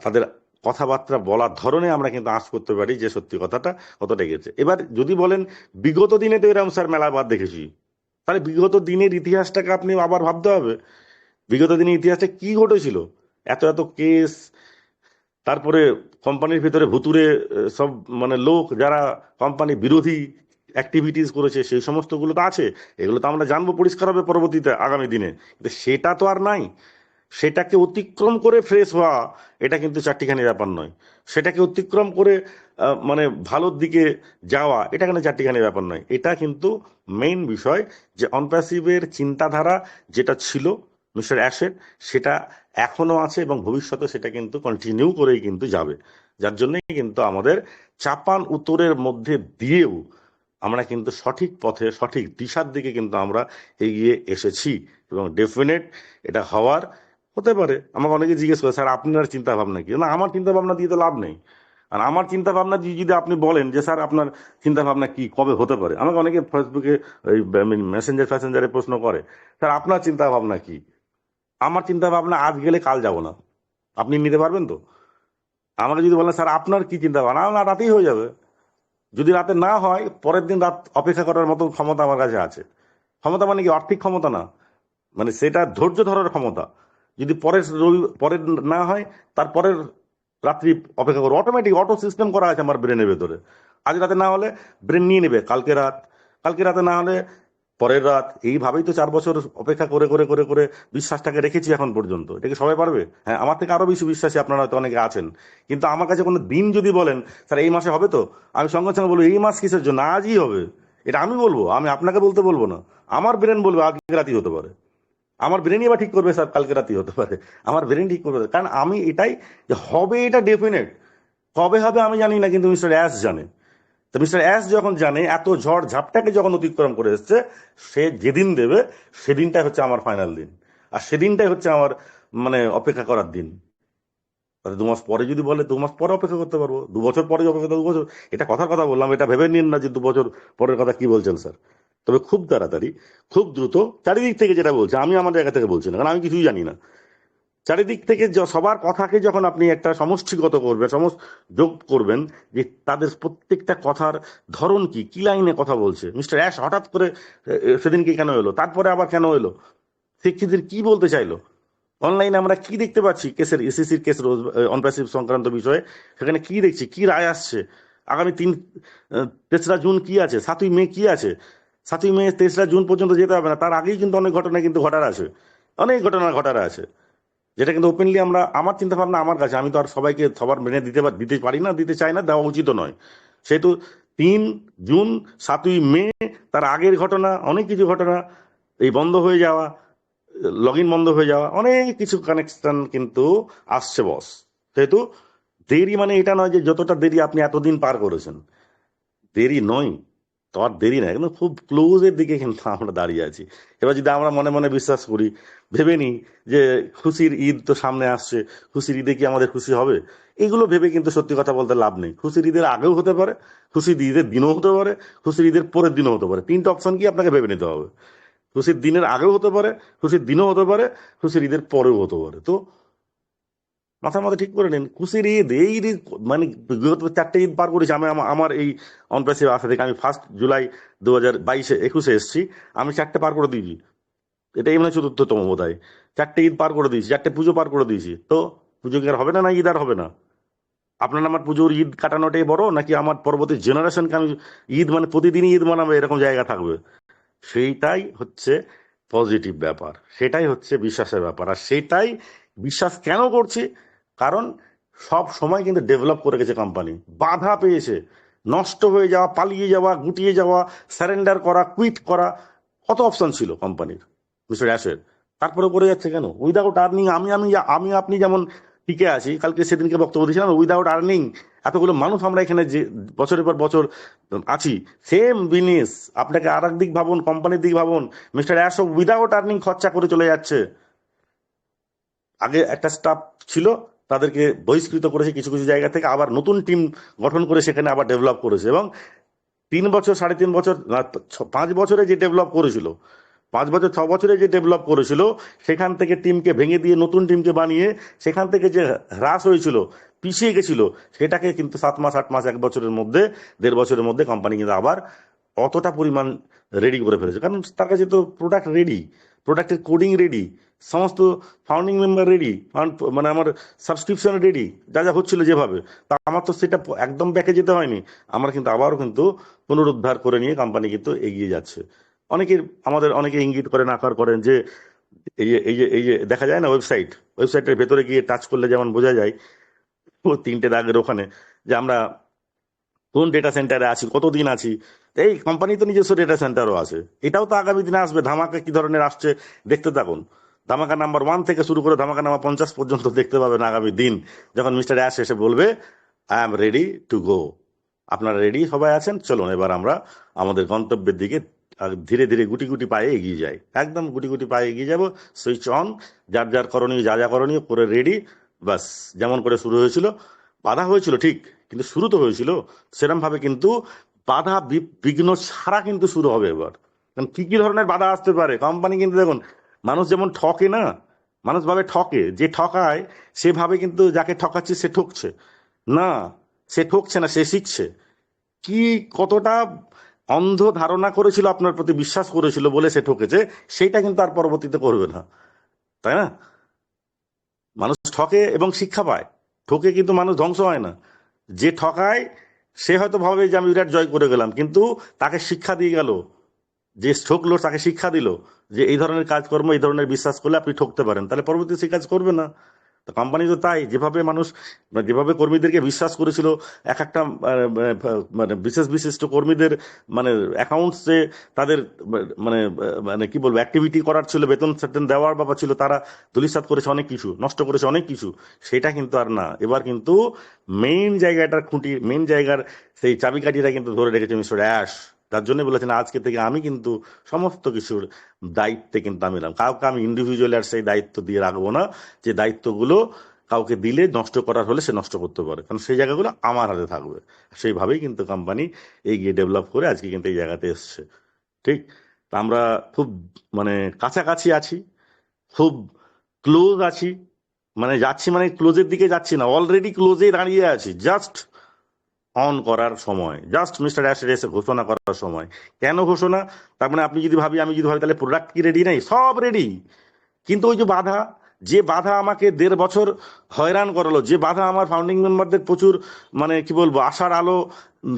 তাদের কথাবার্তা বলার ধরনে আমরা কিন্তু আঁচ করতে পারি যে সত্যি কথাটা কতটা গেছে। এবার যদি বলেন বিগত দিনে তো এরকম স্যার মেলাবার দেখেছি, তাহলে বিগত দিনের ইতিহাসটাকে আপনি আবার ভাবতে হবে। বিগত দিনের ইতিহাসে কি ঘটেছিল, এত এত কেস, তারপরে কোম্পানির ভিতরে ভুতুরে সব মানে লোক যারা কোম্পানি বিরোধী অ্যাক্টিভিটিস করেছে, সেই সমস্তগুলো তো আছে। এগুলো তো আমরা জানবো পরিষ্কার হবে পরবর্তীতে আগামী দিনে, কিন্তু সেটা তো আর নাই। সেটাকে অতিক্রম করে ফ্রেশ হওয়া এটা কিন্তু চারটিখানি ব্যাপার নয়। সেটাকে অতিক্রম করে মানে ভালোর দিকে যাওয়া এটা কিন্তু চারটিখানি ব্যাপার নয়। এটা কিন্তু মেইন বিষয় যে অনপ্যাসিভের চিন্তাধারা যেটা ছিল মিস্টার অ্যাশের, সেটা এখনো আছে এবং ভবিষ্যতে সেটা কিন্তু কন্টিনিউ করেই কিন্তু যাবে। যার জন্যই কিন্তু আমাদের চাপান উত্তরের মধ্যে দিয়েও আমরা কিন্তু সঠিক পথে সঠিক দিশার দিকে কিন্তু আমরা এগিয়ে এসেছি এবং ডেফিনেট এটা হওয়ার হতে পারে। আমাকে অনেকে জিজ্ঞেস করে, স্যার আপনার চিন্তা ভাবনা কি? না, আমার চিন্তা ভাবনা দিয়ে তো লাভ নেই। আর আমার চিন্তা ভাবনা দিয়ে যদি আপনি বলেন যে স্যার আপনার চিন্তা ভাবনা কি, কবে হতে পারে, আমাকে অনেকে ফেসবুকে ওই মেসেঞ্জারে প্রশ্ন করে, স্যার আপনার চিন্তা ভাবনা কি? আমার চিন্তা ভাবনা আজ গেলে কাল যাব না, আপনি নিতে পারবেন তো? আমাকে যদি বলেন স্যার আপনার কি চিন্তা ভাবনা, না রাতেই হয়ে যাবে। যদি রাতে না হয় পরের দিন রাত অপেক্ষা করার মতো ক্ষমতা আমার কাছে আছে। ক্ষমতা মানে কি আর্থিক ক্ষমতা না, মানে সেটা ধৈর্য ধরার ক্ষমতা। যদি পরের না হয় তারপরের রাত্রি অপেক্ষা করবো, অটোমেটিক অটো সিস্টেম করা আছে আমার ব্রেনের ভেতরে। আজ রাতে না হলে ব্রেন নিয়ে নেবে কালকে রাত, কালকে রাতে না হলে পরের রাত। এইভাবেই তো 4 বছর অপেক্ষা করে করে করে করে বিশ্বাসটাকে রেখেছি এখন পর্যন্ত। এটা কি সবাই পারবে? হ্যাঁ, আমার থেকে আরো বেশি বিশ্বাসী আপনারা হয়তো অনেকে আছেন। কিন্তু আমার কাছে কোনো দিন যদি বলেন স্যার এই মাসে হবে, তো আমি সঙ্গে সঙ্গে বলবো এই মাস কিসের জন্য, আজই হবে। এটা আমি বলবো, আমি আপনাকে বলতে বলবো না। আমার ব্রেন বলবে আজকে রাতেই হতে পারে। আমার ব্রেনই বা ঠিক করবে স্যার কালকে রাতেই হতে পারে। আমার ব্রেন ঠিক করবে, কারণ আমি এটাই যে হবে এটা ডেফিনেট। কবে হবে আমি জানি না, কিন্তু মিস্টার অ্যাশ জানে। তো মিস্টার অ্যাশ যখন জানে, এত ঝড় ঝাপটাকে যখন অতিক্রম করে এসছে, সে যেদিন দেবে সেদিনটাই হচ্ছে আমার ফাইনাল দিন। আর সেদিনটাই হচ্ছে আমার মানে অপেক্ষা করার দিন। 2 মাস পরে যদি বলে 2 মাস পরে অপেক্ষা করতে পারবো, 2 বছর পরে অপেক্ষা 2 বছর। এটা কথার কথা বললাম, এটা ভেবে নিন না যে 2 বছর পরের কথা কি বলছেন স্যার। তবে খুব তাড়াতাড়ি, খুব দ্রুত, চারিদিক থেকে যেটা বলছে, আমি আমার জায়গা থেকে বলছি না, কারণ আমি কিছুই জানি না। চারিদিক থেকে সবার কথাকে যখন আপনি একটা সমষ্টিগত করবেন, যোগ করবেন, যে তাদের প্রত্যেকটা কথার ধরন কি, কি লাইনে কথা বলছে। মিস্টার অ্যাশ হঠাৎ করে সেদিনকে কেন এলো, তারপরে আবার কেন এলো, শিক্ষিতদের কি বলতে চাইলো, অনলাইনে আমরা কি দেখতে পাচ্ছি, কেসের এসএসসির কেস অনপ্যাসিভ সংক্রান্ত বিষয়ে সেখানে কি দেখছি, কি রায় আসছে, আগামী 3রা জুন কি আছে, 7ই মে কি আছে। 7ই মে 3রা জুন পর্যন্ত যেতে হবে না, তার আগেই কিন্তু অনেক ঘটনা কিন্তু ঘটার আছে, অনেক ঘটনা ঘটার আছে, যেটা কিন্তু ওপেনলি আমরা, আমার চিন্তা ভাবনা আমার কাছে, আমি তো আর সবাইকে সবার মেনে দিতে পারি না, দিতে চাই না, দেওয়া উচিত নয়। সেহেতু 3 জুন, 7ই মে, তার আগের ঘটনা, অনেক কিছু ঘটনা, এই বন্ধ হয়ে যাওয়া, লগ ইন বন্ধ হয়ে যাওয়া, অনেক কিছু কানেকশন কিন্তু আসছে বস। সেহেতু দেরি মানে এটা নয় যে যতটা দেরি আপনি এতদিন পার করেছেন, দেরি নয়, তো আর দেরি না, কিন্তু খুব ক্লোজের দিকে কিন্তু আমরা দাঁড়িয়ে আছি। এবার যদি আমরা মনে মনে বিশ্বাস করি, ভেবে নিই যে খুশির ঈদ তো সামনে আসছে, খুশির ঈদে কি আমাদের খুশি হবে, এগুলো ভেবে কিন্তু সত্যি কথা বলতে লাভ নেই। খুশির ঈদের আগেও হতে পারে, খুশির ঈদের দিনও হতে পারে, খুশির ঈদের পরের দিনও হতে পারে। 3টে অপশন কি আপনাকে ভেবে নিতে হবে। খুশির দিনের আগেও হতে পারে, খুশির দিনও হতে পারে, খুশির ঈদের পরেও হতে পারে। তো মাথার মধ্যে ঠিক করে নিন, খুশির ঈদ, এই ঈদ মানে বিগত 4টে ঈদ পার করেছি আমি। আমার এই অনপ্যাসিভ আসা থেকে আমি 1 জুলাই 2022-21 এসেছি, আমি 4টে পার করে দিয়েছি। এটাই মানে 4র্থতম বোধ হয়। 4টে ঈদ পার করে দিয়েছি, 4টে পুজো পার করে দিয়েছি। তো পুজো কি আর হবে না, না ঈদ আর হবে না? আপনার আমার পুজোর ঈদ কাটানোটাই বড়, নাকি আমার পরবর্তী জেনারেশনকে আমি ঈদ মানে প্রতিদিনই ঈদ মানাবে এরকম জায়গা থাকবে? সেইটাই হচ্ছে পজিটিভ ব্যাপার, সেটাই হচ্ছে বিশ্বাসের ব্যাপার। আর সেটাই বিশ্বাস কেন করছি, কারণ সব সময় কিন্তু ডেভেলপ করে গেছে কোম্পানি। বাধা পেয়েছে, নষ্ট হয়ে যাওয়া, পালিয়ে যাওয়া, গুটিয়ে যাওয়া, স্যারেন্ডার করা, কুইট করা, কত অপশন ছিল কোম্পানির, মিস্টার অ্যাশের। তারপরে করে যাচ্ছে কেন? উইদাউট আর্নিং আমি আমি আমি আপনি যেমন টিকে আছি, কালকে সেদিনকে বক্তব্য দিয়েছিলাম, উইদাউট আর্নিং এতগুলো মানুষ আমরা এখানে যে বছরের পর বছর আছি, সেম বিজনেস। আপনাকে আর এক দিক ভাবুন, কোম্পানির দিক ভাবুন, মিস্টার অ্যাশ উইদাউট আর্নিং খরচা করে চলে যাচ্ছে। আগে একটা স্টাফ ছিল, তাদেরকে বহিষ্কৃত করেছে কিছু কিছু জায়গা থেকে, আবার নতুন টিম গঠন করে সেখানে আবার ডেভেলপ করেছে, এবং 3 বছর, 3.5 বছর, 5 বছরে যে ডেভেলপ করেছিল, 5 বছর 6 বছরে যে ডেভেলপ করেছিল, সেখান থেকে টিমকে ভেঙে দিয়ে নতুন টিমকে বানিয়ে, সেখান থেকে যে হ্রাস হয়েছিল, পিছিয়ে গেছিল, সেটাকে কিন্তু 7 মাস 8 মাস 1 বছরের মধ্যে, 1.5 বছরের মধ্যে কোম্পানি কিন্তু আবার অতটা পরিমাণ রেডি করে ফেলেছে। কারণ তার কাছে তো প্রোডাক্ট রেডি, প্রোডাক্টের কোডিং রেডি, সমস্ত ফাউন্ডিং মেম্বার রেডি, মানে আমার সাবস্ক্রিপশন রেডি, যা যা হচ্ছিল যেভাবে। তা আমার তো সেটা একদম ব্যাকে যেতে হয়নি, আমরা কিন্তু আবারও কিন্তু পুনরুদ্ধার করে নিয়ে কোম্পানি কিন্তু এগিয়ে যাচ্ছে। অনেকে ইঙ্গিত করেন, আকার করেন যে এই যে দেখা যায় না ওয়েবসাইটের ভেতরে গিয়ে টাচ করলে যেমন বোঝা যায়, ও 3টে দাগের ওখানে, যে আমরা কোন ডেটা সেন্টারে আছি, কতদিন আছি। এই কোম্পানি তো নিজস্ব ডেটা সেন্টারও আছে, এটাও তো আগামী দিনে আসবে। ধামাকা কি ধরনের আসছে দেখতে থাকুন। ধামাকা নাম্বার 1 থেকে শুরু করে ধামাকা নাম্বার 50 পর্যন্ত দেখতে পাবেন আগামী দিন, যখন মিস্টার অ্যাশ এসে বলবে I am ready to go. আপনারা রেডি সবাই আছেন? চলুন এবার আমরা আমাদের গন্তব্যের দিকে ধীরে ধীরে গুটি গুটি পায়ে এগিয়ে যাই। একদম গুটি গুটি পায়ে এগিয়ে যাব। সুইচ অন, যার যার করণীয় যা যা করণীয় করে রেডি। বাস, যেমন করে শুরু হয়েছিল, বাধা হয়েছিল ঠিক, কিন্তু শুরু তো হয়েছিল সেরকম ভাবে, কিন্তু বাধা বিঘ্ন ছাড়া কিন্তু শুরু হবে এবার। কারণ কি কি ধরনের বাধা আসতে পারে কোম্পানি, কিন্তু দেখুন মানুষ যেমন ঠকে না, মানুষ ভাবে ঠকে, যে ঠকায় সেভাবে, কিন্তু যাকে ঠকাচ্ছে সে ঠকছে না, সে ঠকছে না, সে শিখছে। কি কতটা অন্ধ ধারণা করেছিল, আপনার প্রতি বিশ্বাস করেছিল বলে সে ঠকেছে, সেইটা কিন্তু আর পরবর্তীতে করবে না, তাই না? মানুষ ঠকে এবং শিক্ষা পায়, ঠকে কিন্তু মানুষ ধ্বংস হয় না। যে ঠকায় সে হয়তো ভাবে যে আমি বিরাট জয় করে গেলাম, কিন্তু তাকে শিক্ষা দিয়ে গেল, যে ঠকলো তাকে শিক্ষা দিল যে এই ধরনের কাজকর্ম, এই ধরনের বিশ্বাস করলে আপনি ঠকতে পারেন, তাহলে পরবর্তী সেই কাজ করবে না। তো কোম্পানি তো তাই, যেভাবে মানুষ যেভাবে কর্মীদেরকে বিশ্বাস করেছিল, এক একটা মানে বিশেষ বিশিষ্ট কর্মীদের মানে অ্যাকাউন্টসে তাদের মানে মানে কি বলবো অ্যাক্টিভিটি করার ছিল, বেতন সেতন দেওয়ার ব্যাপার ছিল, তারা ধূলিসাৎ করেছে অনেক কিছু, নষ্ট করেছে অনেক কিছু। সেটা কিন্তু আর না, এবার কিন্তু মেইন জায়গাটার খুঁটি, মেইন জায়গার সেই চাবিকাঠিটা কিন্তু ধরে রেখেছে মিস্টার অ্যাশ। তার জন্য বলেছেন আজকে থেকে আমি কিন্তু সমস্ত কিছুর দায়িত্বে কিন্তু আমি এলাম, কাউকে আমি ইন্ডিভিজুয়াল আর সেই দায়িত্ব দিয়ে রাখবো না, যে দায়িত্বগুলো কাউকে দিলে নষ্ট করার হলে সে নষ্ট করতে পারে, কারণ সেই জায়গাগুলো আমার হাতে থাকবে। সেইভাবেই কিন্তু কোম্পানি এগিয়ে ডেভেলপ করে আজকে কিন্তু এই জায়গাতে এসছে। ঠিক, তা আমরা খুব মানে কাছাকাছি আছি, খুব ক্লোজ আছি, মানে যাচ্ছি মানে ক্লোজের দিকে যাচ্ছি না, অলরেডি ক্লোজে দাঁড়িয়ে আছি, জাস্ট অন করার সময়, জাস্ট মিস্টার অ্যাশের এসে ঘোষণা করার সময়। কেন ঘোষণা? তার মানে আপনি যদি ভাবি, আমি যদি ভাবি তাহলে প্রোডাক্ট কি রেডি নেই? সব রেডি, কিন্তু ওই যে বাধা, যে বাধা আমাকে 1.5 বছর হয়রান করালো, যে বাধা আমার ফাউন্ডিং মেম্বারদের প্রচুর মানে কি বলবো আশার আলো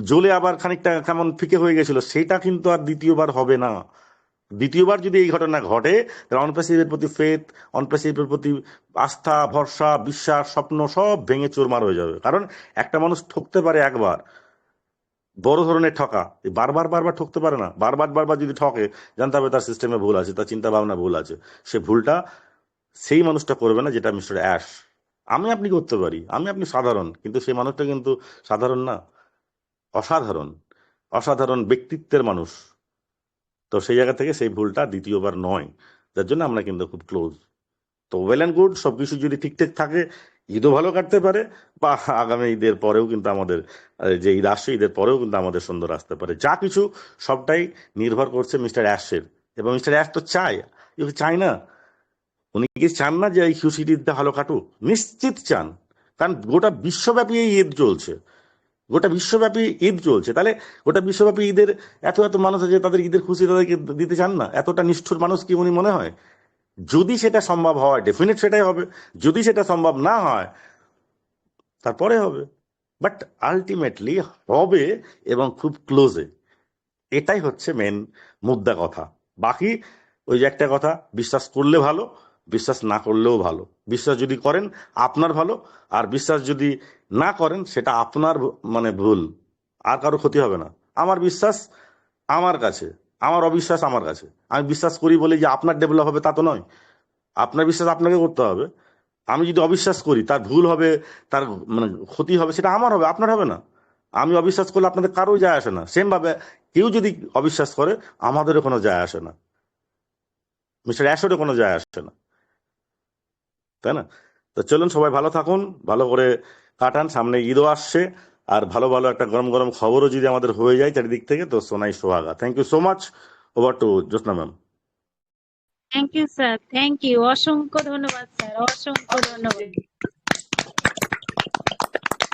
জ্বলে আবার খানিকটা কেমন ফিকে হয়ে গেছিল, সেটা কিন্তু আর দ্বিতীয়বার হবে না। দ্বিতীয়বার যদি এই ঘটনা ঘটে, তাহলে অনপ্যাসিভের প্রতি ফেথ, অনপ্যাসিভের প্রতি আস্থা, ভরসা, বিশ্বাস, স্বপ্ন সব ভেঙে চুরমার হয়ে যাবে। কারণ একটা মানুষ ঠকতে পারে একবার, বড় ধরনের ঠকা, বারবার বারবার ঠকতে পারে না। বারবার বারবার যদি ঠকে, জানতে হবে তার সিস্টেমে ভুল আছে, তার চিন্তা ভাবনা ভুল আছে। সে ভুলটা সেই মানুষটা করবে না, যেটা মিস্টার অ্যাশ। আমি আপনি করতে পারি, আমি আপনি সাধারণ, কিন্তু সেই মানুষটা কিন্তু সাধারণ না, অসাধারণ, অসাধারণ ব্যক্তিত্বের মানুষ। তো সেই জায়গা থেকে সেই ভুলটা দ্বিতীয়বার নয়, যার জন্য আমরা কিন্তু খুব ক্লোজ। তো ওয়েল অ্যান্ড গুড, সবকিছু যদি ঠিকঠাক থাকে, ঈদও ভালো কাটতে পারে, বা আগামী ঈদের পরেও কিন্তু আমাদের যে ঈদ আসছে, ঈদের পরেও কিন্তু আমাদের সুন্দর আসতে পারে। যা কিছু সবটাই নির্ভর করছে মিস্টার অ্যাশের, এবং মিস্টার অ্যাশ তো চায়, চায় না, উনি কি চান না যে এই খুশির ঈদটা ভালো কাটুক? নিশ্চিত চান, কারণ গোটা বিশ্বব্যাপী এই ঈদ চলছে, গোটা বিশ্বব্যাপী ঈদ চলছে। তাহলে গোটা বিশ্বব্যাপী ঈদের এত এত মানুষ আছে, তাদের ঈদের খুশি তাদেরকে দিতে চান না? এতটা নিষ্ঠুর মানুষ কি উনি মনে হয়? যদি সেটা সম্ভব হয়, ডেফিনেট সেটাই হবে। যদি সেটা সম্ভব না হয়, তারপরে হবে। বাট আলটিমেটলি হবে, এবং খুব ক্লোজে। এটাই হচ্ছে মেন মুদ্রা কথা। বাকি ওই যে একটা কথা, বিশ্বাস করলে ভালো, বিশ্বাস না করলেও ভালো। বিশ্বাস যদি করেন আপনার ভালো, আর বিশ্বাস যদি না করেন সেটা আপনার মানে ভুল, আর কারো ক্ষতি হবে না। আমার বিশ্বাস আমার কাছে, আমার অবিশ্বাস আমার কাছে। আমি বিশ্বাস করি বলে যে আপনার ডেভেলপ হবে তা তো নয়, আপনার বিশ্বাস আপনাকে করতে হবে। আমি যদি অবিশ্বাস করি, তার ভুল হবে, তার মানে ক্ষতি হবে, সেটা আমার হবে, আপনার হবে না। আমি অবিশ্বাস করলে আপনাদের কারোই যায় আসে না। সেম ভাবে কেউ যদি অবিশ্বাস করে, আমাদেরও কোনো যায় আসে না, মিস্টার অ্যাশেরও কোনো যায় আসে না, তাই না? তো চলুন সবাই ভালো থাকুন, ভালো করে কাটান, সামনে ঈদও আসছে, আর ভালো ভালো একটা গরম গরম খবরও যদি আমাদের হয়ে যায় চারিদিক থেকে, তো সোনাই সোহাগা। Thank you so much. Over to Jyotsna ma'am. Thank you sir, thank you, অসংখ্য ধন্যবাদ স্যার, অসংখ্য ধন্যবাদ।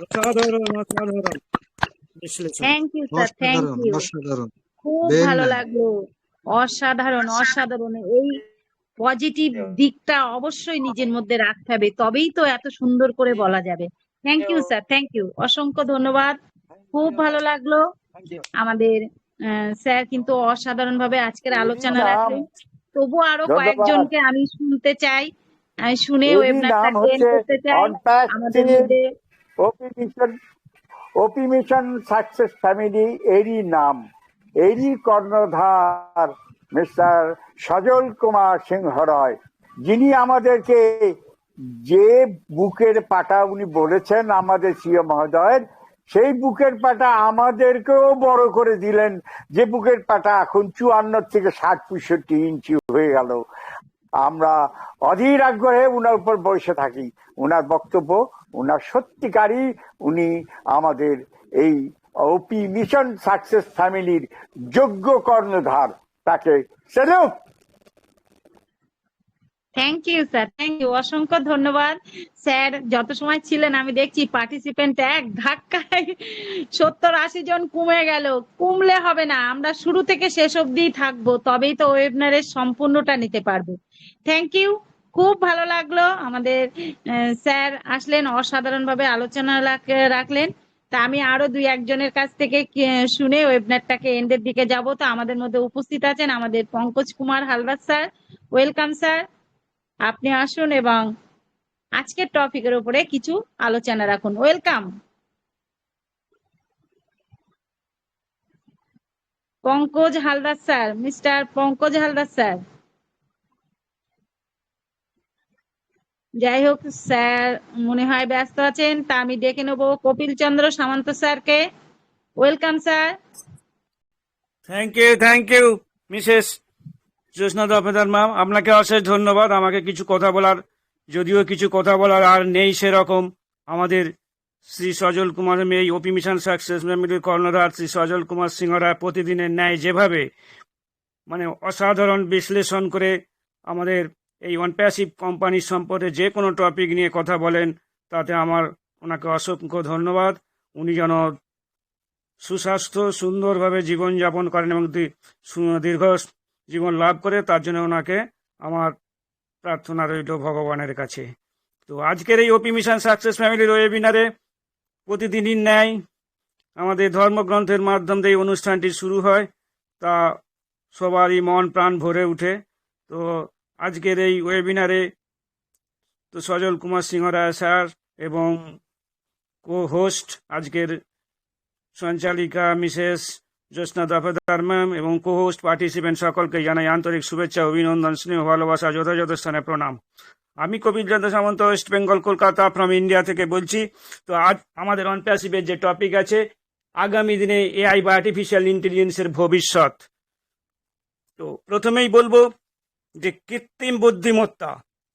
অসাধারণ অসাধারণ বিশ্লেষণ, থ্যাংক ইউ স্যার, থ্যাংক অসাধারণ ইউ, অসাধারণ, খুব ভেরি ভালো নাইস। লাগলো। অসাধারণ অসাধারণ, এই পজিটিভ দিকটা অবশ্যই নিজের মধ্যে রাখতে হবে, তবেই তো এত সুন্দর করে বলা যাবে। Thank you sir, thank you, অসংখ্য ধন্যবাদ। খুব ভালো লাগলো। আমাদের স্যার কিন্তু অসাধারণ ভাবে আজকের আলোচনা রাখলেন। তবু আরো ধন্যবাদ। কয়েকজনকে আমি শুনতে চাই, আমি শুনে এরই ওয়েবিনারটা নাম এন্ড হচ্ছে করতে চাই। আমাদের অনপ্যাসিভ মধ্যে ওপি মিশন সাকসেস ফ্যামিলি, এরই নাম, এরই কর্ণধার মিস্টার সজল কুমার সিংহ রয়, যিনি আমাদেরকে যে বুকের পাটা উনি বলেছেন আমাদের সিও মহোদয়ের, সেই বুকের পাটা আমাদেরকেও বড় করে দিলেন, যে বুকের পাটা এখন 54 থেকে 60-65 ইঞ্চি হয়ে গেল। আমরা অধীর আগ্রহে উনার উপর বসে থাকি। উনার বক্তব্য, উনার সত্যিকারই উনি আমাদের এই ওপি মিশন সাকসেস ফ্যামিলির যোগ্য কর্ণধার। তাকে salute. Thank you sir, thank you, অসংখ্য ধন্যবাদ স্যার। যত সময় ছিলেন আমি দেখছি পার্টিসিপেন্ট এক ধাক্কায় 70-80 জন কমে গেল। কমলে হবে না, আমরা শুরু থেকে শেষ অবধি থাকবো, তবেই তো ওয়েবিনারের সম্পূর্ণটা নিতে পারবো। থ্যাংক ইউ, খুব ভালো লাগলো। আমাদের স্যার আসলেন, অসাধারণ ভাবে আলোচনা রাখলেন। তা আমি আরো 2-1 জনের কাছ থেকে শুনে ওয়েবিনারটাকে এন্ডের দিকে যাব। তো আমাদের মধ্যে উপস্থিত আছেন আমাদের Pankaj Kumar Haldar sir. Welcome sir, আপনি আসুন এবং আজকের টপিকের উপরে কিছু আলোচনা রাখুন। Welcome Pankaj Haldar sir, mister Pankaj Haldar sir. যাই হোক, স্যার মনে হয় ব্যস্ত আছেন, তা আমি ডেকে নেবো কপিল চন্দ্র সামন্ত স্যারকে। Welcome sir. Thank you Mrs Jyotsna Dafedar ma'am, আপনাকে অশেষ ধন্যবাদ। আমাকে কিছু কথা বলার, যদিও কিছু কথা বলার আর নেই সেরকম, আমাদের শ্রী সজল কুমার এই ওপি মিশন সাকসেস ফ্যামিলির কর্ণধার শ্রী সজল কুমার সিংহরা প্রতিদিনের ন্যায় যেভাবে অসাধারণ বিশ্লেষণ করে আমাদের এই অনপ্যাসিভ কোম্পানির সম্পর্কে যে কোনো টপিক নিয়ে কথা বলেন, তাতে আমার ওনাকে অসংখ্য ধন্যবাদ। উনি যেন সুস্বাস্থ্য সুন্দরভাবে জীবনযাপন করেন এবং দীর্ঘ জীবন লাভ করে, তার জন্য ওনাকে আমার প্রার্থনা রইল ভগবানের কাছে। তো আজকের এই ওপি মিশন সাকসেস ফ্যামিলির ওয়েবিনারে প্রতিদিনই ন্যায় আমাদের ধর্মগ্রন্থের মাধ্যমে এই অনুষ্ঠানটি শুরু হয়, তা সবারই মন প্রাণ ভরে উঠে। তো আজকের এই ওয়েবিনারে তো সজল কুমার সিংহরায় স্যার এবং কো হোস্ট আজকের সঞ্চালিকা মিসেস জ্যোৎস্না দফেদার ম্যাম এবং কো হোস্ট পার্টিসিপেন্ট সকলকে জানাই আন্তরিক শুভেচ্ছা, অভিনন্দন, স্নেহ, ভালোবাসা, যথাযথ স্থানে প্রণাম। আমি কপিল চন্দ্র সামন্ত, ওয়েস্ট বেঙ্গল, কলকাতা ফ্রম ইন্ডিয়া থেকে বলছি। তো আজ আমাদের অনপ্যাসিভের যে টপিক আছে, আগামী দিনে এআই বা আর্টিফিশিয়াল ইন্টেলিজেন্সের ভবিষ্যৎ। তো প্রথমেই বলবো যে কৃত্রিম বুদ্ধিমত্তা।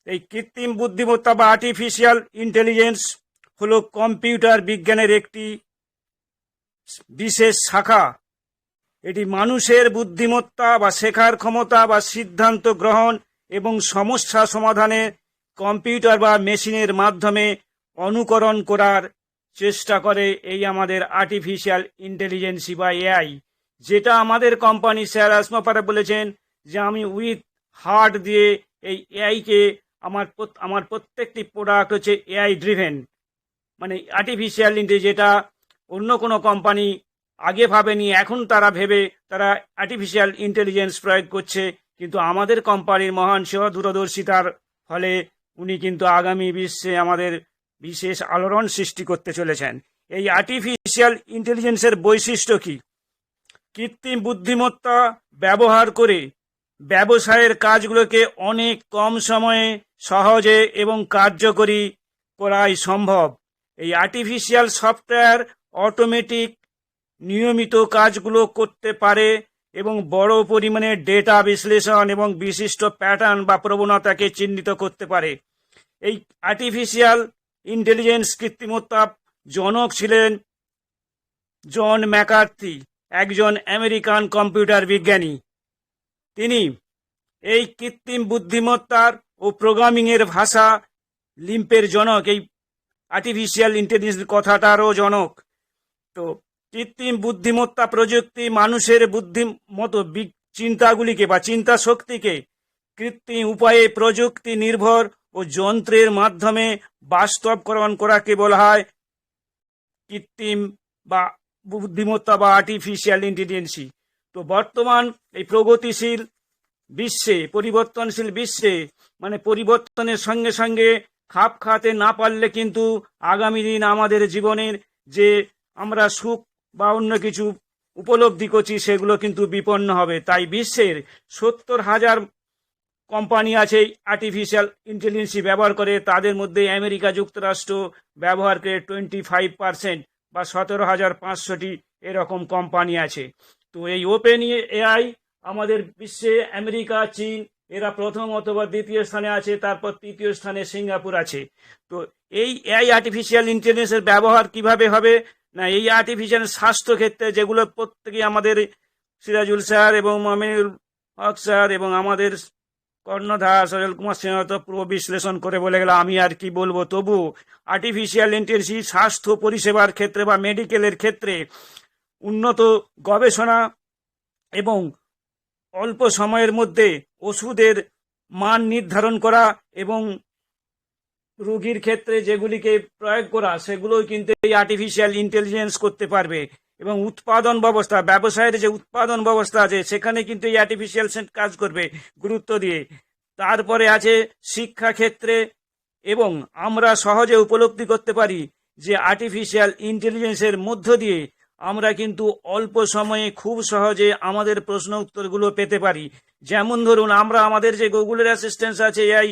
এই কৃত্রিম বুদ্ধিমত্তা বা আর্টিফিশিয়াল ইন্টেলিজেন্স হলো কম্পিউটার বিজ্ঞানের একটি বিশেষ শাখা। এটি মানুষের বুদ্ধিমত্তা বা শেখার ক্ষমতা বা সিদ্ধান্ত গ্রহণ এবং সমস্যা সমাধানে কম্পিউটার বা মেশিনের মাধ্যমে অনুকরণ করার চেষ্টা করে এই আমাদের আর্টিফিশিয়াল ইন্টেলিজেন্সি বা এআই, যেটা আমাদের কোম্পানি স্যার আসমাপারে বলেছেন যে আমি উইথ হার্ট দিয়ে এই এআইকে আমার প্রত্যেকটি প্রোডাক্ট হচ্ছে এআই ড্রিভেন, আর্টিফিশিয়াল ইন্টেলিজেন্স, যেটা অন্য কোনো কোম্পানি আগে ভাবেনি, এখন তারা ভেবে তারা আর্টিফিশিয়াল ইন্টেলিজেন্স প্রয়োগ করছে। কিন্তু আমাদের কোম্পানির মহান সেবা দূরদর্শিতার ফলে উনি কিন্তু আগামী বিশ্বে আমাদের বিশেষ আলোড়ন সৃষ্টি করতে চলেছেন। এই আর্টিফিশিয়াল ইন্টেলিজেন্সের বৈশিষ্ট্য কি? কৃত্রিম বুদ্ধিমত্তা ব্যবহার করে ব্যবসায়ের কাজগুলোকে অনেক কম সময়ে সহজে এবং কার্যকরী করাই সম্ভব। এই আর্টিফিশিয়াল সফটওয়্যার অটোমেটিক নিয়মিত কাজগুলো করতে পারে এবং বড় পরিমাণে ডেটা বিশ্লেষণ এবং বিশিষ্ট প্যাটার্ন বা প্রবণতাকে চিহ্নিত করতে পারে। এই আর্টিফিশিয়াল ইন্টেলিজেন্স কৃত্রিমত্তা জনক ছিলেন জন ম্যাকার্থি, একজন আমেরিকান কম্পিউটার বিজ্ঞানী। তিনি এই কৃত্রিম বুদ্ধিমত্তার ও প্রোগ্রামিংয়ের ভাষা লিম্পের জনক, এই আর্টিফিশিয়াল ইন্টেলিজেন্স কথাটারও জনক। তো কৃত্রিম বুদ্ধিমত্তা প্রযুক্তি মানুষের বুদ্ধিমতো চিন্তাগুলিকে বা চিন্তা শক্তিকে কৃত্রিম উপায়ে প্রযুক্তি নির্ভর ও যন্ত্রের মাধ্যমে বাস্তবকরণ করাকে বলা হয় কৃত্রিম বা বুদ্ধিমত্তা বা আর্টিফিশিয়াল ইন্টেলিজেন্সি। তো বর্তমান এই প্রগতিশীল বিশ্বে, পরিবর্তনশীল বিশ্বে, পরিবর্তনের সঙ্গে সঙ্গে খাপ খাতে না পারলে কিন্তু আগামী দিন আমাদের জীবনের যে আমরা সুখ বা অন্য কিছু উপলব্ধি করছি সেগুলো কিন্তু বিপন্ন হবে। তাই বিশ্বের 70,000 কোম্পানি আছে আর্টিফিশিয়াল ইন্টেলিজেন্সি ব্যবহার করে, তাদের মধ্যে আমেরিকা যুক্তরাষ্ট্র ব্যবহার করে 25% বা 17,500টি এরকম কোম্পানি আছে। তো এই ওপেন এআই আমাদের বিশ্বে আমেরিকা, চীন এরা প্রথম অথবা দ্বিতীয় স্থানে আছে, তারপর তৃতীয় স্থানে সিঙ্গাপুর আছে। তো এই এআই আর্টিফিশিয়াল ইন্টেলিজেন্সের ব্যবহার কিভাবে হবে না, এই আর্টিফিশিয়াল স্বাস্থ্য ক্ষেত্রে যেগুলো প্রত্যেকেই আমাদের সিরাজুল স্যার এবং মমিনুল হক স্যার এবং আমাদের কর্ণধার সজল কুমার সিংহ তো পুরো বিশ্লেষণ করে বলে গেল, আমি আর কি বলবো। তবু আর্টিফিশিয়াল ইন্টেলিজেন্স স্বাস্থ্য পরিষেবার ক্ষেত্রে বা মেডিকেলের ক্ষেত্রে উন্নত গবেষণা এবং অল্প সময়ের মধ্যে ওষুধের মান নির্ধারণ করা এবং রোগীর ক্ষেত্রে যেগুলিকে প্রয়োগ করা সেগুলোই কিন্তু এই আর্টিফিশিয়াল ইন্টেলিজেন্স করতে পারবে। এবং উৎপাদন ব্যবস্থা, ব্যবসায়ের যে উৎপাদন ব্যবস্থা আছে সেখানে কিন্তু এই আর্টিফিশিয়াল কাজ করবে গুরুত্ব দিয়ে। তারপরে আছে শিক্ষা ক্ষেত্রে, এবং আমরা সহজে উপলব্ধি করতে পারি যে আর্টিফিশিয়াল ইন্টেলিজেন্সের মধ্য দিয়ে আমরা কিন্তু অল্প সময়ে খুব সহজে আমাদের প্রশ্ন উত্তরগুলো পেতে পারি। যেমন ধরুন, আমরা আমাদের যে গুগলের অ্যাসিস্ট্যান্ট আছে এআই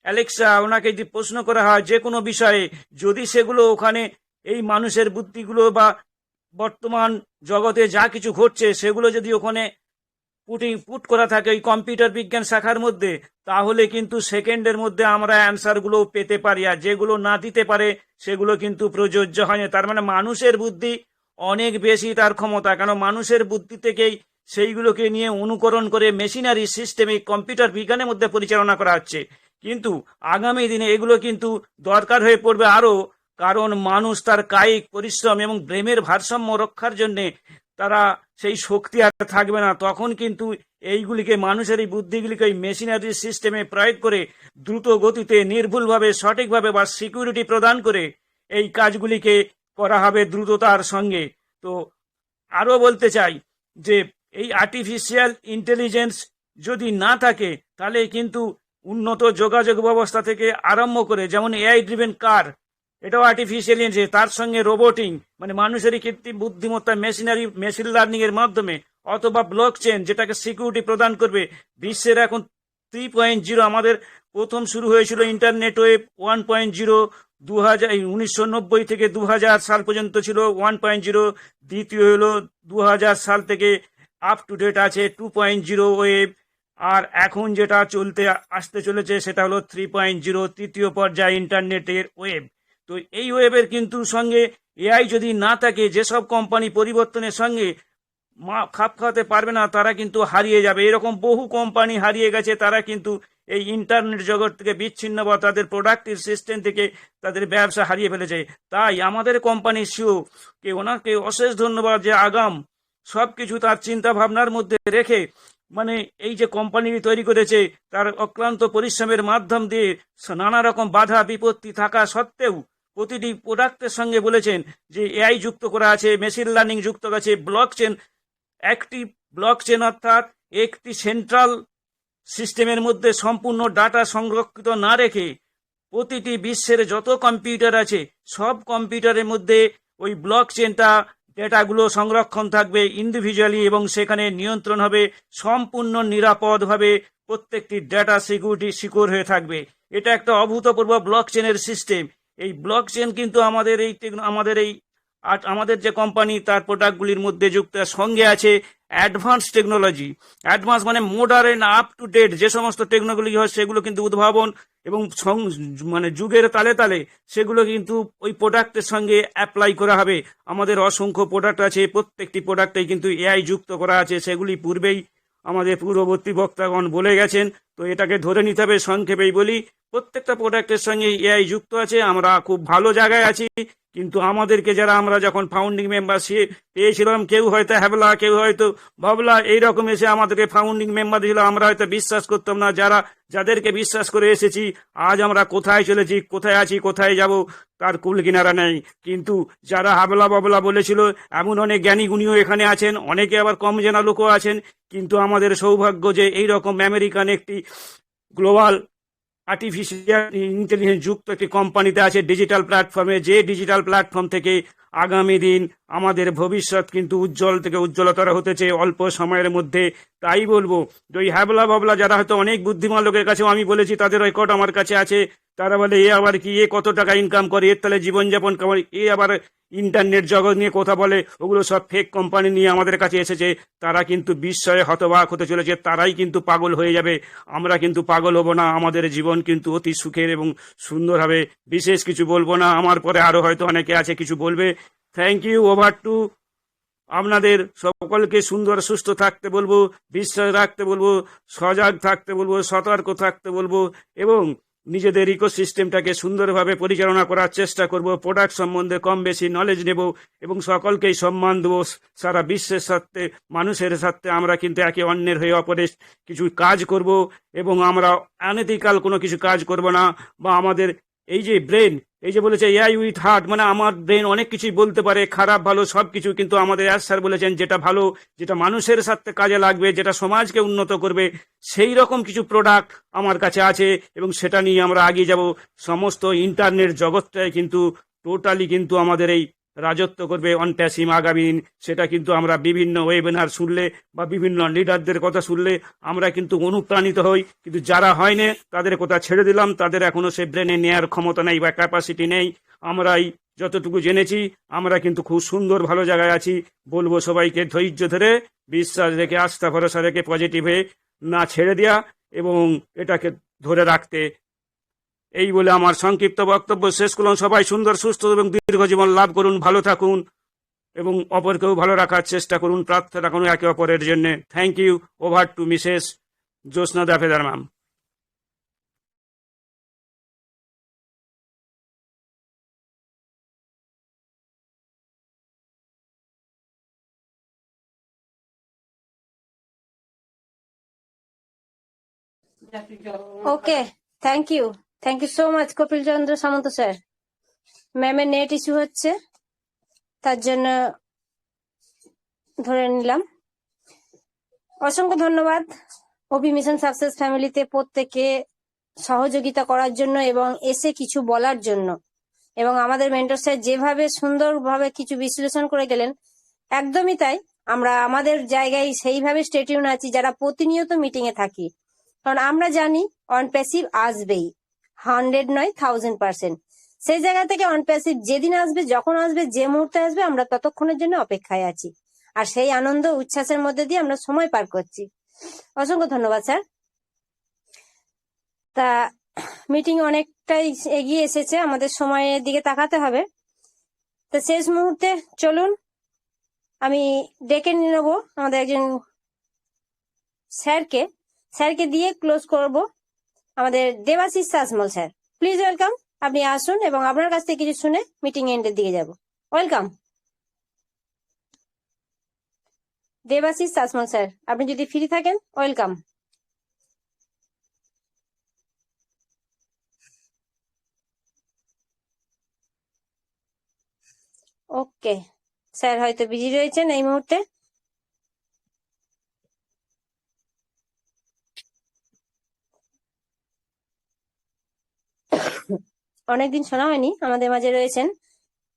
অ্যালেক্সা, ওনাকে যদি প্রশ্ন করা হয় যে কোনো বিষয়ে, যদি সেগুলো ওখানে এই মানুষের বুদ্ধিগুলো বা বর্তমান জগতে যা কিছু ঘটছে সেগুলো যদি ওখানে পুট করা থাকে ওই কম্পিউটার বিজ্ঞান শাখার মধ্যে, তাহলে কিন্তু সেকেন্ডের মধ্যে আমরা অ্যান্সারগুলো পেতে পারি। আর যেগুলো না দিতে পারে সেগুলো কিন্তু প্রযোজ্য হয় না। তার মানে মানুষের বুদ্ধি অনেক বেশি তার ক্ষমতা, কারণ মানুষের বুদ্ধি থেকেই সেইগুলোকে নিয়ে অনুকরণ করে মেশিনারি সিস্টেমে কম্পিউটার বিজ্ঞানের মধ্যে পরিচালনা করা হচ্ছে। কিন্তু আগামী দিনে এগুলো কিন্তু দরকার হয়ে পড়বে আরও, কারণ মানুষ তার কায়িক পরিশ্রম এবং ব্রেনের ভারসাম্য রক্ষার জন্যে তারা সেই শক্তি আর থাকবে না। তখন কিন্তু এইগুলিকে, মানুষের এই বুদ্ধিগুলিকে এই মেশিনারি সিস্টেমে প্রয়োগ করে দ্রুত গতিতে, নির্ভুলভাবে, সঠিকভাবে বা সিকিউরিটি প্রদান করে এই কাজগুলিকে করা হবে দ্রুততার সঙ্গে। তো আরও বলতে চাই যে এই আর্টিফিশিয়াল ইন্টেলিজেন্স যদি না থাকে তাহলে কিন্তু উন্নত যোগাযোগ ব্যবস্থা থেকে আরম্ভ করে, যেমন এআই ড্রিভেন কার, এটাও আর্টিফিশিয়াল ইন্টেলিজেন্স, তার সঙ্গে রোবোটিং মানে মানুষেরই কৃত্রিম বুদ্ধিমত্তা মেশিন লার্নিং এর মাধ্যমে, অথবা ব্লক চেন যেটাকে সিকিউরিটি প্রদান করবে। বিশ্বের এখন 3.0, আমাদের প্রথম শুরু হয়েছিল ইন্টারনেট ওয়েব 1.0, 1990 থেকে 2000 সাল পর্যন্ত ছিল 1.0, দ্বিতীয় হলো 2000 সাল থেকে আপ টু ডেট আছে 2.0 ওয়েব, আর এখন যেটা আসতে চলেছে সেটা হলো 3.0, তৃতীয় পর্যায়ে ইন্টারনেটের ওয়েব। তো এই ওয়েবের কিন্তু সঙ্গে এআই যদি না থাকে, যেসব কোম্পানি পরিবর্তনের সঙ্গে খাপ খাওয়াতে পারবে না তারা কিন্তু হারিয়ে যাবে। এরকম বহু কোম্পানি হারিয়ে গেছে, তারা কিন্তু এই ইন্টারনেট জগৎ থেকে বিচ্ছিন্ন বা তাদের প্রোডাক্টিভ সিস্টেম থেকে তাদের ব্যবসা হারিয়ে ফেলেছে। তাই আমাদের কোম্পানির সিও কে, ওনাকে অশেষ ধন্যবাদ যে আগাম সবকিছু তার চিন্তা ভাবনার মধ্যে রেখে, মানে এই যে কোম্পানি তৈরি করেছে তার অক্লান্ত পরিশ্রমের মাধ্যম দিয়ে নানা রকম বাধা বিপত্তি থাকা সত্ত্বেও প্রতিটি প্রোডাক্টের সঙ্গে বলেছেন যে এআই যুক্ত করা আছে, মেশিন লার্নিং যুক্ত আছে, ব্লক চেন, একটি ব্লক চেন অর্থাৎ একটি সেন্ট্রাল সিস্টেমের মধ্যে সম্পূর্ণ ডাটা সংরক্ষিত না রেখে প্রতিটি বিশ্বের যত কম্পিউটার আছে সব কম্পিউটারের মধ্যে ওই ব্লক চেনটা, ডেটাগুলো সংরক্ষণ থাকবে ইন্ডিভিজুয়ালি, এবং সেখানে নিয়ন্ত্রণ হবে সম্পূর্ণ নিরাপদভাবে, প্রত্যেকটি ডেটা সিকিউরিটি সিকিউর হয়ে থাকবে। এটা একটা অভূতপূর্ব ব্লক চেনের সিস্টেম। এই ব্লক চেন কিন্তু আমাদের যে কোম্পানি তার প্রোডাক্টগুলির মধ্যে যুক্ত, সঙ্গে আছে অ্যাডভান্স টেকনোলজি। অ্যাডভান্স মানে মডার্ন, আপ টু ডেট যে সমস্ত টেকনোলজি হয় সেগুলো কিন্তু উদ্ভাবন এবং মানে যুগের তালে তালে সেগুলো কিন্তু ওই প্রোডাক্টের সঙ্গে অ্যাপ্লাই করা হবে। আমাদের অসংখ্য প্রোডাক্ট আছে, প্রত্যেকটি প্রোডাক্টেই কিন্তু এআই যুক্ত করা আছে, সেগুলি পূর্বেই আমাদের পূর্ববর্তী বক্তাগণ বলে গেছেন। তো এটাকে ধরে নিতে হবে, সংক্ষেপেই বলি, প্রত্যেকটা প্রোডাক্টের সঙ্গে এআই যুক্ত আছে। আমরা খুব ভালো জায়গায় আছি, কিন্তু আমাদেরকে আমরা যখন ফাউন্ডিং মেম্বারশিপ পেয়েছিলাম, কেউ হয়তো হ্যাবলা, কেউ হয়তো ভাবলা, এইরকম এসে আমাদেরকে ফাউন্ডিং মেম্বার দিয়েছিল, আমরা হয়তো বিশ্বাস করতাম না। যাদেরকে বিশ্বাস করে এসেছি, আজ আমরা কোথায় চলেছি, কোথায় আছি, কোথায় যাব তার কুল কিনারা নেই। কিন্তু যারা হাবলা বাবলা বলেছিল, এমন অনেক জ্ঞানী গুণীও এখানে আছেন, অনেকে আবার কম জানা লোকও আছেন। কিন্তু আমাদের সৌভাগ্য যে এইরকম আমেরিকান একটি গ্লোবাল আর্টিফিশিয়াল ইন্টেলিজেন্স যুক্ত একটি কোম্পানিতে আছে ডিজিটাল প্ল্যাটফর্মে, যে ডিজিটাল প্ল্যাটফর্ম থেকে আগামী দিন আমাদের ভবিষ্যৎ কিন্তু উজ্জ্বল থেকে উজ্জ্বলতর হতেছে অল্প সময়ের মধ্যে। তাই বলবো যে ওই হ্যাবলা বাবলা যারা হয়তো অনেক বুদ্ধিমান লোকের কাছেও আমি বলেছি, তাদের রেকর্ড আমার কাছে আছে, তারা বলে এ আবার কি, এ কত টাকা ইনকাম করে, এর তাহলে জীবনযাপন করে, এ আবার ইন্টারনেট জগৎ নিয়ে কথা বলে, ওগুলো সব ফেক কোম্পানি নিয়ে আমাদের কাছে এসেছে। তারা কিন্তু বিস্ময়ে হতবাক হতে চলেছে, তারাই কিন্তু পাগল হয়ে যাবে। আমরা কিন্তু পাগল হব না, আমাদের জীবন কিন্তু অতি সুখের এবং সুন্দর হবে। বিশেষ কিছু বলবো না, আমার পরে আরো হয়তো অনেকে আছে কিছু বলবে। Thank you, over to. আপনাদের সকলকে সুন্দর সুস্থ থাকতে বলবো, বিশ্বাস রাখতে বলবো, সজাগ থাকতে বলবো, সতর্ক থাকতে বলবো এবং নিজেদের ইকোসিস্টেমটাকে সুন্দরভাবে পরিচালনা করার চেষ্টা করব। প্রোডাক্ট সম্বন্ধে কম বেশি নলেজ নেব এবং সকলকেই সম্মান দেবো। সারা বিশ্বের সাথে, মানুষের সাথে আমরা কিন্তু একে অন্যের হয়ে অপরের কিছু কাজ করব এবং আমরা অনৈতিকাল কোনো কিছু কাজ করব না। বা আমাদের এই যে ব্রেন, এই যে বলেছে এআই উইথ হার্ট, মানে আমার ব্রেন অনেক কিছুই বলতে পারে, খারাপ ভালো সব কিছু, কিন্তু আমাদের স্যার বলেছেন যেটা ভালো, যেটা মানুষের সাথে কাজে লাগবে, যেটা সমাজকে উন্নত করবে, সেই রকম কিছু প্রোডাক্ট আমার কাছে আছে এবং সেটা নিয়ে আমরা এগিয়ে যাব। সমস্ত ইন্টারনেট জগৎটাই কিন্তু টোটালি কিন্তু আমাদের এই রাজত্ব করবে অন প্যাসিভ আগামী। সেটা কিন্তু আমরা বিভিন্ন ওয়েবিনার শুনলে বা বিভিন্ন লিডারদের কথা শুনলে আমরা কিন্তু অনুপ্রাণিত হই, কিন্তু যারা হয়নি তাদের কথা ছেড়ে দিলাম, তাদের এখনো সে ব্রেনে নেওয়ার ক্ষমতা নেই বা ক্যাপাসিটি নেই। আমরাই যতটুকু জেনেছি আমরা কিন্তু খুব সুন্দর ভালো জায়গায় আছি। বলবো সবাইকে ধৈর্য ধরে, বিশ্বাস রেখে, আস্থা ভরসা রেখে, পজিটিভ হয়ে না ছেড়ে দেওয়া এবং এটাকে ধরে রাখতে। এই বলে আমার সংক্ষিপ্ত বক্তব্য শেষ করলাম। সবাই সুন্দর সুস্থ এবং দীর্ঘ জীবন লাভ করুন, ভালো থাকুন এবং অপরকেও ভালো রাখার চেষ্টা করুন, প্রার্থনা করুন একে অপরের জন্য। Thank you, over to Mrs Jyotsna Dafedar ma'am. Okay, thank you so much Kapil Chandra Samanta sir. ম্যামের নেট ইস্যু হচ্ছে, তার জন্য ধরে নিলাম। অসংখ্য ধন্যবাদ ওপি মিশন সাকসেস ফ্যামিলিতে প্রত্যেকে সহযোগিতা করার জন্য এবং এসে কিছু বলার জন্য। এবং আমাদের মেন্টর স্যার যেভাবে সুন্দরভাবে কিছু বিশ্লেষণ করে গেলেন, একদমই তাই। আমরা আমাদের জায়গায় সেইভাবে স্টেটিউন আছি যারা প্রতিনিয়ত মিটিং এ থাকি, কারণ আমরা জানি অন প্যাসিভ আসবেই, 100 নয় 1000%। সেই জায়গা থেকে অন প্যাসিভ যেদিন আসবে, যখন আসবে, যে মুহূর্তে আসবে, আমরা ততক্ষণের জন্য অপেক্ষায় আছি। আর সেই আনন্দ উচ্ছ্বাসের মধ্যে দিয়ে আমরা সময় পার করছি। অসংখ্য ধন্যবাদ স্যার। তা মিটিং অনেকটাই এগিয়ে এসেছে, আমাদের সময়ের দিকে তাকাতে হবে। তো শেষ মুহূর্তে চলুন আমি ডেকে নিয়ে নেবো আমাদের একজন স্যারকে দিয়ে ক্লোজ করব। আমাদের Debashis Sasmal sir, please welcome. আপনি আসুন এবং আপনার কাছ থেকে কিছু শুনে মিটিং এন্ডের দিকে যাব। ওয়েলকাম দেবাশিস শাসমল স্যার, আপনি যদি ফ্রি থাকেন, ওয়েলকাম। ওকে স্যার, হয়তো বিজি রয়েছেন এই মুহূর্তে। অনেকদিন শোনা হয়নি, আমাদের মাঝে রয়েছেন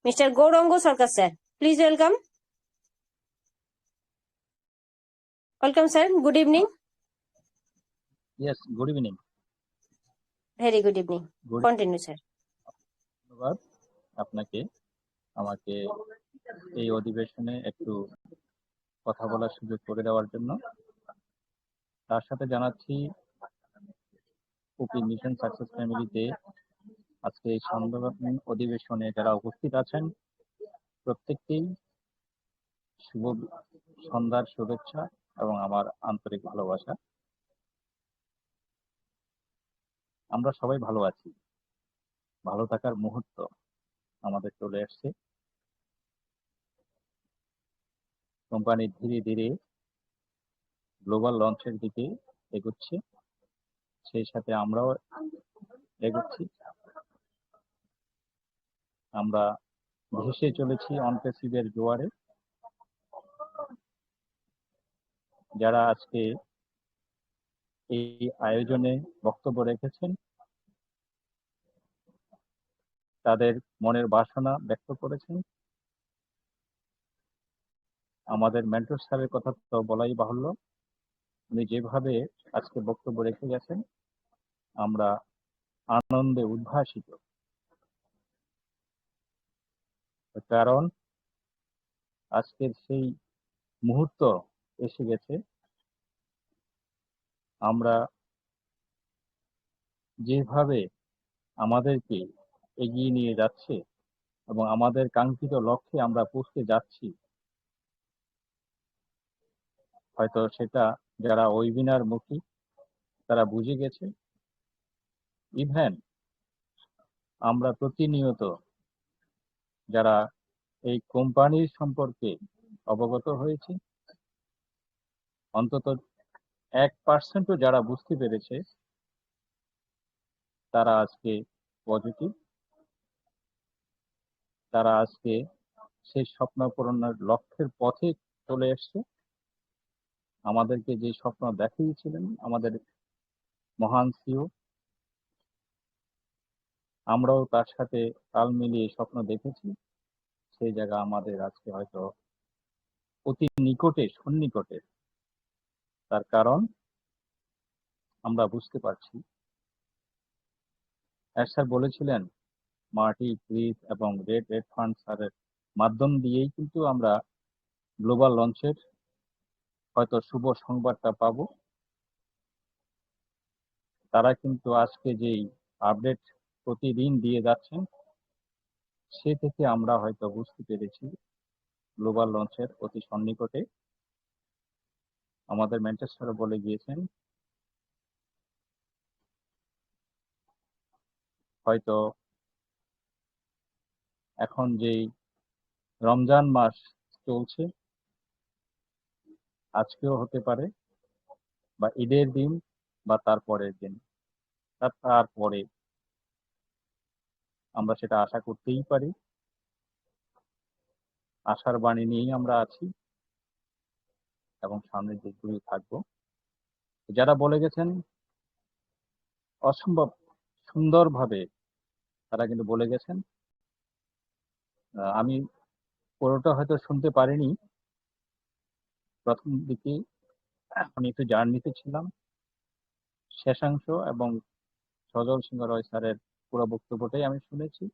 mister Gouranga Sarkar sir, please welcome. Welcome sir, good evening. Yes, good evening. Very good evening, Good continue sir. ধন্যবাদ আপনাকে আমাকে এই অধিবেশনে একটু কথা বলার সুযোগ করে দেওয়ার জন্য। তার সাথে জানাচ্ছি ওপি মিশন সাকসেস ফ্যামিলিতে আজকে এই সম্মেলন অধিবেশনে যারা উপস্থিত আছেন প্রত্যেককেই শুভ সন্ধ্যার শুভেচ্ছা এবং আমার আন্তরিক ভালোবাসা। আমরা সবাই ভালো আছি, ভালো থাকার মুহূর্ত আমাদের চলে আসছে। কোম্পানি ধীরে ধীরে গ্লোবাল লঞ্চের দিকে এগোচ্ছে, সেই সাথে আমরাও এগোচ্ছি। আমরা ভেসে চলেছি অনপ্যাসিভের জোয়ারে। যারা আজকে এই আয়োজনে বক্তব্য রেখেছেন তাদের মনের বাসনা ব্যক্ত করেছেন। আমাদের মেন্টর স্যারের কথা তো বলাই বাহুল্য, উনি যেভাবে আজকে বক্তব্য রেখে গেছেন আমরা আনন্দে উদ্ভাসিত। কারণ আজকের সেই মুহূর্ত এসে গেছে, আমরা যেভাবে আমাদেরকে এগিয়ে নিয়ে যাচ্ছে এবং আমাদের কাঙ্ক্ষিত লক্ষ্যে আমরা পৌঁছতে যাচ্ছি, হয়তো সেটা যারা ওয়েবিনার মুখী তারা বুঝে গেছে। ইভেন আমরা প্রতিনিয়ত যারা এই কোম্পানির সম্পর্কে অবগত হয়েছি, অন্তত 1% যারা বুঝতে পেরেছে তারা আজকে পজিটিভ, তারা আজকে সেই স্বপ্ন পূরণের লক্ষ্যের পথে চলে এসছে। আমাদেরকে যে স্বপ্ন দেখিয়েছিলেন আমাদের মহান সিও, আমরাও তার সাথে তাল মিলিয়ে স্বপ্ন দেখেছি। সেই জায়গা আমাদের আজকে হয়তো অতি নিকটে সন্নিকটে। তার কারণ আমরা বুঝতে পারছি, স্যার বলেছিলেন মার্টি, ক্রিস এবং রেড ফান্ড স্যারের মাধ্যম দিয়েই কিন্তু আমরা গ্লোবাল লঞ্চের হয়তো শুভ সংবাদটা পাবো। তারা কিন্তু আজকে যেই আপডেট প্রতিদিন দিয়ে যাচ্ছেন সে থেকে আমরা হয়তো বুঝতে পেরেছি গ্লোবাল লঞ্চের অতি সন্নিকটে। আমাদের মেন্টর স্যার বলে গিয়েছেন হয়তো এখন যেই রমজান মাস চলছে, আজকেও হতে পারে বা ঈদের দিন বা তারপরের দিন, তারপরে আমরা সেটা আশা করতেই পারি। আশার বাণী নিয়েই আমরা আছি এবং সামনের দিকগুলি থাকবো। যারা বলে গেছেন অসম্ভব সুন্দরভাবে তারা কিন্তু বলে গেছেন। আমি পুরোটা হয়তো শুনতে পারিনি, প্রথম দিকে আমি একটু জার্নিতে ছিলাম। শেষাংশ এবং সজল সিংহ রয় স্যারের পুরো বক্তব্যটাই আমি শুনেছি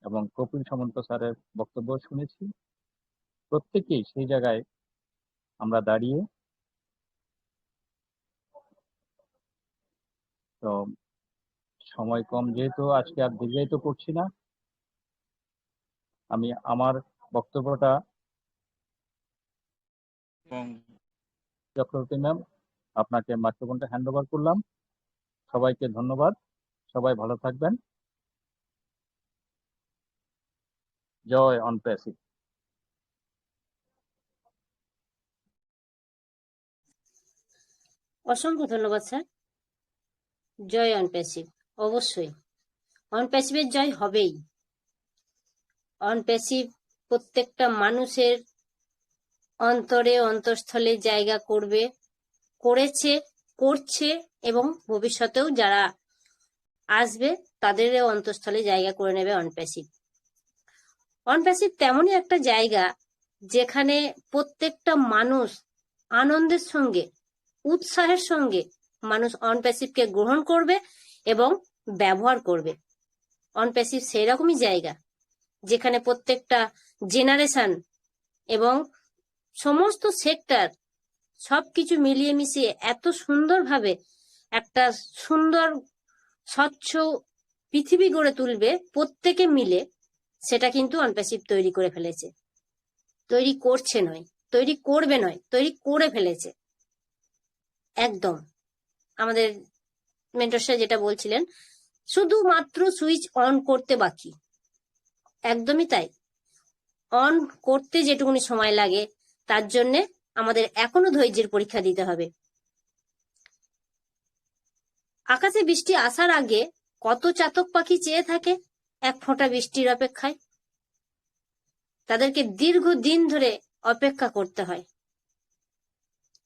এবং কপিল সামন্ত স্যারের বক্তব্য শুনেছি। প্রত্যেকেই সেই জায়গায় আমরা দাঁড়িয়ে, তো সময় কম যেহেতু আজকে আর দীর্ঘায়িত করছি না, আমি আমার বক্তব্যটা এবং চক্রবর্তী ম্যাম আপনাকে মাইক্রোফোনটা হ্যান্ড ওভার করলাম। সবাইকে ধন্যবাদ, সবাই ভালো থাকবেন। জয় অন প্যাসিভ। অসংখ্য ধন্যবাদ স্যার। জয় অন প্যাসিভ, অবশ্যই অন প্যাসিভের জয় হবেই। অন প্যাসিভ প্রত্যেকটা মানুষের অন্তরে অন্তঃস্থলে জায়গা করবে, করেছে, করছে এবং ভবিষ্যতেও যারা আসবে তাদেরও অন্তঃস্থলে জায়গা করে নেবে অন প্যাসিভ। অন প্যাসিভ তেমনই একটা জায়গা যেখানে প্রত্যেকটা মানুষ আনন্দের সঙ্গে, উৎসাহের সঙ্গে মানুষ অন প্যাসিভকে গ্রহণ করবে এবং ব্যবহার করবে। অন প্যাসিভ সেই রকমই জায়গা যেখানে প্রত্যেকটা জেনারেশন এবং সমস্ত সেক্টর সবকিছু মিলিয়ে মিশিয়ে এত সুন্দরভাবে একটা সুন্দর স্বচ্ছ পৃথিবী গড়ে তুলবে প্রত্যেকে মিলে, সেটা কিন্তু অনপ্যাসিভ তৈরি করে ফেলেছে। তৈরি করছে নয়, তৈরি করবে নয়, তৈরি করে ফেলেছে একদম। আমাদের মেন্টর স্যার যেটা বলছিলেন, শুধুমাত্র সুইচ অন করতে বাকি, একদমই তাই। অন করতে যেটুকুনি সময় লাগে তার জন্য আমাদের এখনো ধৈর্যের পরীক্ষা দিতে হবে। আকাশে বৃষ্টি আসার আগে কত চাতক পাখি চেয়ে থাকে এক ফোঁটা বৃষ্টির অপেক্ষায়। তাদেরকে দীর্ঘদিন ধরে অপেক্ষা করতে হয়,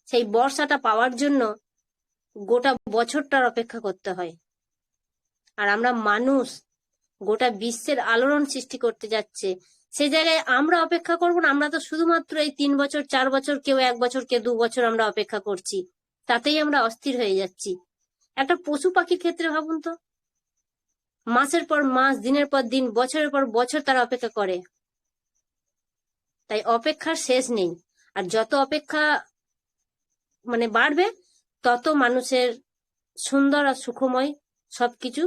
সেই বর্ষাটা পাওয়ার জন্য গোটা বছরটার অপেক্ষা করতে হয়। আর আমরা মানুষ গোটা বিশ্বের আলোড়ন সৃষ্টি করতে যাচ্ছে সেই জায়গায় আমরা অপেক্ষা করবো না। আমরা তো শুধুমাত্র এই 3 বছর 4 বছর, কেউ 1 বছর, কেউ 2 বছর আমরা অপেক্ষা করছি, তাতেই আমরা অস্থির হয়ে যাচ্ছি। একটা পশু পাখির ক্ষেত্রে ভাবুন তো, মাসের পর মাস, দিনের পর দিন, বছরের পর বছর তারা অপেক্ষা করে। তাই অপেক্ষার শেষ নেই। আর যত অপেক্ষা বাড়বে, তত মানুষের সুন্দর আর সুখময় সবকিছু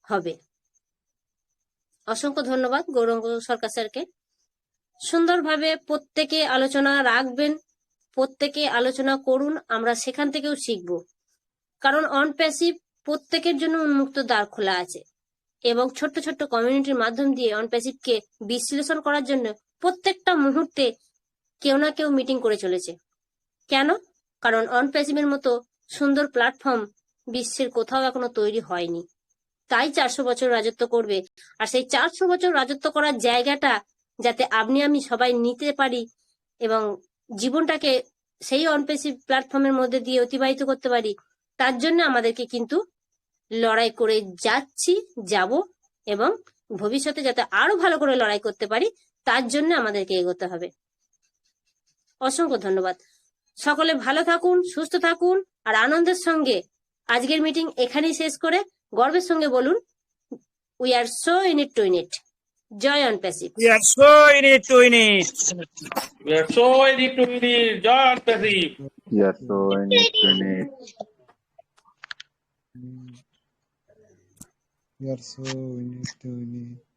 হবে। অসংখ্য ধন্যবাদ গৌরাঙ্গ সরকার স্যারকে। সুন্দরভাবে প্রত্যেকে আলোচনা রাখবেন, প্রত্যেকে আলোচনা করুন, আমরা সেখান থেকেও শিখব। কারণ অন প্যাসিভ প্রত্যেকের জন্য উন্মুক্ত দ্বার খোলা আছে, এবং ছোট্ট ছোট্ট কমিউনিটির মাধ্যম দিয়ে অন প্যাসিভকে বিশ্লেষণ করার জন্য প্রত্যেকটা মুহূর্তে কেউ না কেউ মিটিং করে চলেছে। কেন? কারণ অন প্যাসিভের মতো সুন্দর প্ল্যাটফর্ম বিশ্বের কোথাও এখনো তৈরি হয়নি। তাই 400 বছর রাজত্ব করবে। আর সেই 400 বছর রাজত্ব করার জায়গাটা যাতে আপনি আমি সবাই নিতে পারি এবং জীবনটাকে সেই অনপ্যাসিভ প্ল্যাটফর্মের মধ্যে দিয়ে অতিবাহিত করতে পারি, তার জন্য আমাদেরকে কিন্তু লড়াই করে যাচ্ছি, যাব, এবং ভবিষ্যতে যাতে আরো ভালো করে লড়াই করতে পারি, তার জন্য আমাদেরকে এগোতে হবে। অসংখ্য ধন্যবাদ। সকলে ভালো থাকুন, সুস্থ থাকুন, আর আনন্দের সঙ্গে আজকের মিটিং এখানেই শেষ করে গর্বের সঙ্গে বলুন, we are so in it to in it. জয় on passive. We are so in it to in it. We are so in it to win it. John Passive. Yes, so in it. We are so in it to win it.